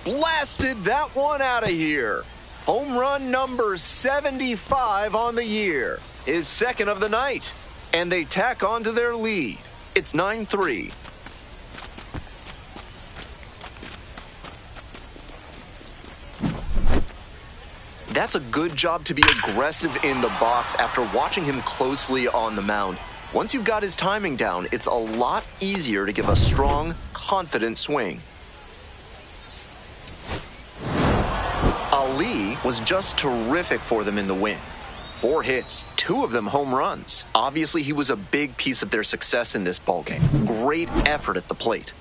Blasted that one out of here. Home run number 75 on the year. His second of the night. And they tack on to their lead. It's 9-3. That's a good job to be aggressive in the box after watching him closely on the mound. Once you've got his timing down, it's a lot easier to give a strong, confident swing. Ali was just terrific for them in the win. 4 hits, 2 of them home runs. Obviously, he was a big piece of their success in this ballgame. Great effort at the plate.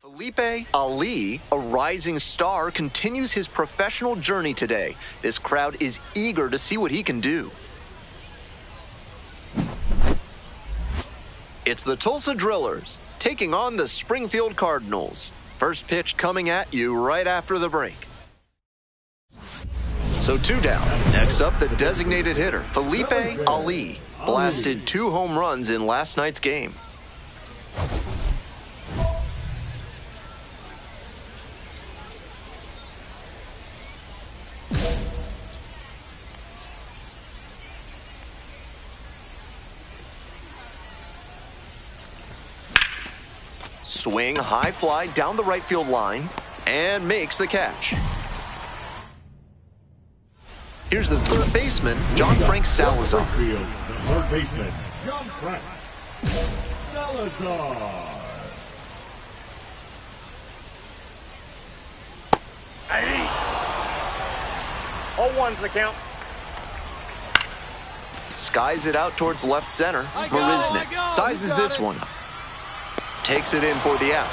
Mlb Ali, a rising star, continues his professional journey today. This crowd is eager to see what he can do. It's the Tulsa Drillers taking on the Springfield Cardinals. First pitch coming at you right after the break. So 2 down. Next up, the designated hitter, Mlb Ali, blasted 2 home runs in last night's game. Swing, high fly down the right field line, and makes the catch. Here's the third baseman, John Frank Salazar. The third baseman, John Frank. Salazar. 0-1's the count. Skies it out towards left center. Marisnik sizes this one up. Takes it in for the out.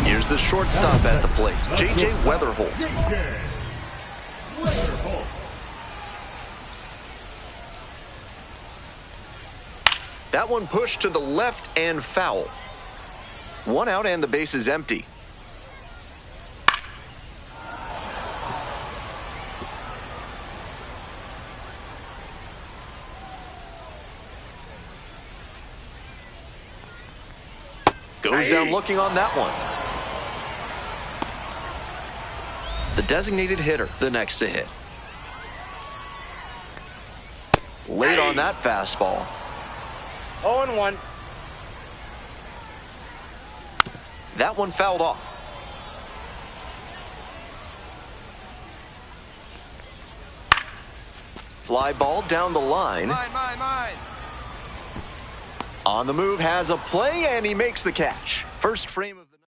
Here's the shortstop at the plate, J.J. Weatherholt. J.J. Weatherholt. That one pushed to the left and foul. One out and the base is empty. Goes down looking on that one. The designated hitter, the next to hit. Late on that fastball. 0-1. That one fouled off. Fly ball down the line. Mine. On the move, has a play, and he makes the catch. First frame of the night.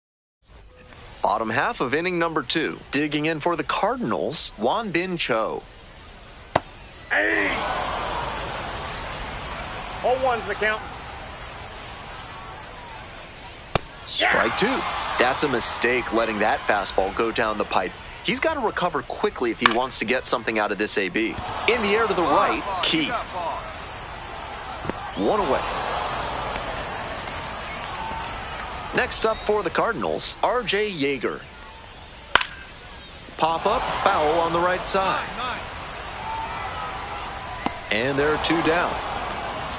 Bottom half of inning number 2. Digging in for the Cardinals, Mlb Cho. 0-1's the count. Strike 2. That's a mistake, letting that fastball go down the pipe. He's got to recover quickly if he wants to get something out of this AB. In the air to the right, Keith. One away. Next up for the Cardinals, R.J. Yeager. Pop-up, foul on the right side. And there are 2 down.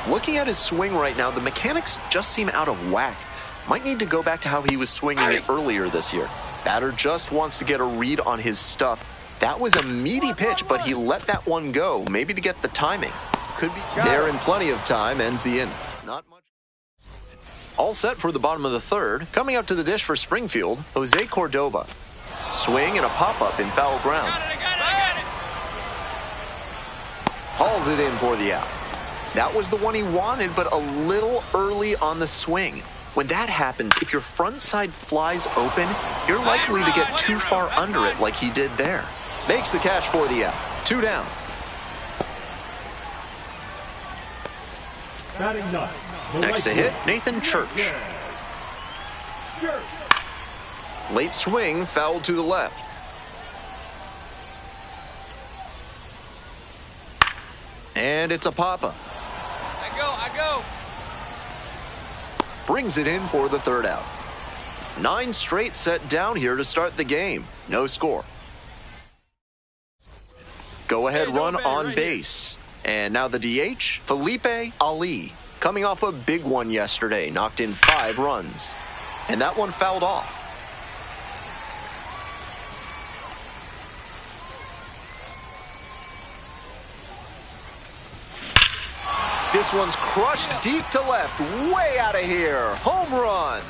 Looking at his swing right now, the mechanics just seem out of whack. Might need to go back to how he was swinging it earlier this year. Batter just wants to get a read on his stuff. That was a meaty pitch, but he let that one go, maybe to get the timing. Could be there in plenty of time, ends the inning. Not much. All set for the bottom of the 3rd. Coming up to the dish for Springfield, Jose Cordoba. Swing and a pop-up in foul ground. I got it. Hauls it in for the out. That was the one he wanted, but a little early on the swing. When that happens, if your front side flies open, you're likely to get too far under it like he did there. Makes the catch for the out. 2 down. Batting ninth. Next to hit, Nathan Church. Late swing, fouled to the left. And it's a pop-up. I go. Brings it in for the 3rd out. 9 straight set down here to start the game. No score. Go ahead run on base. And now the DH, Felipe Ali. Coming off a big one yesterday, knocked in 5 runs. And that one fouled off. This one's crushed deep to left, way out of here. Home run.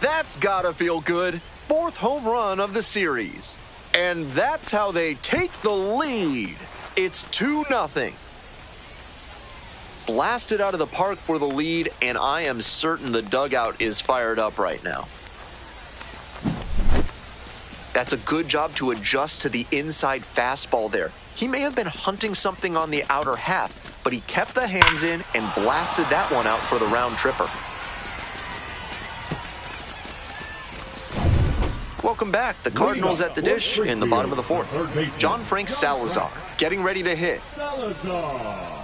That's gotta feel good. 4th home run of the series. And that's how they take the lead. It's 2-0. Blasted out of the park for the lead, and I am certain the dugout is fired up right now. That's a good job to adjust to the inside fastball there. He may have been hunting something on the outer half, but he kept the hands in and blasted that one out for the round tripper. Welcome back. The Cardinals at the dish in the bottom of the 4th. John Frank Salazar getting ready to hit. Salazar.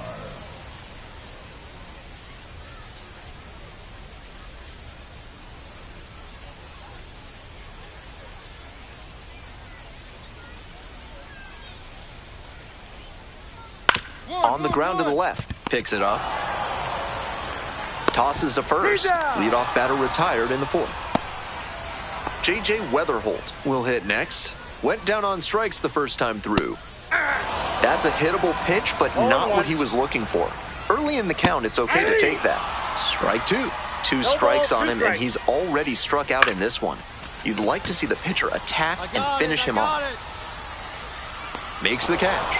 On the ground to the left. Picks it up. Tosses to first. Leadoff batter retired in the 4th. J.J. Weatherholt will hit next. Went down on strikes the first time through. That's a hittable pitch, but not what he was looking for. Early in the count, it's okay to take that. Strike 2. 2 strikes on him, and he's already struck out in this one. You'd like to see the pitcher attack and finish him off. Makes the catch.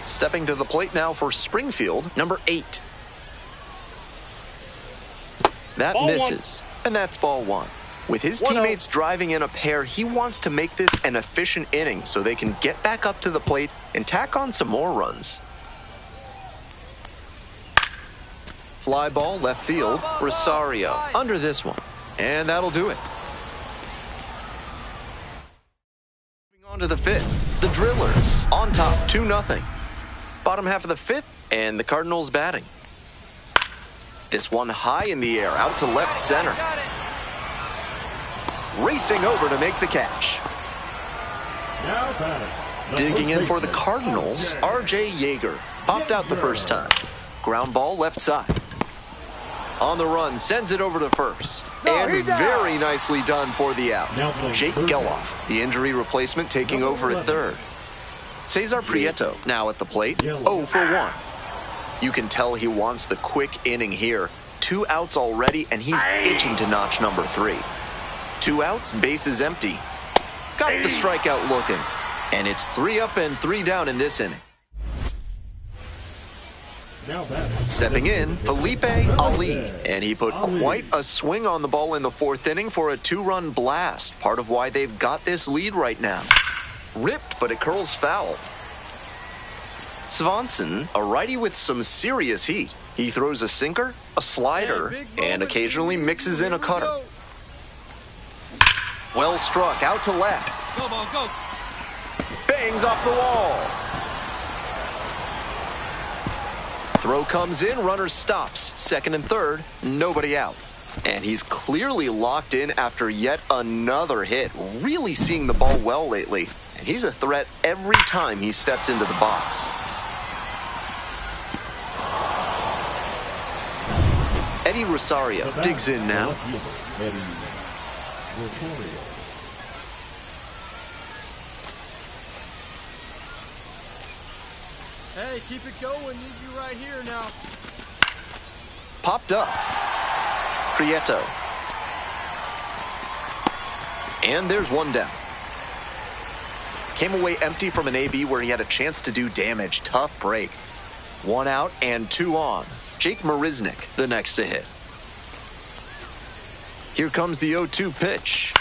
Stepping to the plate now for Springfield, number 8. That Ball misses, and that's ball 1. With his 1-0. teammates driving in a pair, he wants to make this an efficient inning so they can get back up to the plate and tack on some more runs. Fly ball left field, Rosario under this one, and that'll do it. Moving on to the 5th, the Drillers on top 2-0. Bottom half of the 5th, and the Cardinals batting. This one high in the air, out to left center. Racing over to make the catch. Now batting. Digging in for the Cardinals, R.J. Yeager popped out the first time. Ground ball left side. On the run, sends it over to first. And very nicely done for the out. Jake Geloff, the injury replacement, taking over at third. Cesar Prieto now at the plate, 0 for 1. You can tell he wants the quick inning here. 2 outs already, and he's itching to notch number 3. 2 outs, bases empty. Got the strikeout looking. And it's 3 up and 3 down in this inning. Now batting. Stepping in, Felipe Ali. And he put quite a swing on the ball in the 4th inning for a 2-run blast. Part of why they've got this lead right now. Ripped, but it curls foul. Swanson, a righty with some serious heat. He throws a sinker, a slider, and occasionally mixes in a cutter. Well struck, out to left. Go, ball, go. Bangs off the wall. Throw comes in, runner stops. 2nd and 3rd, nobody out. And he's clearly locked in after yet another hit. Really seeing the ball well lately. And he's a threat every time he steps into the box. Eddie Rosario digs in now. Eddie Rosario. Hey, keep it going. Need you right here now. Popped up. Prieto. And there's one down. Came away empty from an AB where he had a chance to do damage. Tough break. 1 out and 2 on. Jake Marisnick, the next to hit. Here comes the 0-2 pitch.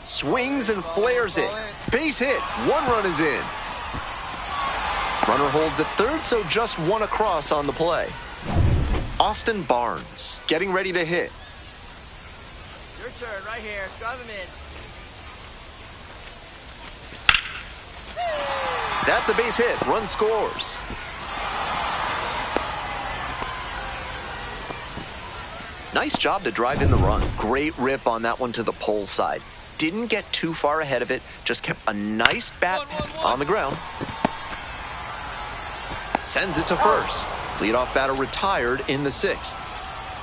Swings and flares it. Base hit. 1 run is in. Runner holds at third, so just 1 across on the play. Austin Barnes getting ready to hit. Your turn right here. Drive him in. That's a base hit. Run scores. Nice job to drive in the run. Great rip on that one to the pole side. Didn't get too far ahead of it. Just kept a nice bat on the ground. Sends it to first. Leadoff batter retired in the 6th.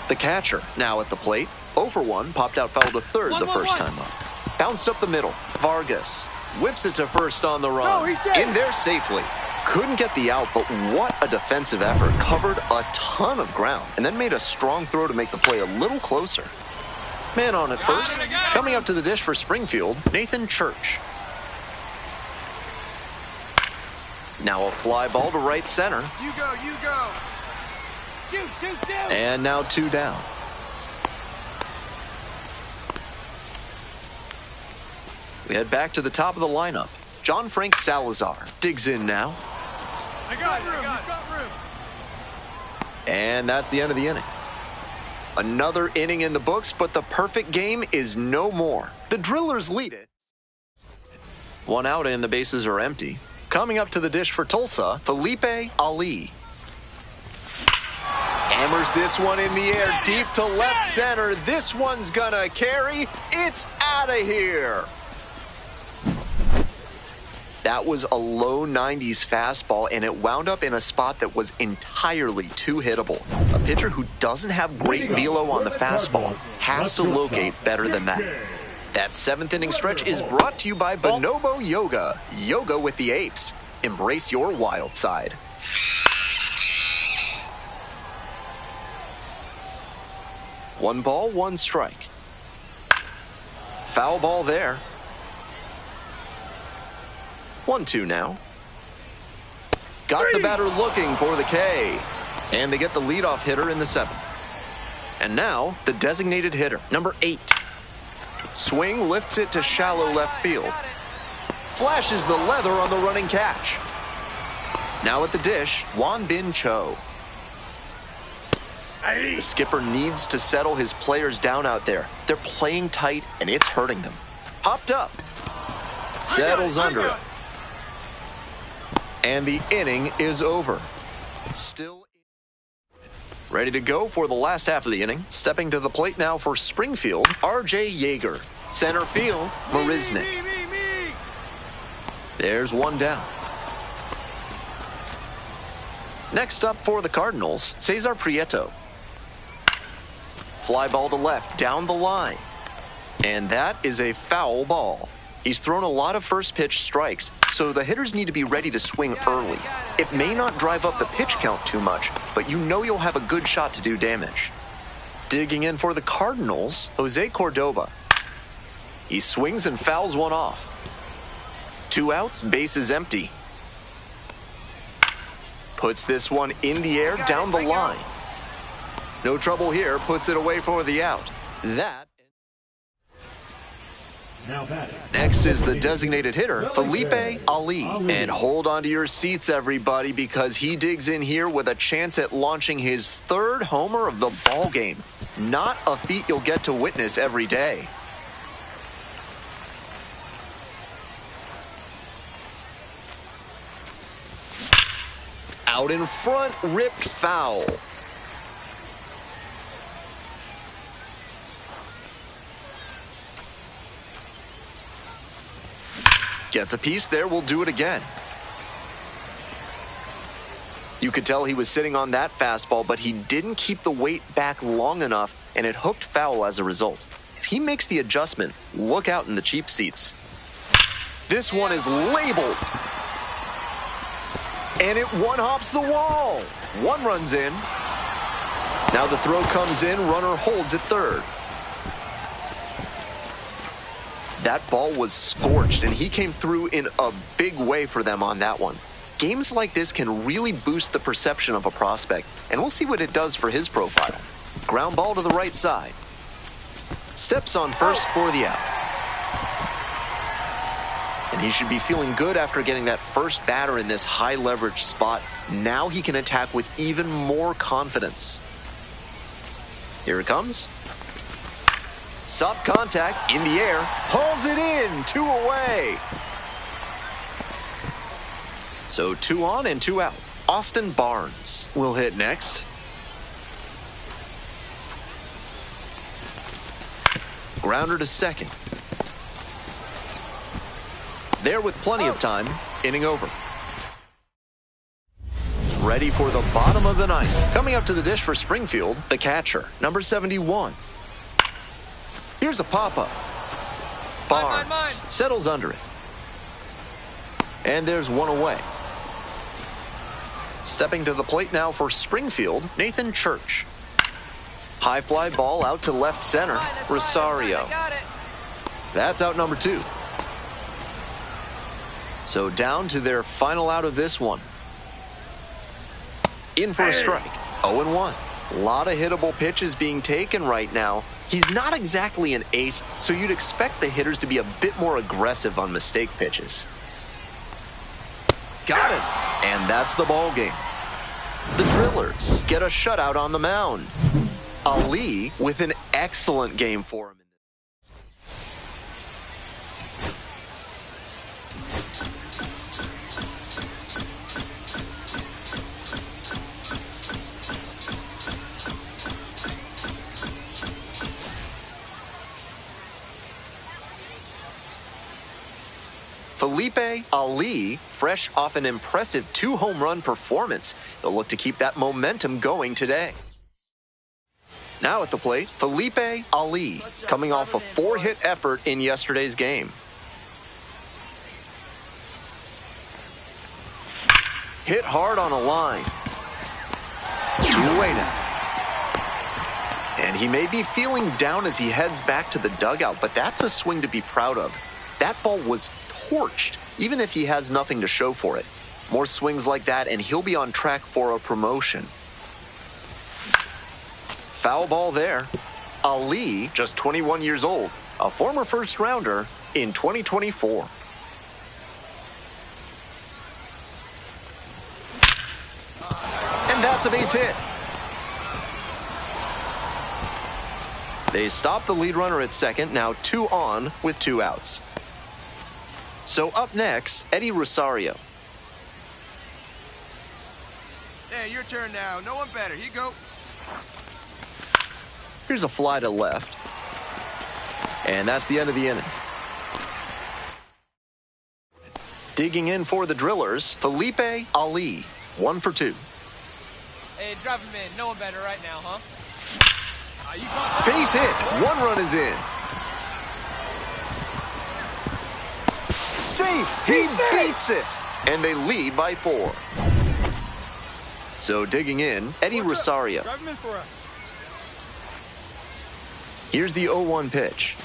The catcher now at the plate. 0 for 1. Popped out foul to third the first time up. Bounced up the middle. Vargas whips it to first on the run. In there safely. Couldn't get the out, but what a defensive effort. Covered a ton of ground and then made a strong throw to make the play a little closer. Man on at first. Coming up to the dish for Springfield, Nathan Church. Now a fly ball to right center. You go, you go. Do. And now 2 down. We head back to the top of the lineup. John Frank Salazar digs in now. I got room. You've got room. And that's the end of the inning. Another inning in the books, but the perfect game is no more. The Drillers lead it. 1 out and the bases are empty. Coming up to the dish for Tulsa, Felipe Ali. Hammers this one in the air, deep to left center. This one's gonna carry. It's out of here. That was a low 90s fastball, and it wound up in a spot that was entirely too hittable. A pitcher who doesn't have great velo on the fastball has to locate better than that. That 7th inning stretch is brought to you by Bonobo Yoga. Yoga with the apes. Embrace your wild side. One ball, 1 strike. Foul ball there. 1-2 now. Got the batter looking for the K. And they get the leadoff hitter in the 7th. And now, the designated hitter, number 8. Swing lifts it to shallow left field. Flashes the leather on the running catch. Now at the dish, Mlb Show. The skipper needs to settle his players down out there. They're playing tight, and it's hurting them. Popped up. Settles under it. And the inning is over. Still ready to go for the last half of the inning. Stepping to the plate now for Springfield, R.J. Yeager. Center field, Marisnik. There's one down. Next up for the Cardinals, Cesar Prieto. Fly ball to left, down the line. And that is a foul ball. He's thrown a lot of first pitch strikes, so the hitters need to be ready to swing early. It may not drive up the pitch count too much, but you know you'll have a good shot to do damage. Digging in for the Cardinals, Jose Cordoba. He swings and fouls one off. 2 outs, bases empty. Puts this one in the air, down the line. No trouble here, puts it away for the out. Next is the designated hitter, Felipe Ali. And hold on to your seats, everybody, because he digs in here with a chance at launching his 3rd homer of the ball game. Not a feat you'll get to witness every day. Out in front, ripped foul. Gets a piece there, we'll do it again. You could tell he was sitting on that fastball, but he didn't keep the weight back long enough, and it hooked foul as a result. If he makes the adjustment, look out in the cheap seats. This one is labeled. And it one-hops the wall. 1 runs in. Now the throw comes in, runner holds at 3rd. That ball was scorched, and he came through in a big way for them on that one. Games like this can really boost the perception of a prospect, and we'll see what it does for his profile. Ground ball to the right side. Steps on first for the out. And he should be feeling good after getting that first batter in this high leverage spot. Now he can attack with even more confidence. Here it comes. Soft contact in the air, pulls it in, 2 away. So 2 on and 2 out. Austin Barnes will hit next. Grounder to second. There with plenty of time, inning over. Ready for the bottom of the 9th. Coming up to the dish for Springfield, the catcher, number 71. Here's a pop-up. Barnes settles under it. And there's 1 away. Stepping to the plate now for Springfield, Nathan Church. High fly ball out to left center, Rosario. That's out number 2. So down to their final out of this one. In for a strike, 0-1. A lot of hittable pitches being taken right now. He's not exactly an ace, so you'd expect the hitters to be a bit more aggressive on mistake pitches. Got it, and that's the ball game. The Drillers get a shutout on the mound. Ali with an excellent game for him. Felipe Ali, fresh off an impressive 2-home run performance. They'll look to keep that momentum going today. Now at the plate, Felipe Ali, coming off a 4-hit effort in yesterday's game. Hit hard on a line. 2 away now. And he may be feeling down as he heads back to the dugout, but that's a swing to be proud of. That ball was torched, even if he has nothing to show for it. More swings like that, and he'll be on track for a promotion. Foul ball there. Ali, just 21 years old, a former first-rounder in 2024. And that's a base hit. They stop the lead runner at second, now 2 on with 2 outs. So up next, Eddie Rosario. Hey, your turn now. No one better. Here you go. Here's a fly to left. And that's the end of the inning. Digging in for the Drillers, Felipe Ali, 1 for 2. Hey, drive him in. No one better right now, huh? Base hit. 1 run is in. Safe. He beats it. And they lead by 4. So digging in, Eddie Rosario. Drive him in for us. Here's the 0-1 pitch.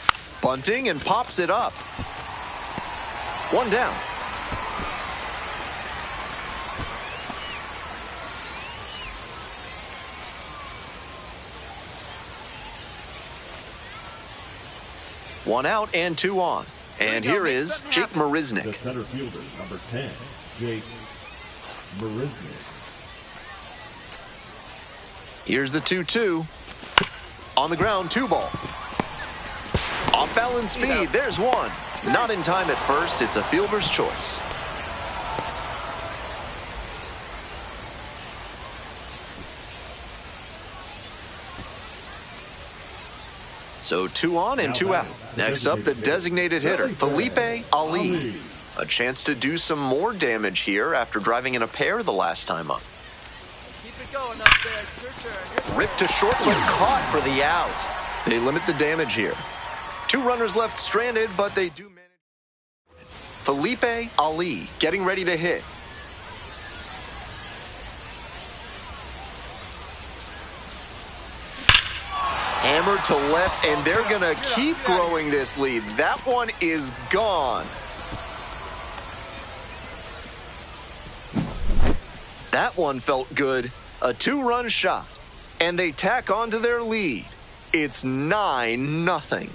Bunting and pops it up. 1 down. One out and 2 on. And here is Jake The Marisnik. center fielder, number 10, Jake Marisnik. Here's the 2-2. On the ground, 2 ball. Off balance speed, there's 1. Not in time at first, it's a fielder's choice. So 2 on and 2 out. Next up, the designated hitter, Felipe Ali. A chance to do some more damage here after driving in a pair the last time up. Keep it going up there. It's your turn. Your turn. Ripped to short, but caught for the out. They limit the damage here. 2 runners left stranded, but they do manage. Felipe Ali getting ready to hit. Hammered to left, and they're going to keep growing this lead. That one is gone. That one felt good. A 2-run shot, and they tack on to their lead. It's 9-0.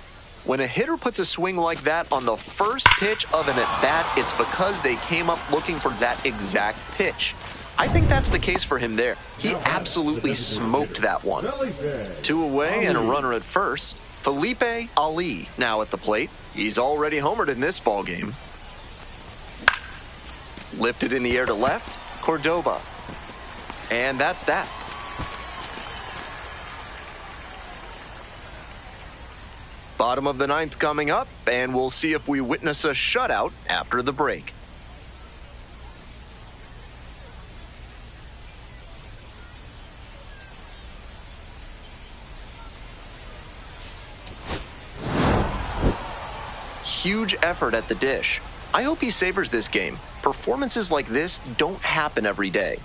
When a hitter puts a swing like that on the first pitch of an at-bat, it's because they came up looking for that exact pitch. I think that's the case for him there. He absolutely smoked that one. 2 away and a runner at first. Felipe Ali now at the plate. He's already homered in this ballgame. Lifted in the air to left. Cordoba. And that's that. Bottom of the 9th coming up, and we'll see if we witness a shutout after the break. Huge effort at the dish. I hope he savors this game. Performances like this don't happen every day.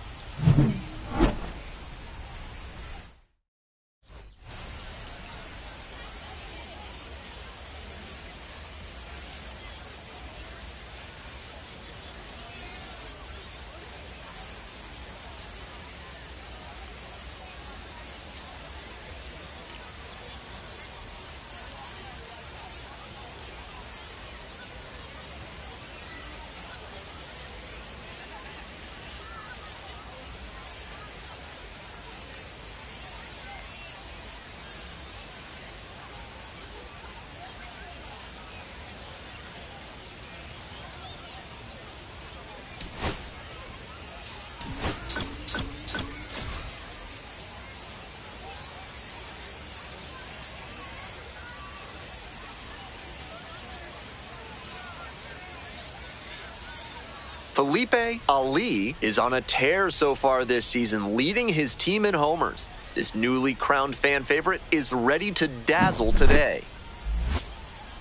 Felipe Ali is on a tear so far this season, leading his team in homers. This newly crowned fan favorite is ready to dazzle today.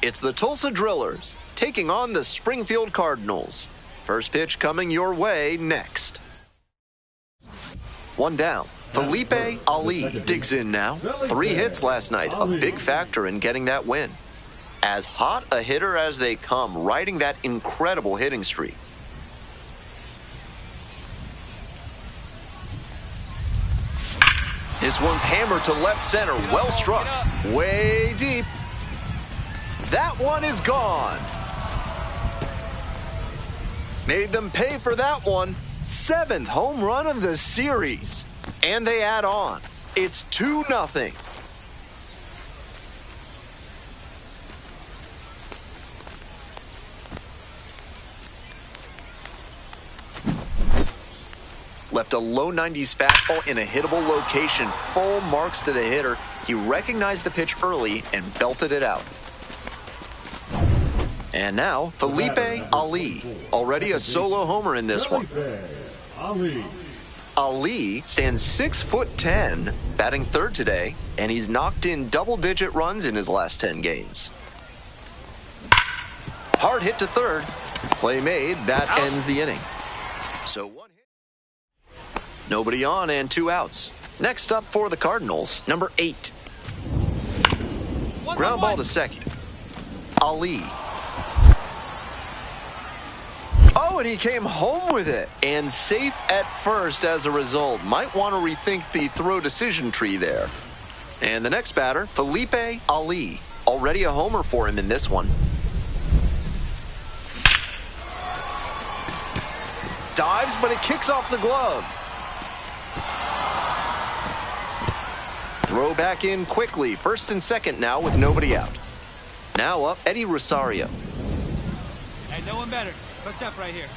It's the Tulsa Drillers taking on the Springfield Cardinals. First pitch coming your way next. 1 down. Felipe Ali digs in now. 3 hits last night, a big factor in getting that win. As hot a hitter as they come, riding that incredible hitting streak. This one's hammered to left center. Well struck. Way deep. That one is gone. Made them pay for that one. 7th home run of the series. And they add on. It's 2-0. Left a low 90s fastball in a hittable location. Full marks to the hitter. He recognized the pitch early and belted it out. And now, Felipe Ali. Already a solo homer in this one. Ali stands 6'10", batting third today, and he's knocked in double-digit runs in his last 10 games. Hard hit to third. Play made. That ends the inning. So one hit. Nobody on and 2 outs. Next up for the Cardinals, number 8. Ground ball to second. Ali. Oh, and he came home with it. And safe at first as a result. Might want to rethink the throw decision tree there. And the next batter, Felipe Ali. Already a homer for him in this one. Dives, but it kicks off the glove. Throw back in quickly. First and second now with nobody out. Now up, Eddie Rosario. Hey, no one better. Coach up right here.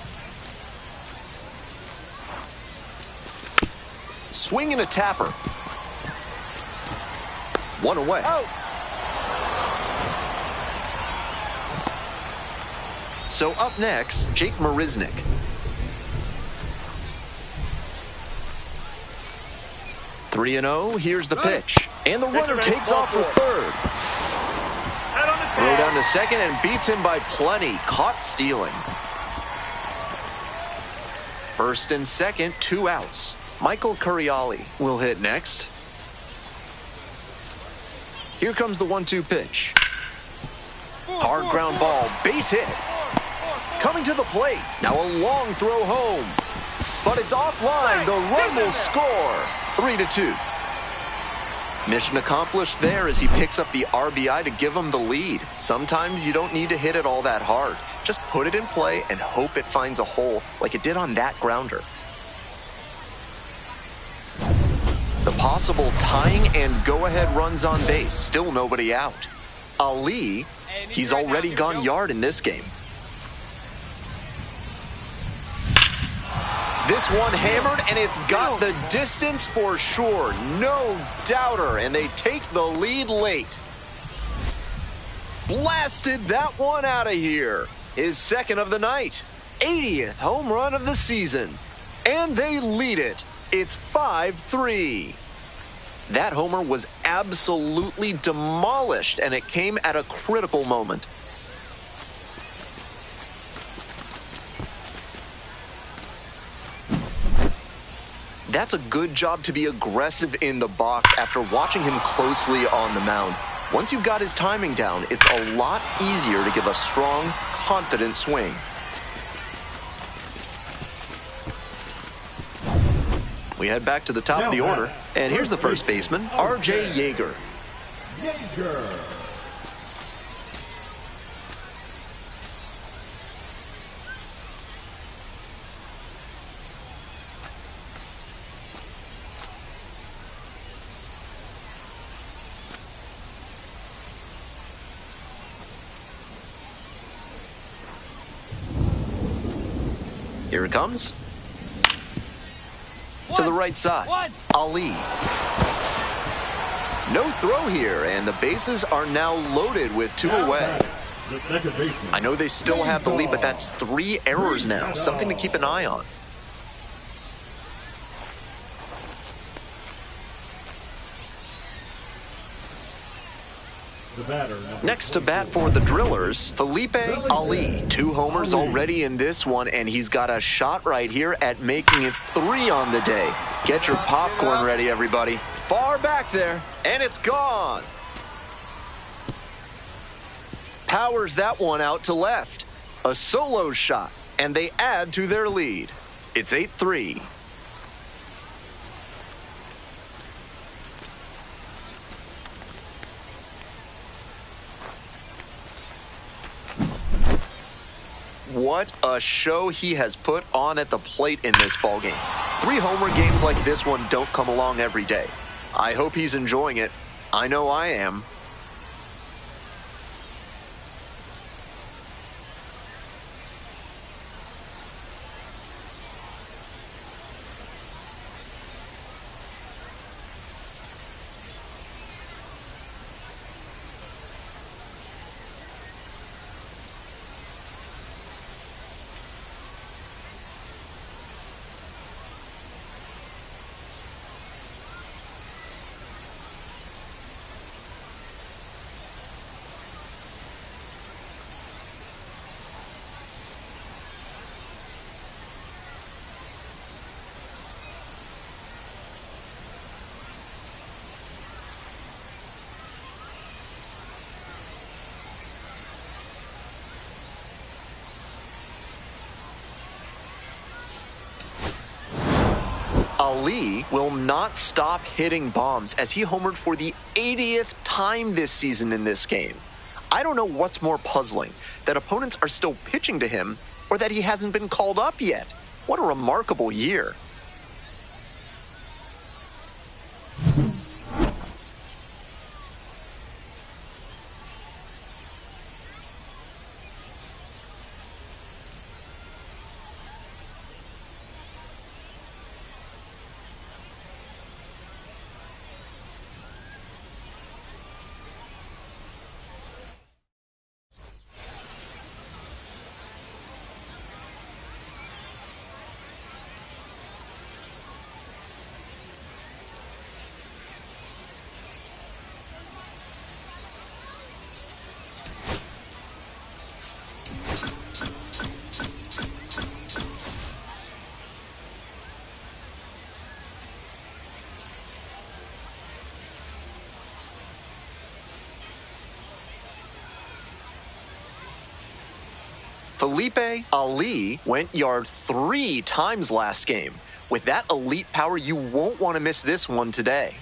Swing and a tapper. One away. Out. So up next, Jake Marisnick. Three 3-0, here's the pitch. And the runner takes off for third. Throw down to second and beats him by plenty. Caught stealing. First and second, 2 outs. Michael Curiali will hit next. Here comes the 1-2 pitch. Hard ground ball, base hit. Coming to the plate. Now a long throw home. But it's offline. The run will score. 3-2. Mission accomplished there as he picks up the RBI to give him the lead. Sometimes you don't need to hit it all that hard. Just put it in play and hope it finds a hole like it did on that grounder. The possible tying and go-ahead runs on base. Still nobody out. Ali, he's already gone yard in this game. This one hammered, and it's got the distance for sure. No doubter, and they take the lead late. Blasted that one out of here. His second of the night. 80th home run of the season. And they lead it. It's 5-3. That homer was absolutely demolished, and it came at a critical moment. That's a good job to be aggressive in the box after watching him closely on the mound. Once you've got his timing down, it's a lot easier to give a strong, confident swing. We head back to the top of the order, and here's the first baseman, R.J. Yeager. Here it comes. To the right side, Ali. No throw here, and the bases are now loaded with 2 away. I know they still have the lead, but that's 3 errors now. Something to keep an eye on. Next to bat for the Drillers, Felipe Ali. 2 homers already in this one, and he's got a shot right here at making it 3 on the day. Get your popcorn ready, everybody. Far back there, and it's gone. Powers that one out to left. A solo shot, and they add to their lead. It's 8-3. What a show he has put on at the plate in this ballgame. 3 homer games like this one don't come along every day. I hope he's enjoying it. I know I am. Ali will not stop hitting bombs as he homered for the 80th time this season in this game. I don't know what's more puzzling, that opponents are still pitching to him or that he hasn't been called up yet. What a remarkable year. Felipe Ali went yard 3 times last game. With that elite power, you won't want to miss this one today.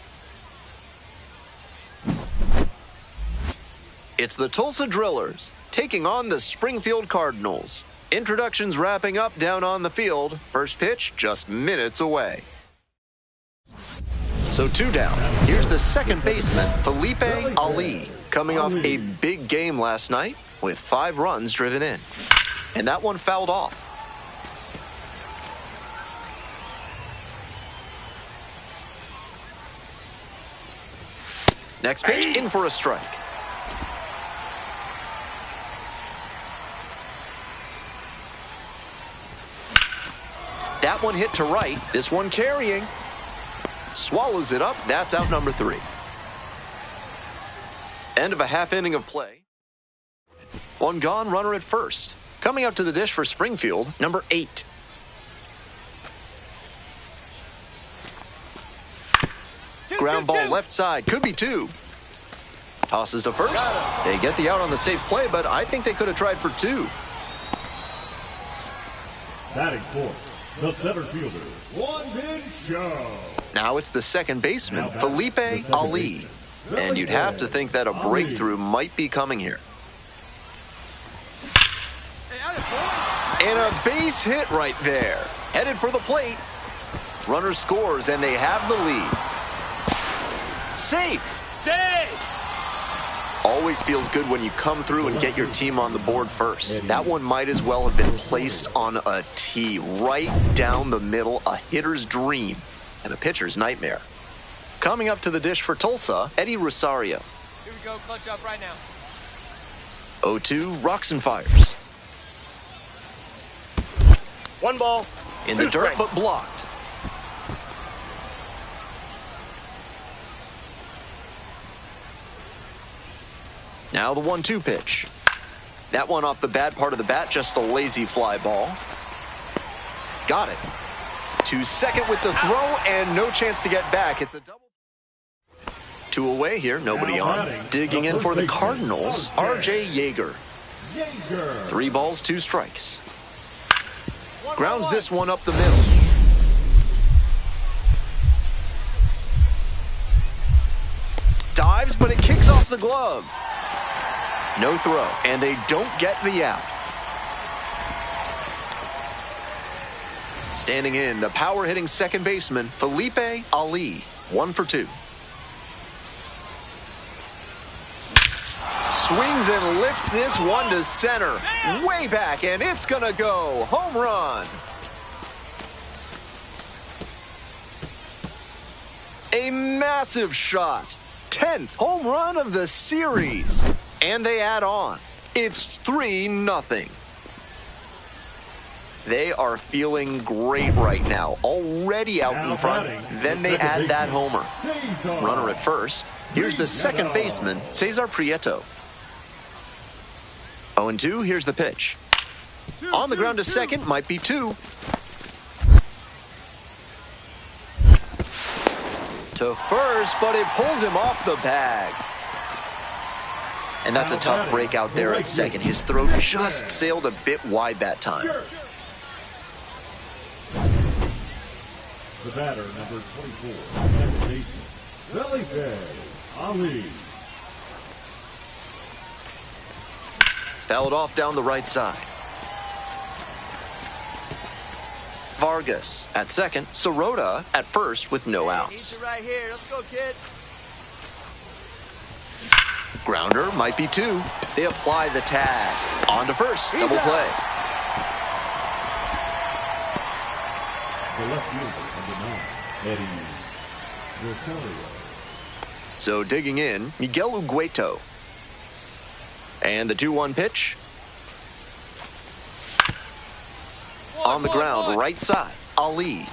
It's the Tulsa Drillers taking on the Springfield Cardinals. Introductions wrapping up down on the field. First pitch just minutes away. So 2 down. Here's the second baseman, Felipe Ali, coming off a big game last night with 5 runs driven in. And that one fouled off. Next pitch, in for a strike. That one hit to right. This one carrying. Swallows it up. That's out number 3. End of a half inning of play. 1 gone, runner at first. Coming up to the dish for Springfield, number 8. Ground ball left side, could be 2. Tosses to first. They get the out on the safe play, but I think they could have tried for 2. Batting fourth, the center fielder, Mlb The Show. Now it's the second baseman, Felipe Ali. And you'd have to think that a breakthrough might be coming here. And a base hit right there. Headed for the plate. Runner scores, and they have the lead. Safe. Save! Always feels good when you come through and get your team on the board first. That one might as well have been placed on a tee right down the middle, a hitter's dream and a pitcher's nightmare. Coming up to the dish for Tulsa, Eddie Rosario. Here we go, clutch up right now. 0-2, rocks and fires. 1 ball. In the dirt, but blocked. Now the 1-2 pitch. That one off the bad part of the bat, just a lazy fly ball. Got it. To second with the throw, and no chance to get back. It's a double. 2 away here, nobody on. Digging in for the Cardinals, R.J. Yeager. 3 balls, 2 strikes. Grounds this one up the middle. Dives, but it kicks off the glove. No throw, and they don't get the out. Standing in, the power-hitting second baseman, Mlb Ali, 1 for 2. Swings and lifts this one to center. Way back, and it's gonna go. Home run. A massive shot. 10th home run of the series. And they add on. It's 3-0. They are feeling great right now. Already out in front. Then they add that homer. Runner at first. Here's the second baseman, Cesar Prieto. 0-2, here's the pitch. On the ground to second, might be 2. To first, but it pulls him off the bag. And that's a tough break out there at second. His throw just sailed a bit wide that time. The batter, number 24, second baseman, Mlb Ali. Fouled off down the right side. Vargas at second, Sirota at first with no outs. Right here. Let's go, kid. Grounder might be 2. They apply the tag. On to first, double play. The left fielder, number 9, Eddie Rosario. So digging in, Miguel Ugueto. And the 2-1 pitch. On the ground, right side, Ali.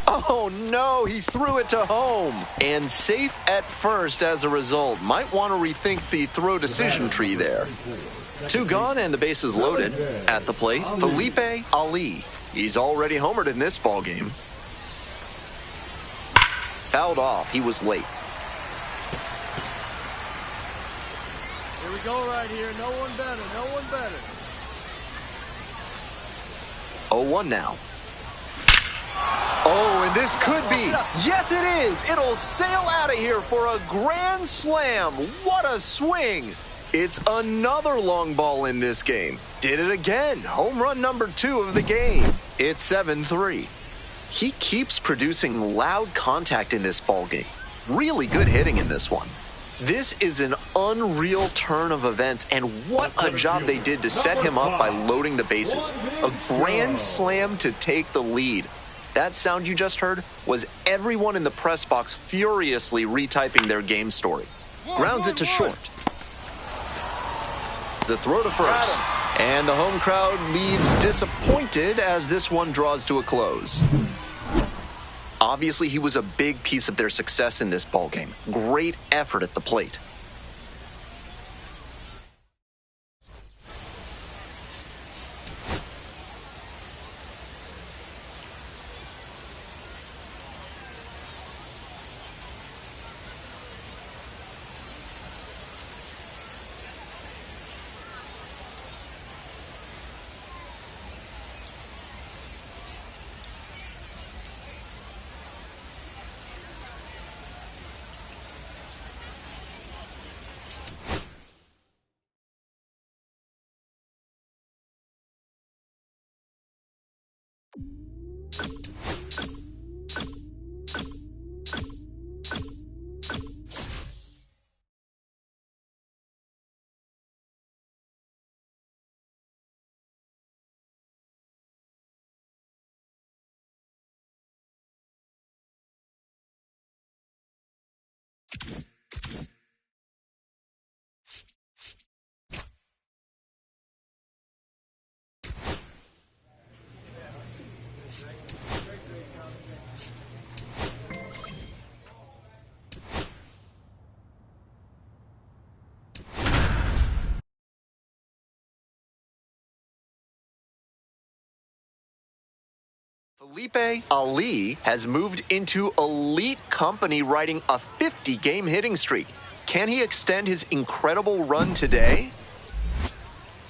Oh no, he threw it to home. And safe at first as a result. Might want to rethink the throw decision tree there. 2 gone and the bases loaded. At the plate, Mlb Ali. He's already homered in this ballgame. Fouled off, he was late. Here we go right here. No one better. No one better. 0-1 now. Oh, and this could be. Yes, it is. It'll sail out of here for a grand slam. What a swing. It's another long ball in this game. Did it again. Home run number 2 of the game. It's 7-3. He keeps producing loud contact in this ball game. Really good hitting in this one. This is an unreal turn of events, and what a job they did to set him up by loading the bases. A grand slam to take the lead. That sound you just heard was everyone in the press box furiously retyping their game story. Grounds it to short. The throw to first. And the home crowd leaves disappointed as this one draws to a close. Obviously, he was a big piece of their success in this ballgame. Great effort at the plate. Mlb Ali has moved into elite company, riding a 50-game hitting streak. Can he extend his incredible run today?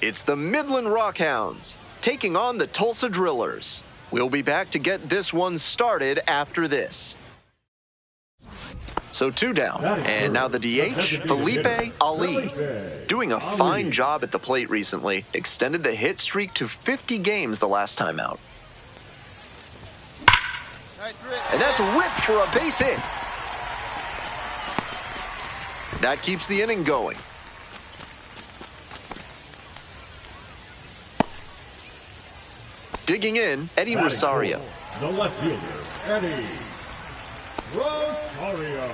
It's the Midland Rockhounds taking on the Tulsa Drillers. We'll be back to get this one started after this. So 2 down. And now the DH, Mlb Ali. Doing a fine job at the plate recently. Extended the hit streak to 50 games the last time out. Nice rip. And that's ripped for a base hit. That keeps the inning going. Digging in, Eddie Rosario. The left fielder, Eddie Rosario.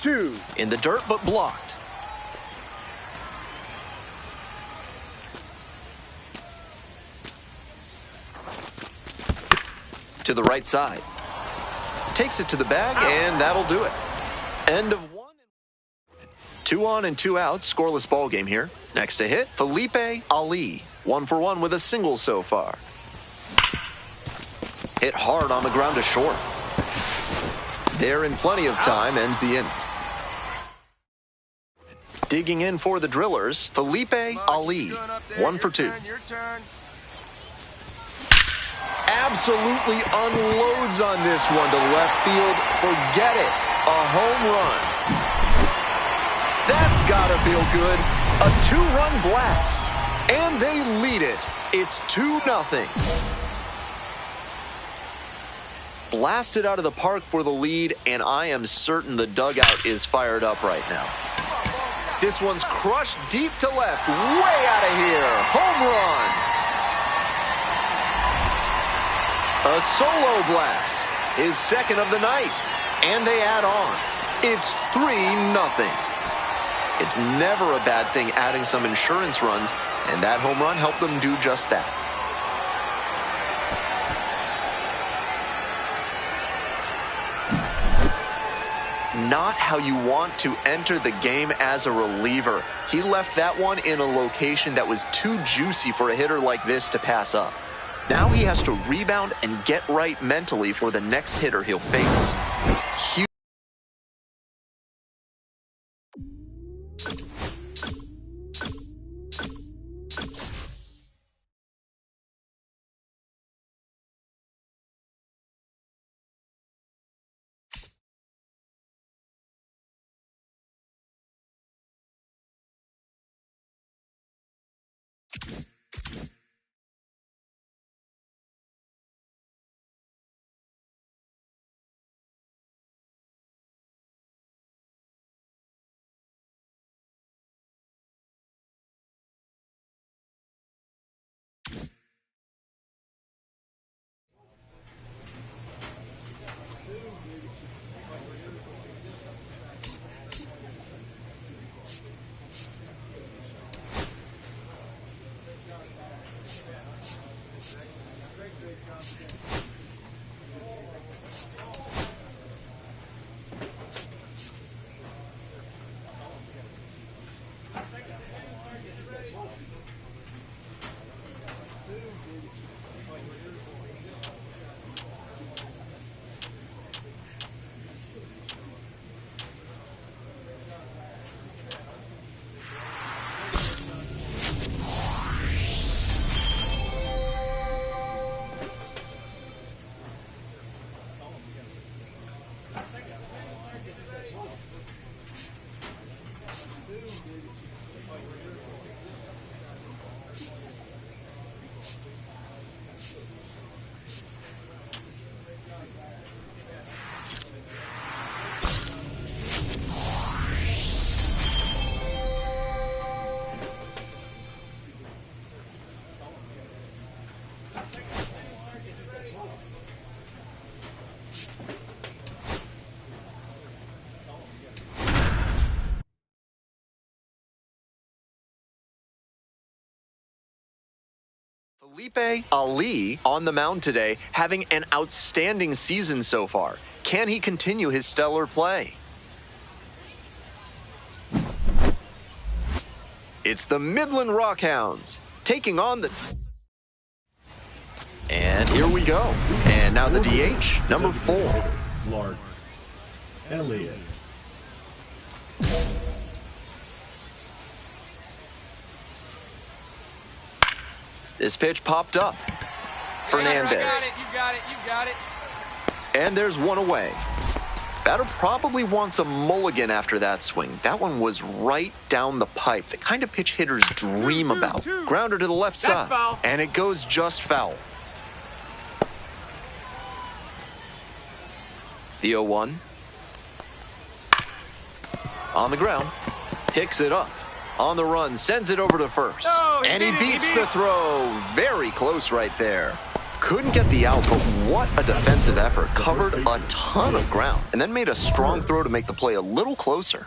Two. In the dirt, but blocked. To the right side. Takes it to the bag, and that'll do it. End of 1. 2 on and 2 out, scoreless ball game here. Next to hit, Mlb Ali. 1 for 1 with a single so far. Hit hard on the ground to short. There in plenty of time, ends the inning. Digging in for the Drillers, Mlb Ali. 1 for 2. Your turn. Absolutely unloads on this one to left field. Forget it. A home run. That's gotta feel good. A 2-run blast. And they lead it. It's 2-0. Blasted out of the park for the lead, and I am certain the dugout is fired up right now. This one's crushed deep to left. Way out of here. Home run. A solo blast, his second of the night, and they add on. It's 3-0. It's never a bad thing adding some insurance runs, and that home run helped them do just that. Not how you want to enter the game as a reliever. He left that one in a location that was too juicy for a hitter like this to pass up. Now he has to rebound and get right mentally for the next hitter he'll face. Huge. Mlb Ali on the mound today, having an outstanding season so far. Can he continue his stellar play? It's the Midland Rockhounds taking on the... And here we go. And now the DH, number 4. Clark Elliott. This pitch popped up. Fernandez. You got it. And there's one away. Batter probably wants a mulligan after that swing. That one was right down the pipe. The kind of pitch hitters dream about. Grounder to the left side. Foul. And it goes just foul. The 0-1. On the ground. Picks it up. On the run. Sends it over to first. Oh, and he beat it, beats the throw. Very close right there. Couldn't get the out, but what a defensive effort. Covered a ton of ground. And then made a strong throw to make the play a little closer.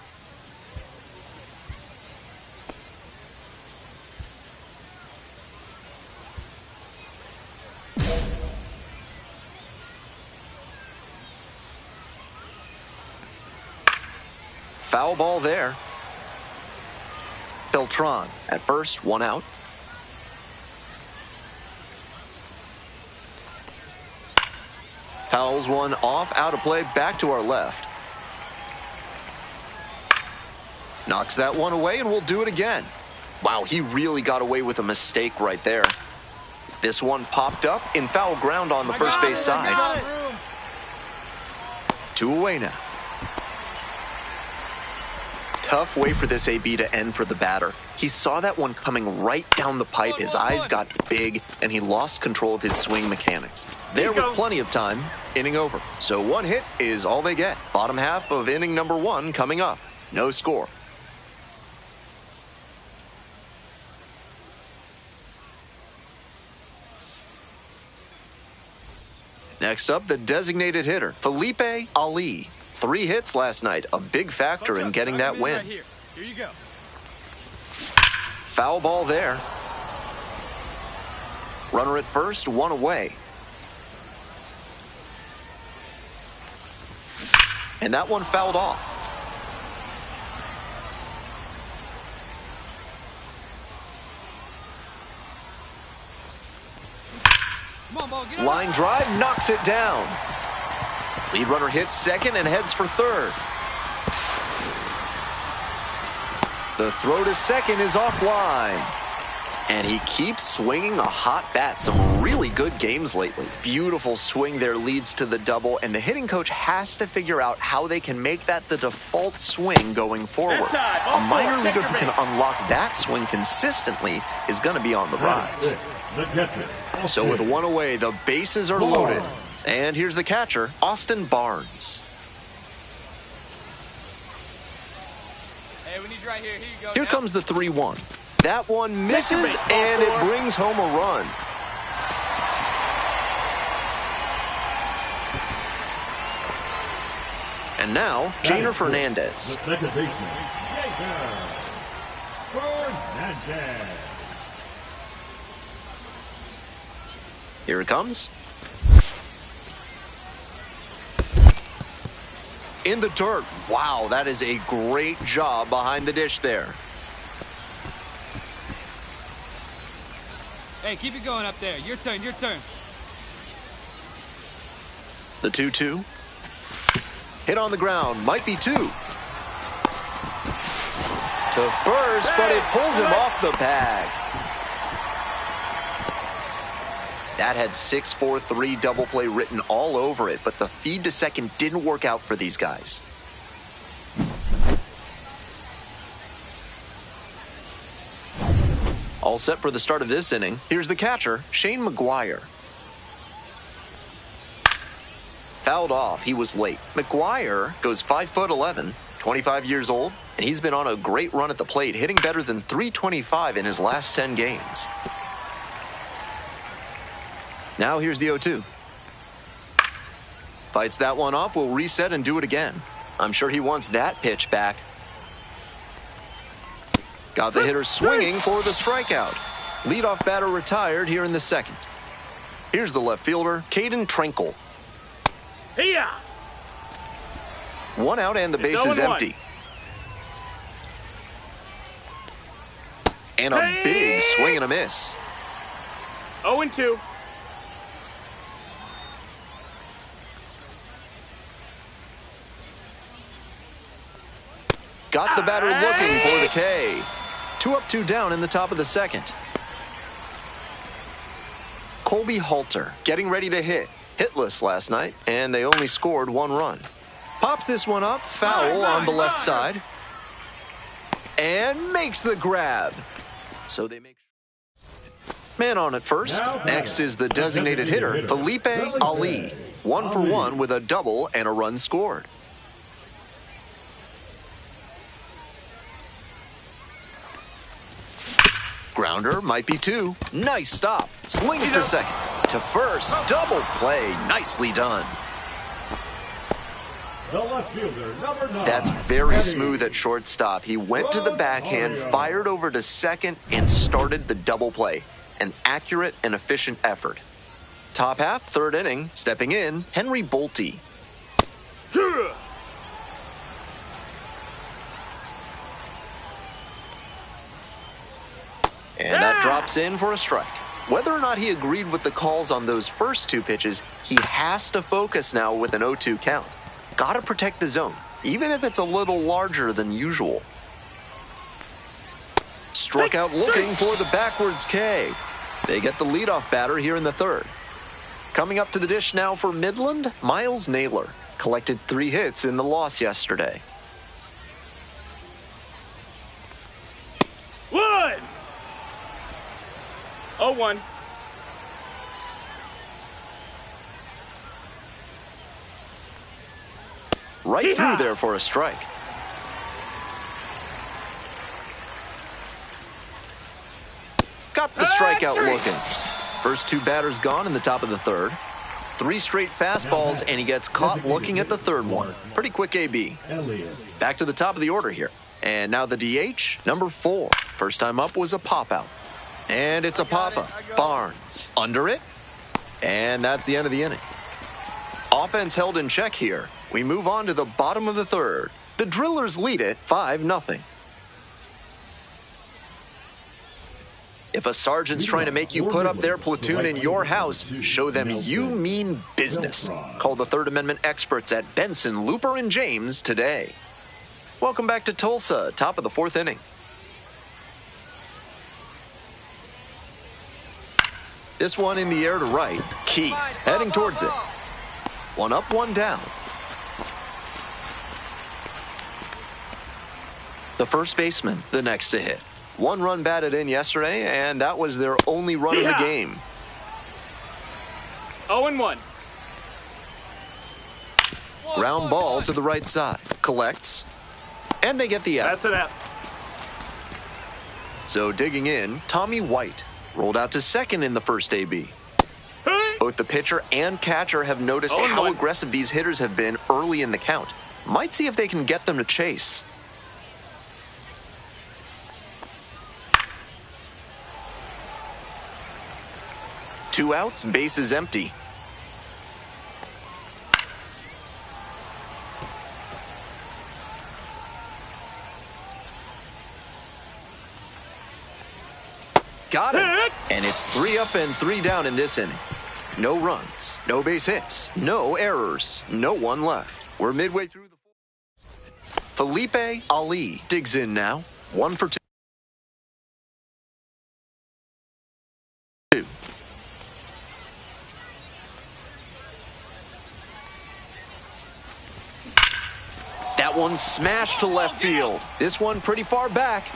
Foul ball there. Beltran at first, one out. Fouls one off, out of play, back to our left. Knocks that one away, and we'll do it again. Wow, he really got away with a mistake right there. This one popped up in foul ground on the first base side. 2 away now. Tough way for this AB to end for the batter. He saw that one coming right down the pipe. His eyes got big, and he lost control of his swing mechanics. There with plenty of time, inning over. So 1 hit is all they get. Bottom half of inning number 1 coming up. No score. Next up, the designated hitter, Felipe Ali. 3 hits last night, a big factor in getting that win. Right here. Here you go. Foul ball there. Runner at first, 1 away. And that one fouled off. Come on, ball, get Line drive, knocks it down. Lead runner hits second and heads for third. The throw to second is offline. And he keeps swinging a hot bat. Some really good games lately. Beautiful swing there leads to the double, and the hitting coach has to figure out how they can make that the default swing going forward. A minor leaguer who can unlock that swing consistently is going to be on the rise. So with 1 away, the bases are loaded. And here's the catcher, Austin Barnes. Hey, we need you right here. Here you go. Here now. comes the 3-1. That one misses, and it brings home a run. And now, Jainer Fernandez. The second baseman, Jainer Fernandez. Here it comes. In the dirt. Wow, that is a great job behind the dish there. Hey, keep it going up there. Your turn. The 2-2. Hit on the ground. Might be 2. To first, but it pulls him off the bag. That had 6-4-3 double play written all over it, but the feed to second didn't work out for these guys. All set for the start of this inning. Here's the catcher, Shane McGuire. Fouled off. He was late. McGuire goes 5'11", 25 years old, and he's been on a great run at the plate, hitting better than .325 in his last 10 games. Now here's the 0-2. Fights that one off, will reset and do it again. I'm sure he wants that pitch back. Got the hitter swinging for the strikeout. Leadoff batter retired here in the second. Here's the left fielder, Caden Trenkle. Here. 1 out and the base is empty. And a big swing and a miss. 0-2. Got the batter looking for the K. 2 up, 2 down in the top of the second. Colby Halter, getting ready to hit. Hitless last night, and they only scored 1 run. Pops this one up, foul on the left side, and makes the grab. So they make man on at first. Next is the designated hitter, Mlb Ali. 1 for 1 with a double and a run scored. Grounder might be 2. Nice stop. Slings to second. To first. Double play. Nicely done. The left fielder, number 9. That's very smooth at shortstop. He went to the backhand, fired over to second, and started the double play. An accurate and efficient effort. Top half, 3rd inning. Stepping in, Henry Bolte. And that drops in for a strike. Whether or not he agreed with the calls on those first 2 pitches, he has to focus now with an 0-2 count. Gotta protect the zone, even if it's a little larger than usual. Struck out looking for the backwards K. They get the leadoff batter here in the 3rd. Coming up to the dish now for Midland, Miles Naylor. Collected 3 hits in the loss yesterday. 1. 0-1. Right through there for a strike. Got the strikeout looking. First 2 batters gone in the top of the 3rd. 3 straight fastballs, and he gets caught looking at the 3rd one. Pretty quick AB. Back to the top of the order here. And now the DH, number 4. First time up was a pop-out. And it's a pop-up. Barnes under it. And that's the end of the inning. Offense held in check here. We move on to the bottom of the 3rd. The Drillers lead it 5-0. If a sergeant's trying to make you put up their platoon in your house, show them you mean business. Call the 3rd Amendment experts at Benson, Looper, and James today. Welcome back to Tulsa, top of the 4th inning. This one in the air to right. Keith heading towards it. 1 up, 1 down. The first baseman, the next to hit. 1 run batted in yesterday, and that was their only run of the game. 0-1. Ground ball to the right side. Collects, and they get the out. That's an out. So digging in, Tommy White rolled out to second in the first AB. Both the pitcher and catcher have noticed how aggressive these hitters have been early in the count. Might see if they can get them to chase. Two outs, bases empty. Got it. And it's 3 up and 3 down in this inning. No runs, no base hits, no errors, no one left. We're midway through the 4th. Mlb Ali digs in now. 1 for 2. That one smashed to left field. This one pretty far back.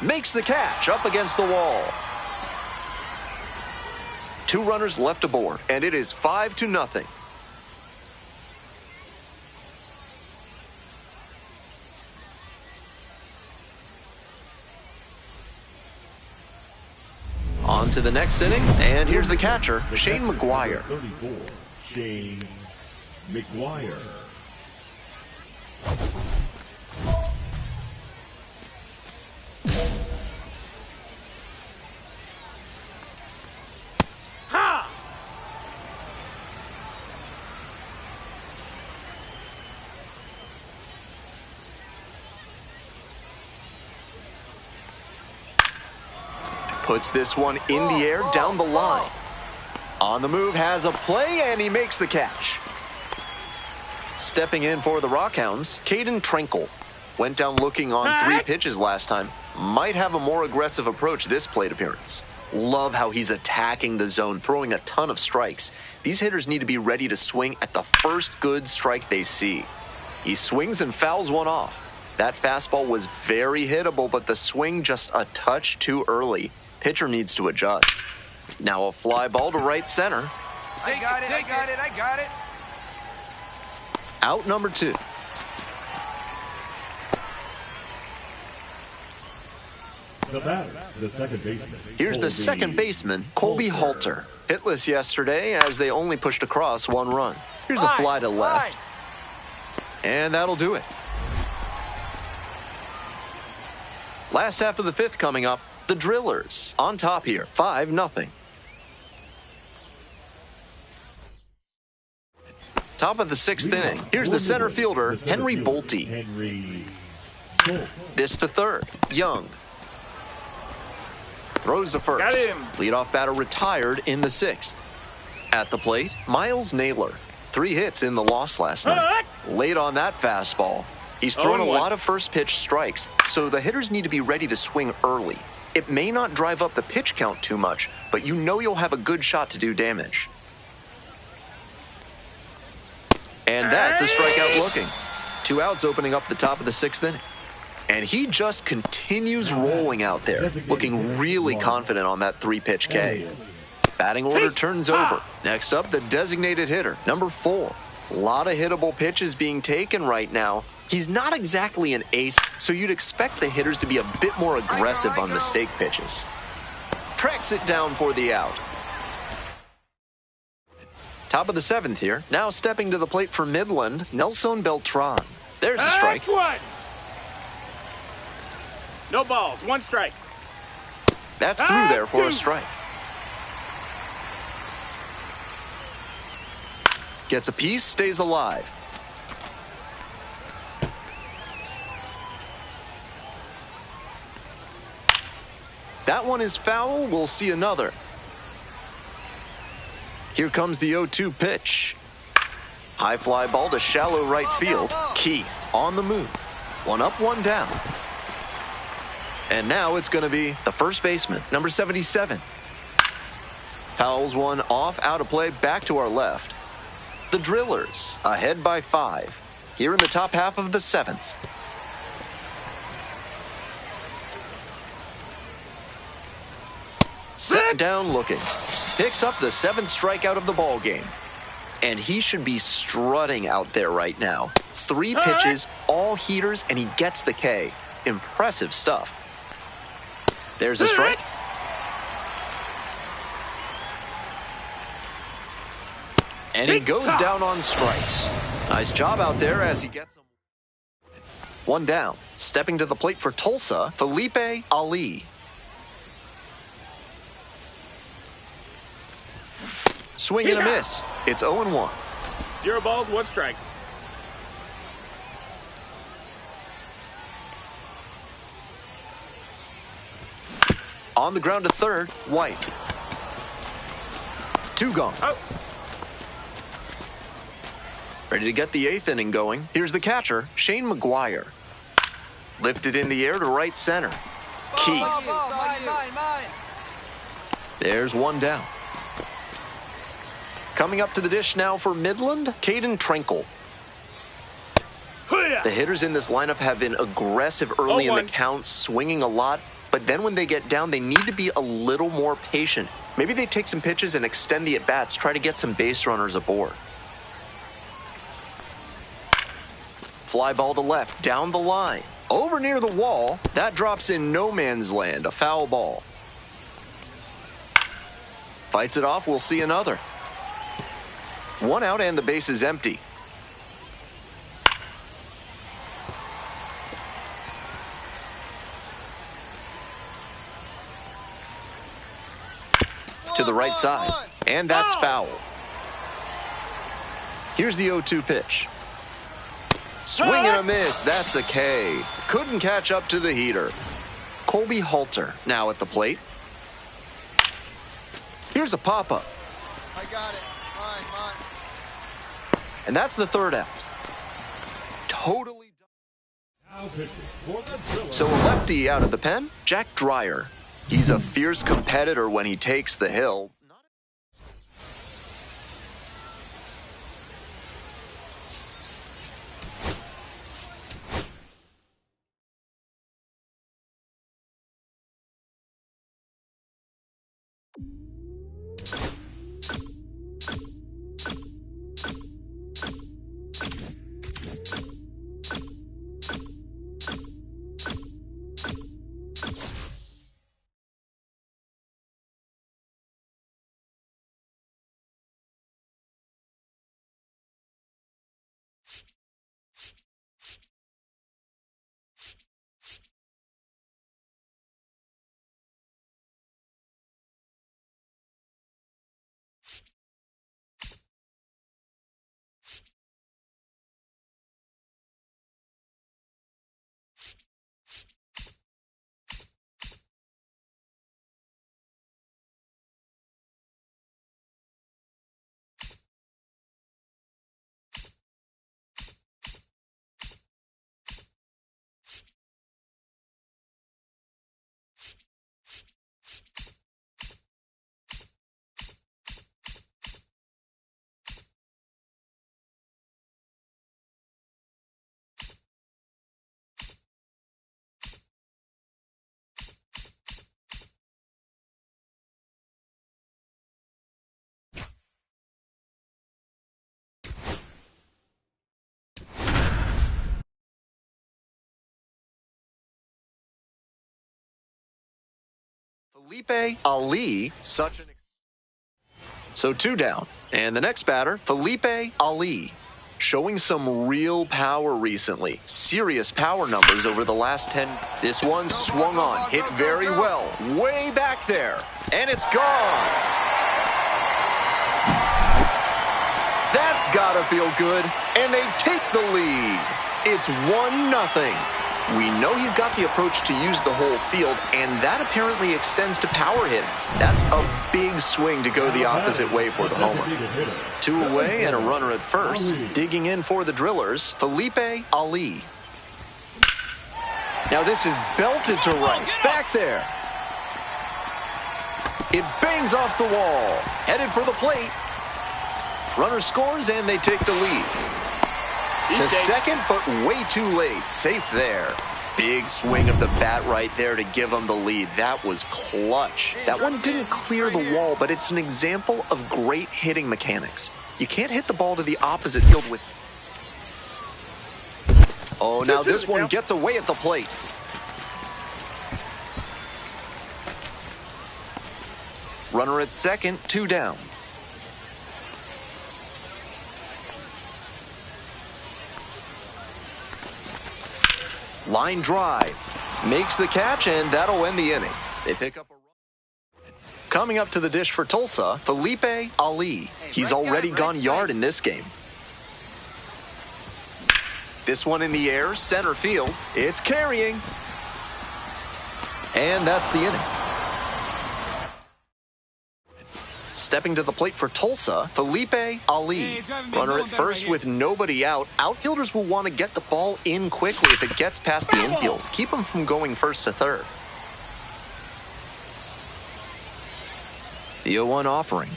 Makes the catch up against the wall. 2 runners left aboard, and it is 5-0. On to the next inning, and here's the catcher, Shane McGuire. 34, Shane McGuire. Puts this one in the air down the line. On the move, has a play, and he makes the catch. Stepping in for the Rockhounds, Caden Trenkle. Went down looking on 3 pitches last time. Might have a more aggressive approach this plate appearance. Love how he's attacking the zone, throwing a ton of strikes. These hitters need to be ready to swing at the first good strike they see. He swings and fouls one off. That fastball was very hittable, but the swing just a touch too early. Pitcher needs to adjust. Now a fly ball to right center. I got it. Out number 2. The batter, the second baseman. Here's the second baseman, Colby Halter. Hitless yesterday as they only pushed across 1 run. Here's a fly to left. And that'll do it. Last half of the 5th coming up. The Drillers on top here, 5-0. Top of the 6th inning. Here's the center fielder, Henry Bolte. This to third, Young. Throws to first. Got him. Leadoff batter retired in the 6th. At the plate, Miles Naylor. 3 hits in the loss last night. Late on that fastball. He's thrown a lot of first pitch strikes, so the hitters need to be ready to swing early. It may not drive up the pitch count too much, but you know you'll have a good shot to do damage. And that's a strikeout looking. 2 outs opening up the top of the 6th inning. And he just continues rolling out there, looking really confident on that 3-pitch K. Batting order turns over. Next up, the designated hitter, number 4. A lot of hittable pitches being taken right now. He's not exactly an ace, so you'd expect the hitters to be a bit more aggressive on mistake pitches. Tracks it down for the out. Top of the 7th here. Now stepping to the plate for Midland, Nelson Beltran. There's a strike. No balls, 1 strike. That's through there for a strike. Gets a piece, stays alive. That one is foul. We'll see another. Here comes the 0-2 pitch. High fly ball to shallow right field. Keith on the move. 1 up, 1 down. And now it's going to be the first baseman, number 77. Fouls one off, out of play, back to our left. The Drillers ahead by 5. Here in the top half of the 7th. Set down looking. Picks up the 7th strikeout of the ball game. And he should be strutting out there right now. 3 pitches, all heaters, and he gets the K. Impressive stuff. There's a strike. And he goes down on strikes. Nice job out there as he gets them. 1 down. Stepping to the plate for Tulsa, Felipe Ali. Swing and a miss. It's 0-1. 0 balls, 1 strike. On the ground to third, White. 2 gone. Oh. Ready to get the 8th inning going. Here's the catcher, Shane McGuire. Lifted in the air to right center. Keith. Mine. There's 1 down. Coming up to the dish now for Midland, Caden Trenkle. The hitters in this lineup have been aggressive early in the count, swinging a lot, but then when they get down, they need to be a little more patient. Maybe they take some pitches and extend the at-bats, try to get some base runners aboard. Fly ball to left, down the line. Over near the wall, that drops in no man's land, a foul ball. Fights it off, we'll see another. 1 out and the base is empty. To the right side, and that's foul. Here's the 0-2 pitch. Swing and a miss, that's a K. Couldn't catch up to the heater. Colby Halter now at the plate. Here's a pop-up. I got it. Mine. And that's the 3rd out. Totally done. So a lefty out of the pen, Jack Dreyer. He's a fierce competitor when he takes the hill. Felipe Ali, So 2 down. And the next batter, Felipe Ali, showing some real power recently. Serious power numbers over the last 10. This one swung on, hit very well, way back there, and it's gone. That's gotta feel good, and they take the lead. It's 1-0. We know he's got the approach to use the whole field, and that apparently extends to power hitting. That's a big swing to go the opposite way for the homer. 2 away and a runner at first. Digging in for the Drillers, Felipe Ali. Now this is belted to right, back there. It bangs off the wall, headed for the plate. Runner scores and they take the lead. To second, but way too late. Safe there. Big swing of the bat right there to give them the lead. That was clutch. That one didn't clear the wall, but it's an example of great hitting mechanics. You can't hit the ball to the opposite field with... Oh, now this one gets away at the plate. Runner at second, 2 down. Line drive. Makes the catch, and that'll end the inning. They pick up a run. Coming up to the dish for Tulsa, Felipe Ali. He's already gone yard in this game. This one in the air, center field. It's carrying. And that's the inning. Stepping to the plate for Tulsa, Felipe Ali. Runner at first with nobody out. Outfielders will want to get the ball in quickly if it gets past the infield. Keep them from going first to third. The 0-1 offering.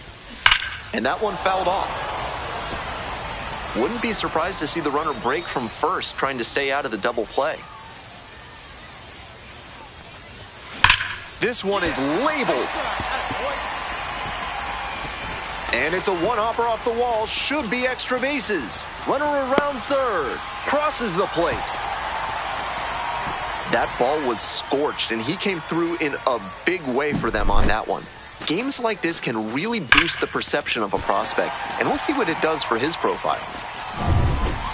And that one fouled off. Wouldn't be surprised to see the runner break from first, trying to stay out of the double play. This one is labeled. And it's a one-hopper off the wall. Should be extra bases. Runner around third. Crosses the plate. That ball was scorched, and he came through in a big way for them on that one. Games like this can really boost the perception of a prospect, and we'll see what it does for his profile.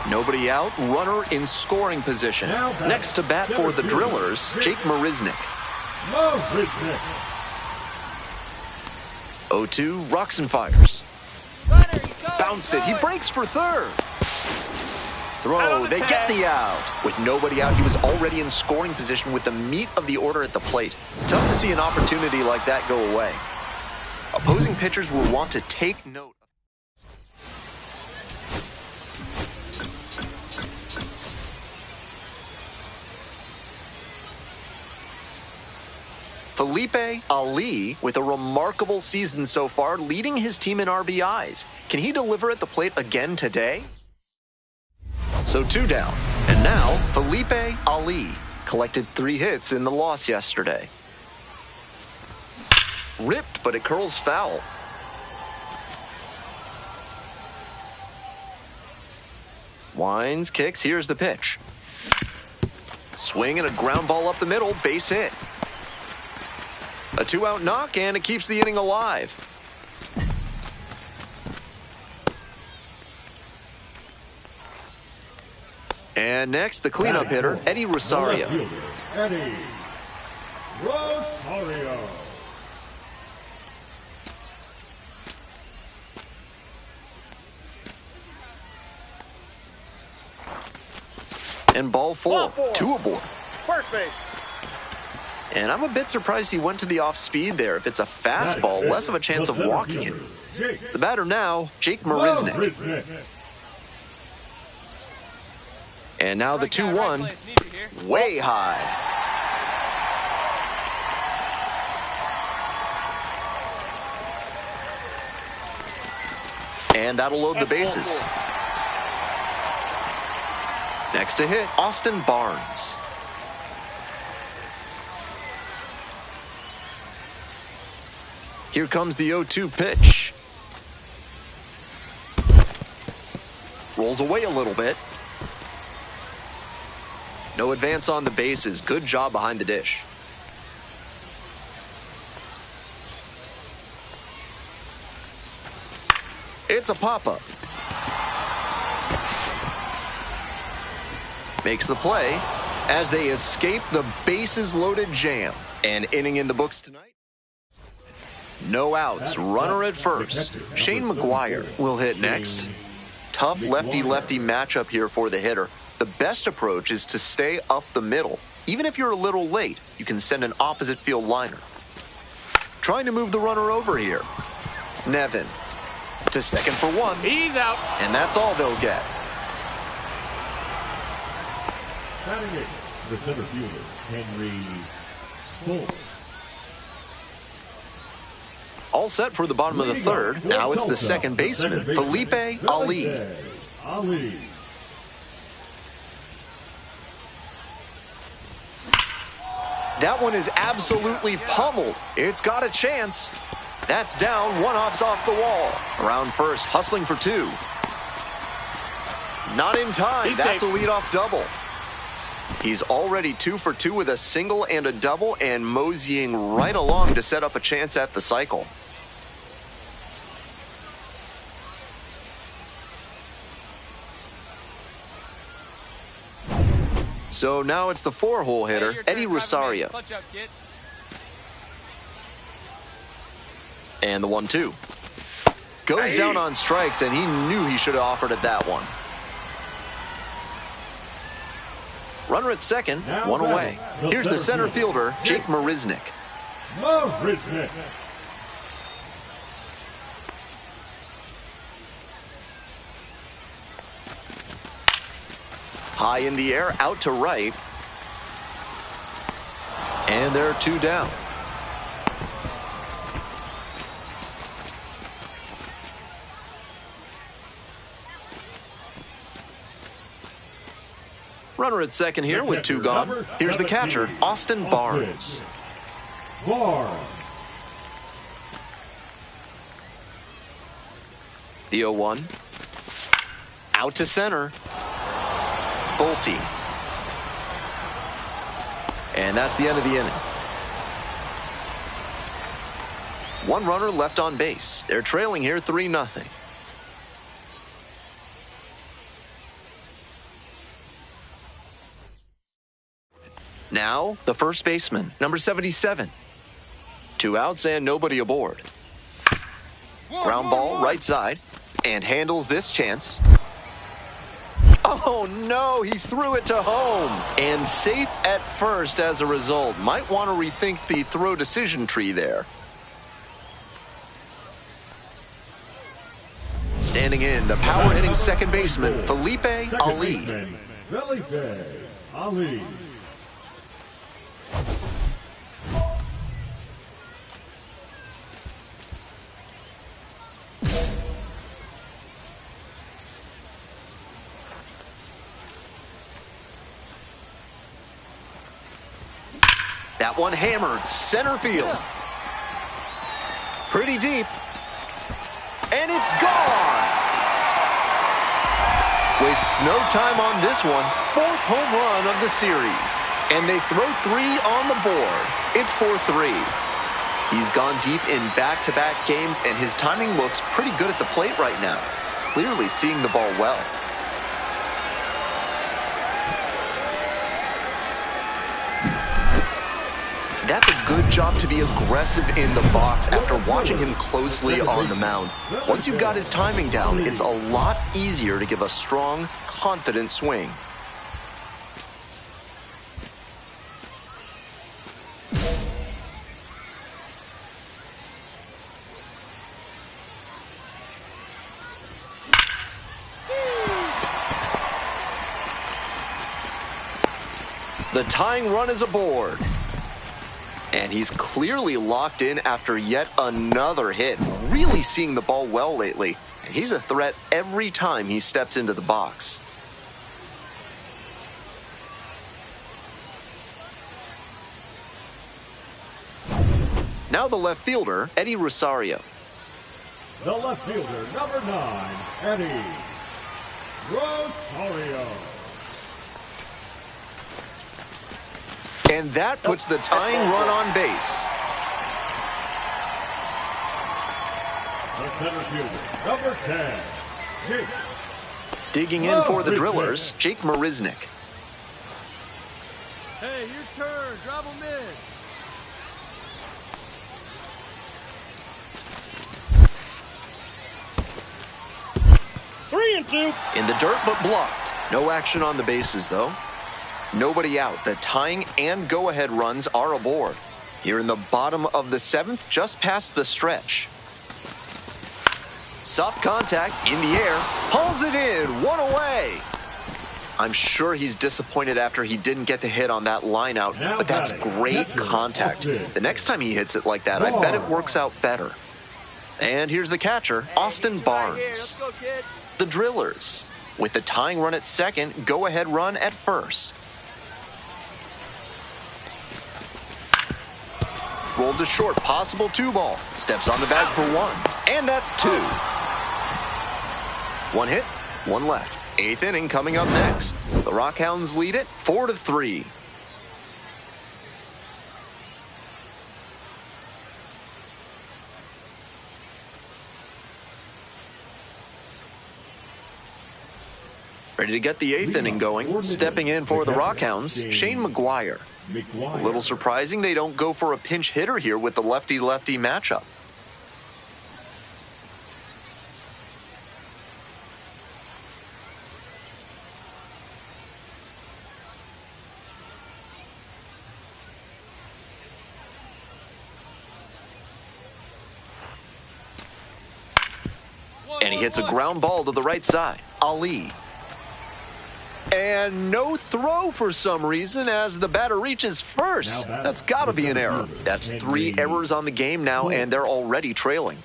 Nobody out. Runner in scoring position. Next to bat for the Drillers, Jake Marisnick. 0-2, rocks and fires. Bounce it. He breaks for third. Throw. They get the out. With nobody out, he was already in scoring position with the meat of the order at the plate. Tough to see an opportunity like that go away. Opposing pitchers will want to take note. Felipe Ali with a remarkable season so far, leading his team in RBIs. Can he deliver at the plate again today? So 2 down. And now, Felipe Ali collected 3 hits in the loss yesterday. Ripped, but it curls foul. Winds, kicks, here's the pitch. Swing and a ground ball up the middle, base hit. A 2-out knock, and it keeps the inning alive. And next, the cleanup hitter, Eddie Rosario. Eddie Rosario. And ball 4, 2 aboard. First base. And I'm a bit surprised he went to the off-speed there. If it's a fastball, less of a chance of walking it. The batter now, Jake Marisnick. And now the 2-1, way high. And that'll load the bases. Next to hit, Austin Barnes. Here comes the 0-2 pitch. Rolls away a little bit. No advance on the bases. Good job behind the dish. It's a pop-up. Makes the play as they escape the bases-loaded jam. An inning in the books tonight. No outs. Runner at first. Shane McGuire will hit next. Tough lefty-lefty matchup here for the hitter. The best approach is to stay up the middle. Even if you're a little late, you can send an opposite field liner. Trying to move the runner over here. Nevin to second for 1. He's out. And that's all they'll get. Batting it, the center fielder, Henry Bolts. All set for the bottom of the 3rd. Now it's the second baseman, Felipe Ali. That one is absolutely pummeled. It's got a chance. That's down. 1 off's off the wall. Around first, hustling for 2. Not in time. That's a leadoff double. He's already 2 for 2 with a single and a double, and moseying right along to set up a chance at the cycle. So now it's the 4-hole hitter, Eddie Rosario. And the 1-2. Goes down on strikes, and he knew he should have offered at that one. Runner at second, 1 away. Here's the center fielder, Jake Marisnick. High in the air, out to right. And there are 2 down. Runner at second here with 2 gone. Here's the catcher, Austin Barnes. The 0-1. Out to center. Bolte. And that's the end of the inning. 1 runner left on base. They're trailing here 3-0. Now, the first baseman, number 77. 2 outs and nobody aboard. Ground ball, right side, and handles this chance. Oh no, he threw it to home. And safe at first as a result. Might want to rethink the throw decision tree there. Standing in, the power hitting second baseman, Felipe Ali. That one hammered center field. Pretty deep. And it's gone. Wastes no time on this one. 4th home run of the series. And they throw 3 on the board. It's 4-3. He's gone deep in back-to-back games, and his timing looks pretty good at the plate right now. Clearly seeing the ball well. That's a good job to be aggressive in the box after watching him closely on the mound. Once you've got his timing down, it's a lot easier to give a strong, confident swing. The tying run is aboard. And he's clearly locked in after yet another hit. Really seeing the ball well lately. And he's a threat every time he steps into the box. Now the left fielder, Eddie Rosario. The left fielder, number 9, Eddie Rosario. And that puts the tying run on base. The center fielder, number 10, Jake. Digging in for the Drillers, Jake Marisnick. Hey, your turn. Drop him in. Three and 2. In the dirt, but blocked. No action on the bases, though. Nobody out. The tying and go-ahead runs are aboard. Here in the bottom of the 7th, just past the stretch. Soft contact in the air. Pulls it in. 1 away. I'm sure he's disappointed after he didn't get the hit on that line out, but that's great contact. The next time he hits it like that, I bet it works out better. And here's the catcher, Austin Barnes. Let's go, kid. The Drillers. With the tying run at 2nd, go-ahead run at 1st. Rolled to short, possible 2-ball. Steps on the bag for 1. And that's 2. 1 hit, 1 left. 8th inning coming up next. The Rockhounds lead it 4-3. Ready to get the 8th inning going. Stepping in for the Rockhounds, Shane McGuire. A little surprising they don't go for a pinch hitter here with the lefty-lefty matchup. And he hits a ground ball to the right side. Ali. And no throw for some reason as the batter reaches first. That's got to be an error. That's 3 errors on the game now, and they're already trailing.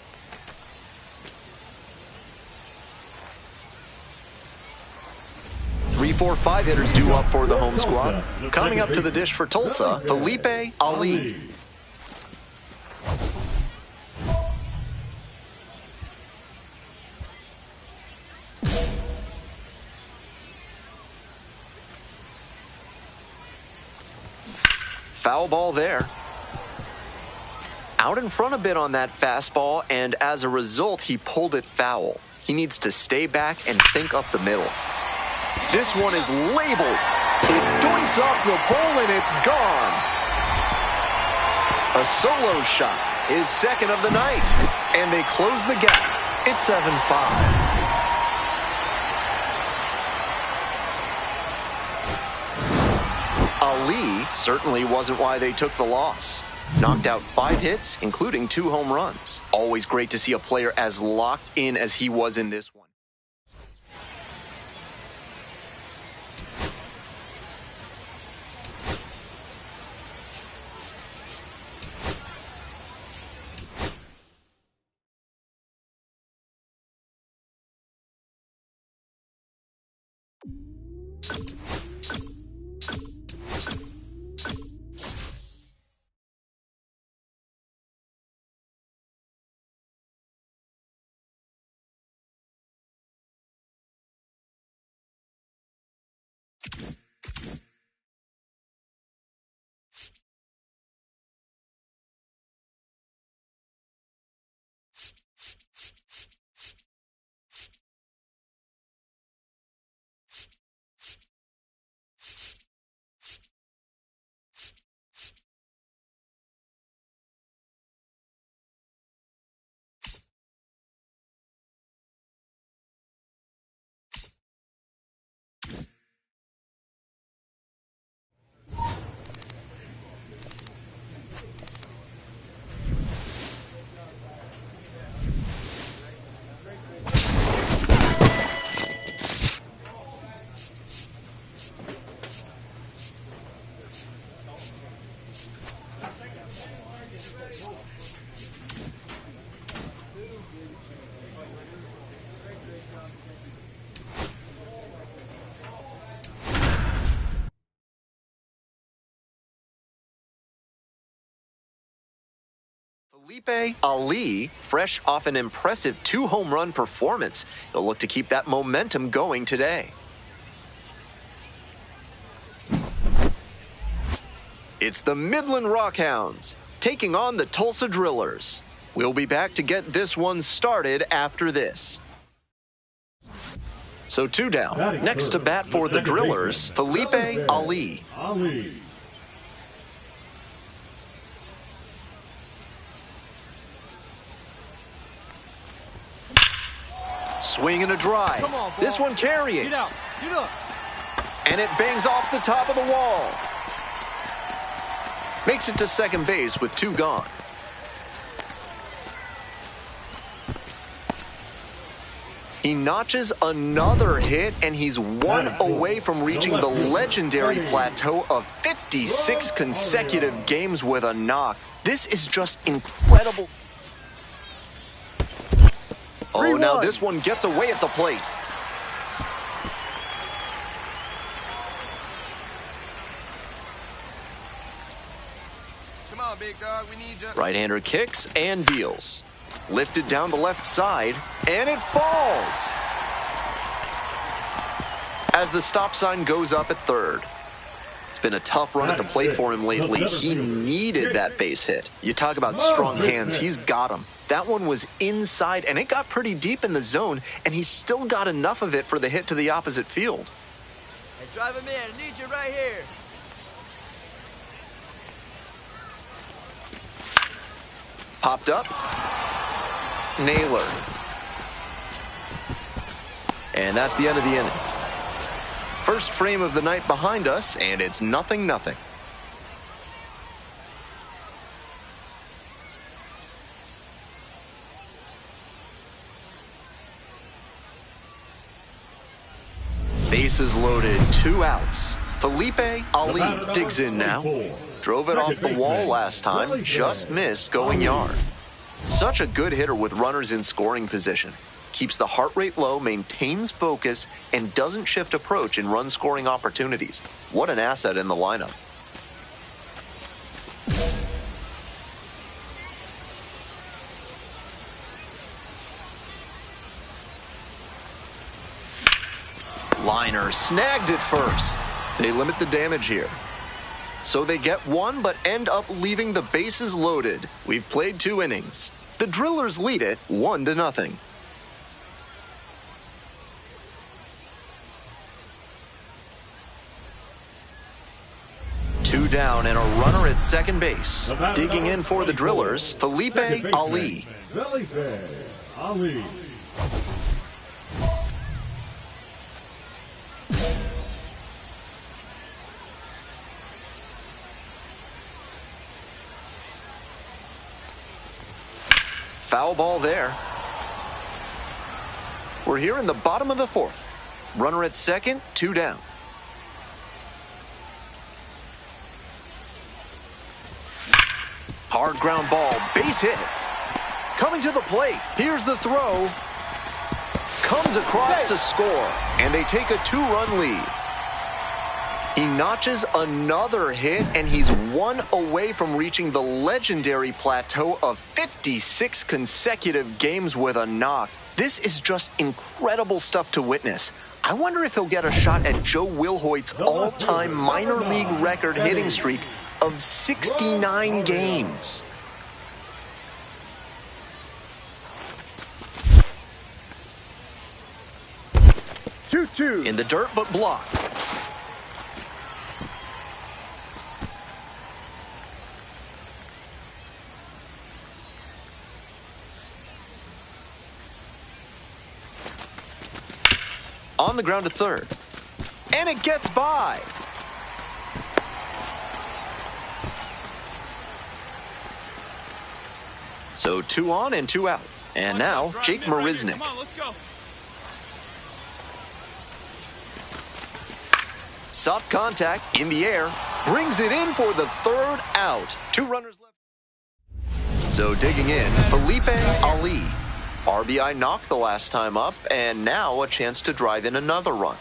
Three, 4, 5 hitters due up for the home squad. Coming up to the dish for Tulsa, Felipe Ali. Foul ball there. Out in front a bit on that fastball, and as a result, he pulled it foul. He needs to stay back and think up the middle. This one is labeled. It doinks off the pole, and it's gone. A solo shot, his 2nd of the night, and they close the gap. It's 7-5. Ali certainly wasn't why they took the loss. Knocked out 5 hits, including 2 home runs. Always great to see a player as locked in as he was in this one. Mlb Ali, fresh off an impressive 2-home run performance, he'll look to keep that momentum going today. It's the Midland Rockhounds taking on the Tulsa Drillers. We'll be back to get this one started after this. So 2 down. Next to bat for the Drillers, Mlb Ali. Swing and a drive. Come on, this one carrying. Get out. Get up. And it bangs off the top of the wall. Makes it to second base with 2 gone. He notches another hit, and he's 1 away from reaching the legendary plateau of 56 consecutive games with a knock. This is just incredible. Oh, now this one gets away at the plate. Come on, big dog, we need you. Right-hander kicks and deals. Lifted down the left side, and it falls. As the stop sign goes up at third. It's been a tough run at the plate for him lately. He needed that base hit. You talk about strong hands, he's got them. That one was inside, and it got pretty deep in the zone, and he still got enough of it for the hit to the opposite field. Hey, drive him in. I need you right here. Popped up. Naylor. And that's the end of the inning. First frame of the night behind us, and it's 0-0. Bases loaded, 2 outs. Mlb Ali digs in now. Drove it off the wall last time, just missed going yard. Such a good hitter with runners in scoring position. Keeps the heart rate low, maintains focus, and doesn't shift approach in run-scoring opportunities. What an asset in the lineup. Liner snagged it first. They limit the damage here. So they get 1, but end up leaving the bases loaded. We've played 2 innings. The Drillers lead it 1-0. Two down and a runner at second base. Digging in for the Drillers, Mlb Ali. Mlb Ali. Foul ball there. We're here in the bottom of the 4th. Runner at second, 2 down. Hard ground ball, base hit. Coming to the plate, here's the throw. Comes across to score, and they take a 2-run lead. He notches another hit, and he's 1 away from reaching the legendary plateau of 56 consecutive games with a knock. This is just incredible stuff to witness. I wonder if he'll get a shot at Joe Wilhoit's all-time minor league record hitting streak of 69 games. In the dirt, but blocked. On the ground to third. And it gets by. So 2 on and 2 out. And now, Jake Marisnick. Come on, let's go. Soft contact in the air. Brings it in for the 3rd out. 2 runners left. So digging in, Felipe Ali. RBI knocked the last time up, and now a chance to drive in another run.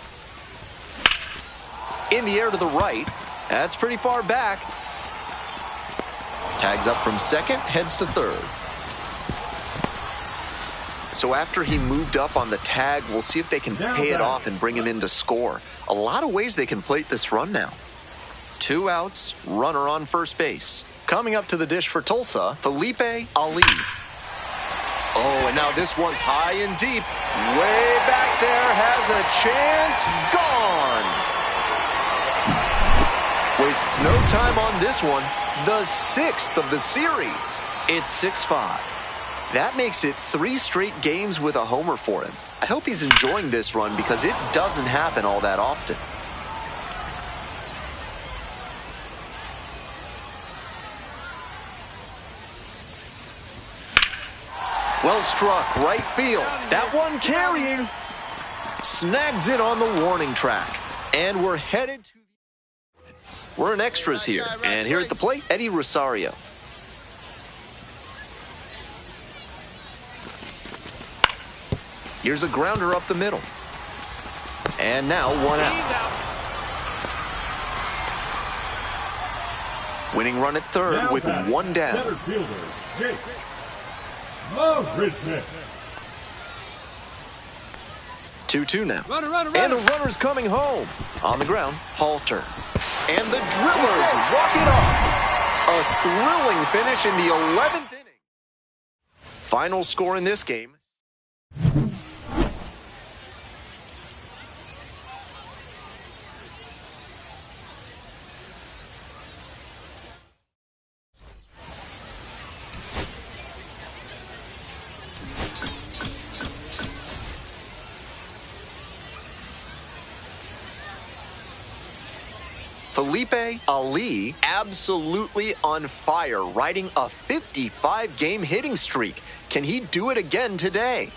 In the air to the right. That's pretty far back. Tags up from second, heads to third. So after he moved up on the tag, we'll see if they can pay it off and bring him in to score. A lot of ways they can plate this run now. 2 outs, runner on first base. Coming up to the dish for Tulsa, Felipe Ali. Oh, and now this one's high and deep. Way back there, has a chance. Gone. Wastes no time on this one. The 6th of the series. It's 6-5. That makes it 3 straight games with a homer for him. I hope he's enjoying this run because it doesn't happen all that often. Well struck, right field. That one carrying. Snags it on the warning track. And we're headed to... We're in extras here. And here at the plate, Eddie Rosario. Here's a grounder up the middle. And now 1 out. Winning run at third Now with batting, 1 down. Center fielder, Jake Marisnick. 2-2 now. Runner, runner, And the runner. runner's coming home. On the ground, Halter. And the Drillers walk it off. A thrilling finish in the 11th inning. Final score in this game. Felipe Ali absolutely on fire, riding a 55-game hitting streak. Can he do it again today?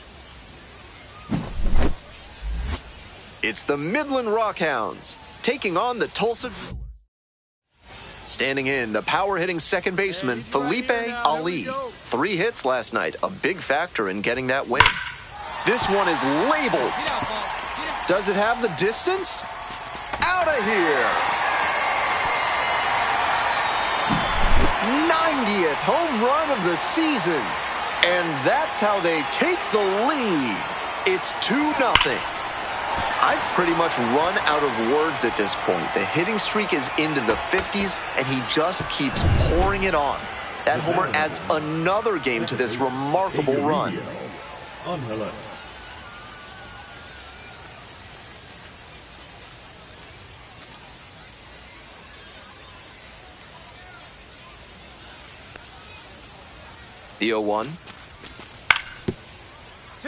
It's the Midland Rockhounds taking on the Tulsa Drillers. Standing in, the power-hitting second baseman, Felipe Ali. 3 hits last night, a big factor in getting that win. This one is labeled. Does it have the distance? Out of here! 90th home run of the season. And that's how they take the lead. It's 2-0. I've pretty much run out of words at this point. The hitting streak is into the 50s, and he just keeps pouring it on. That homer adds another game to this remarkable run. The 0-1.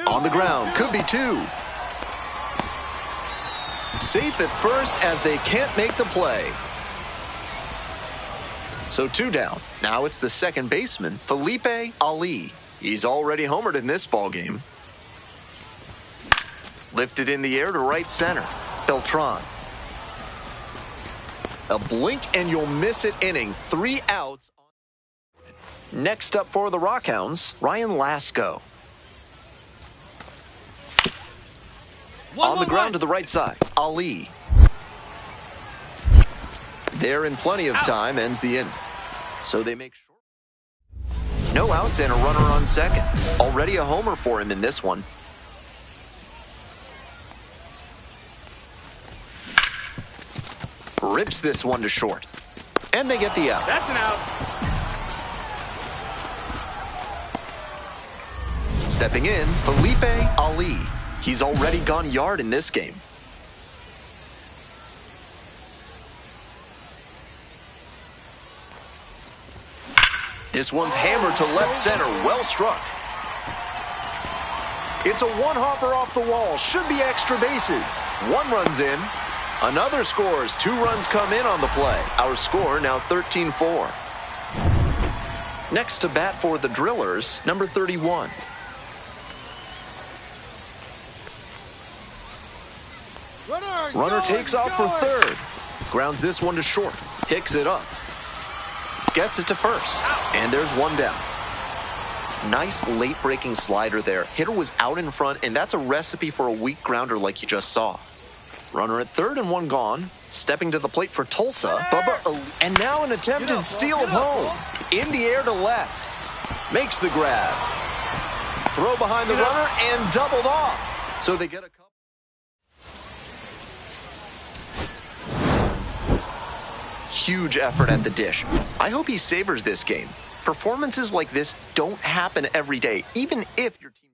On the ground, could be 2. Safe at first as they can't make the play. So 2 down. Now it's the second baseman, Felipe Ali. He's already homered in this ballgame. Lifted in the air to right center. Beltran. A blink and you'll miss it inning. 3 outs. Next up for the Rockhounds, Ryan Lasko. On the ground to the right side, Ali. There in plenty of time, ends the inning. So they make short. No outs and a runner on second. Already a homer for him in this one. rips this one to short. And they get the out. That's an out. Stepping in, Mlb Ali. He's already gone yard in this game. This one's hammered to left center, well struck. It's a one-hopper off the wall, should be extra bases. One runs in, another scores, 2 runs come in on the play. Our score now 13-4. Next to bat for the Drillers, number 31. Runner takes off for third. Grounds this one to short. Picks it up. Gets it to first. And there's one down. Nice late-breaking slider there. Hitter was out in front, and that's a recipe for a weak grounder like you just saw. Runner at third and one gone. Stepping to the plate for Tulsa. And now an attempted steal of home. In the air to left. Makes the grab. Throw behind the runner and doubled off. So they get a couple. Huge effort at the dish. I hope he savors this game. Performances like this don't happen every day, even if your team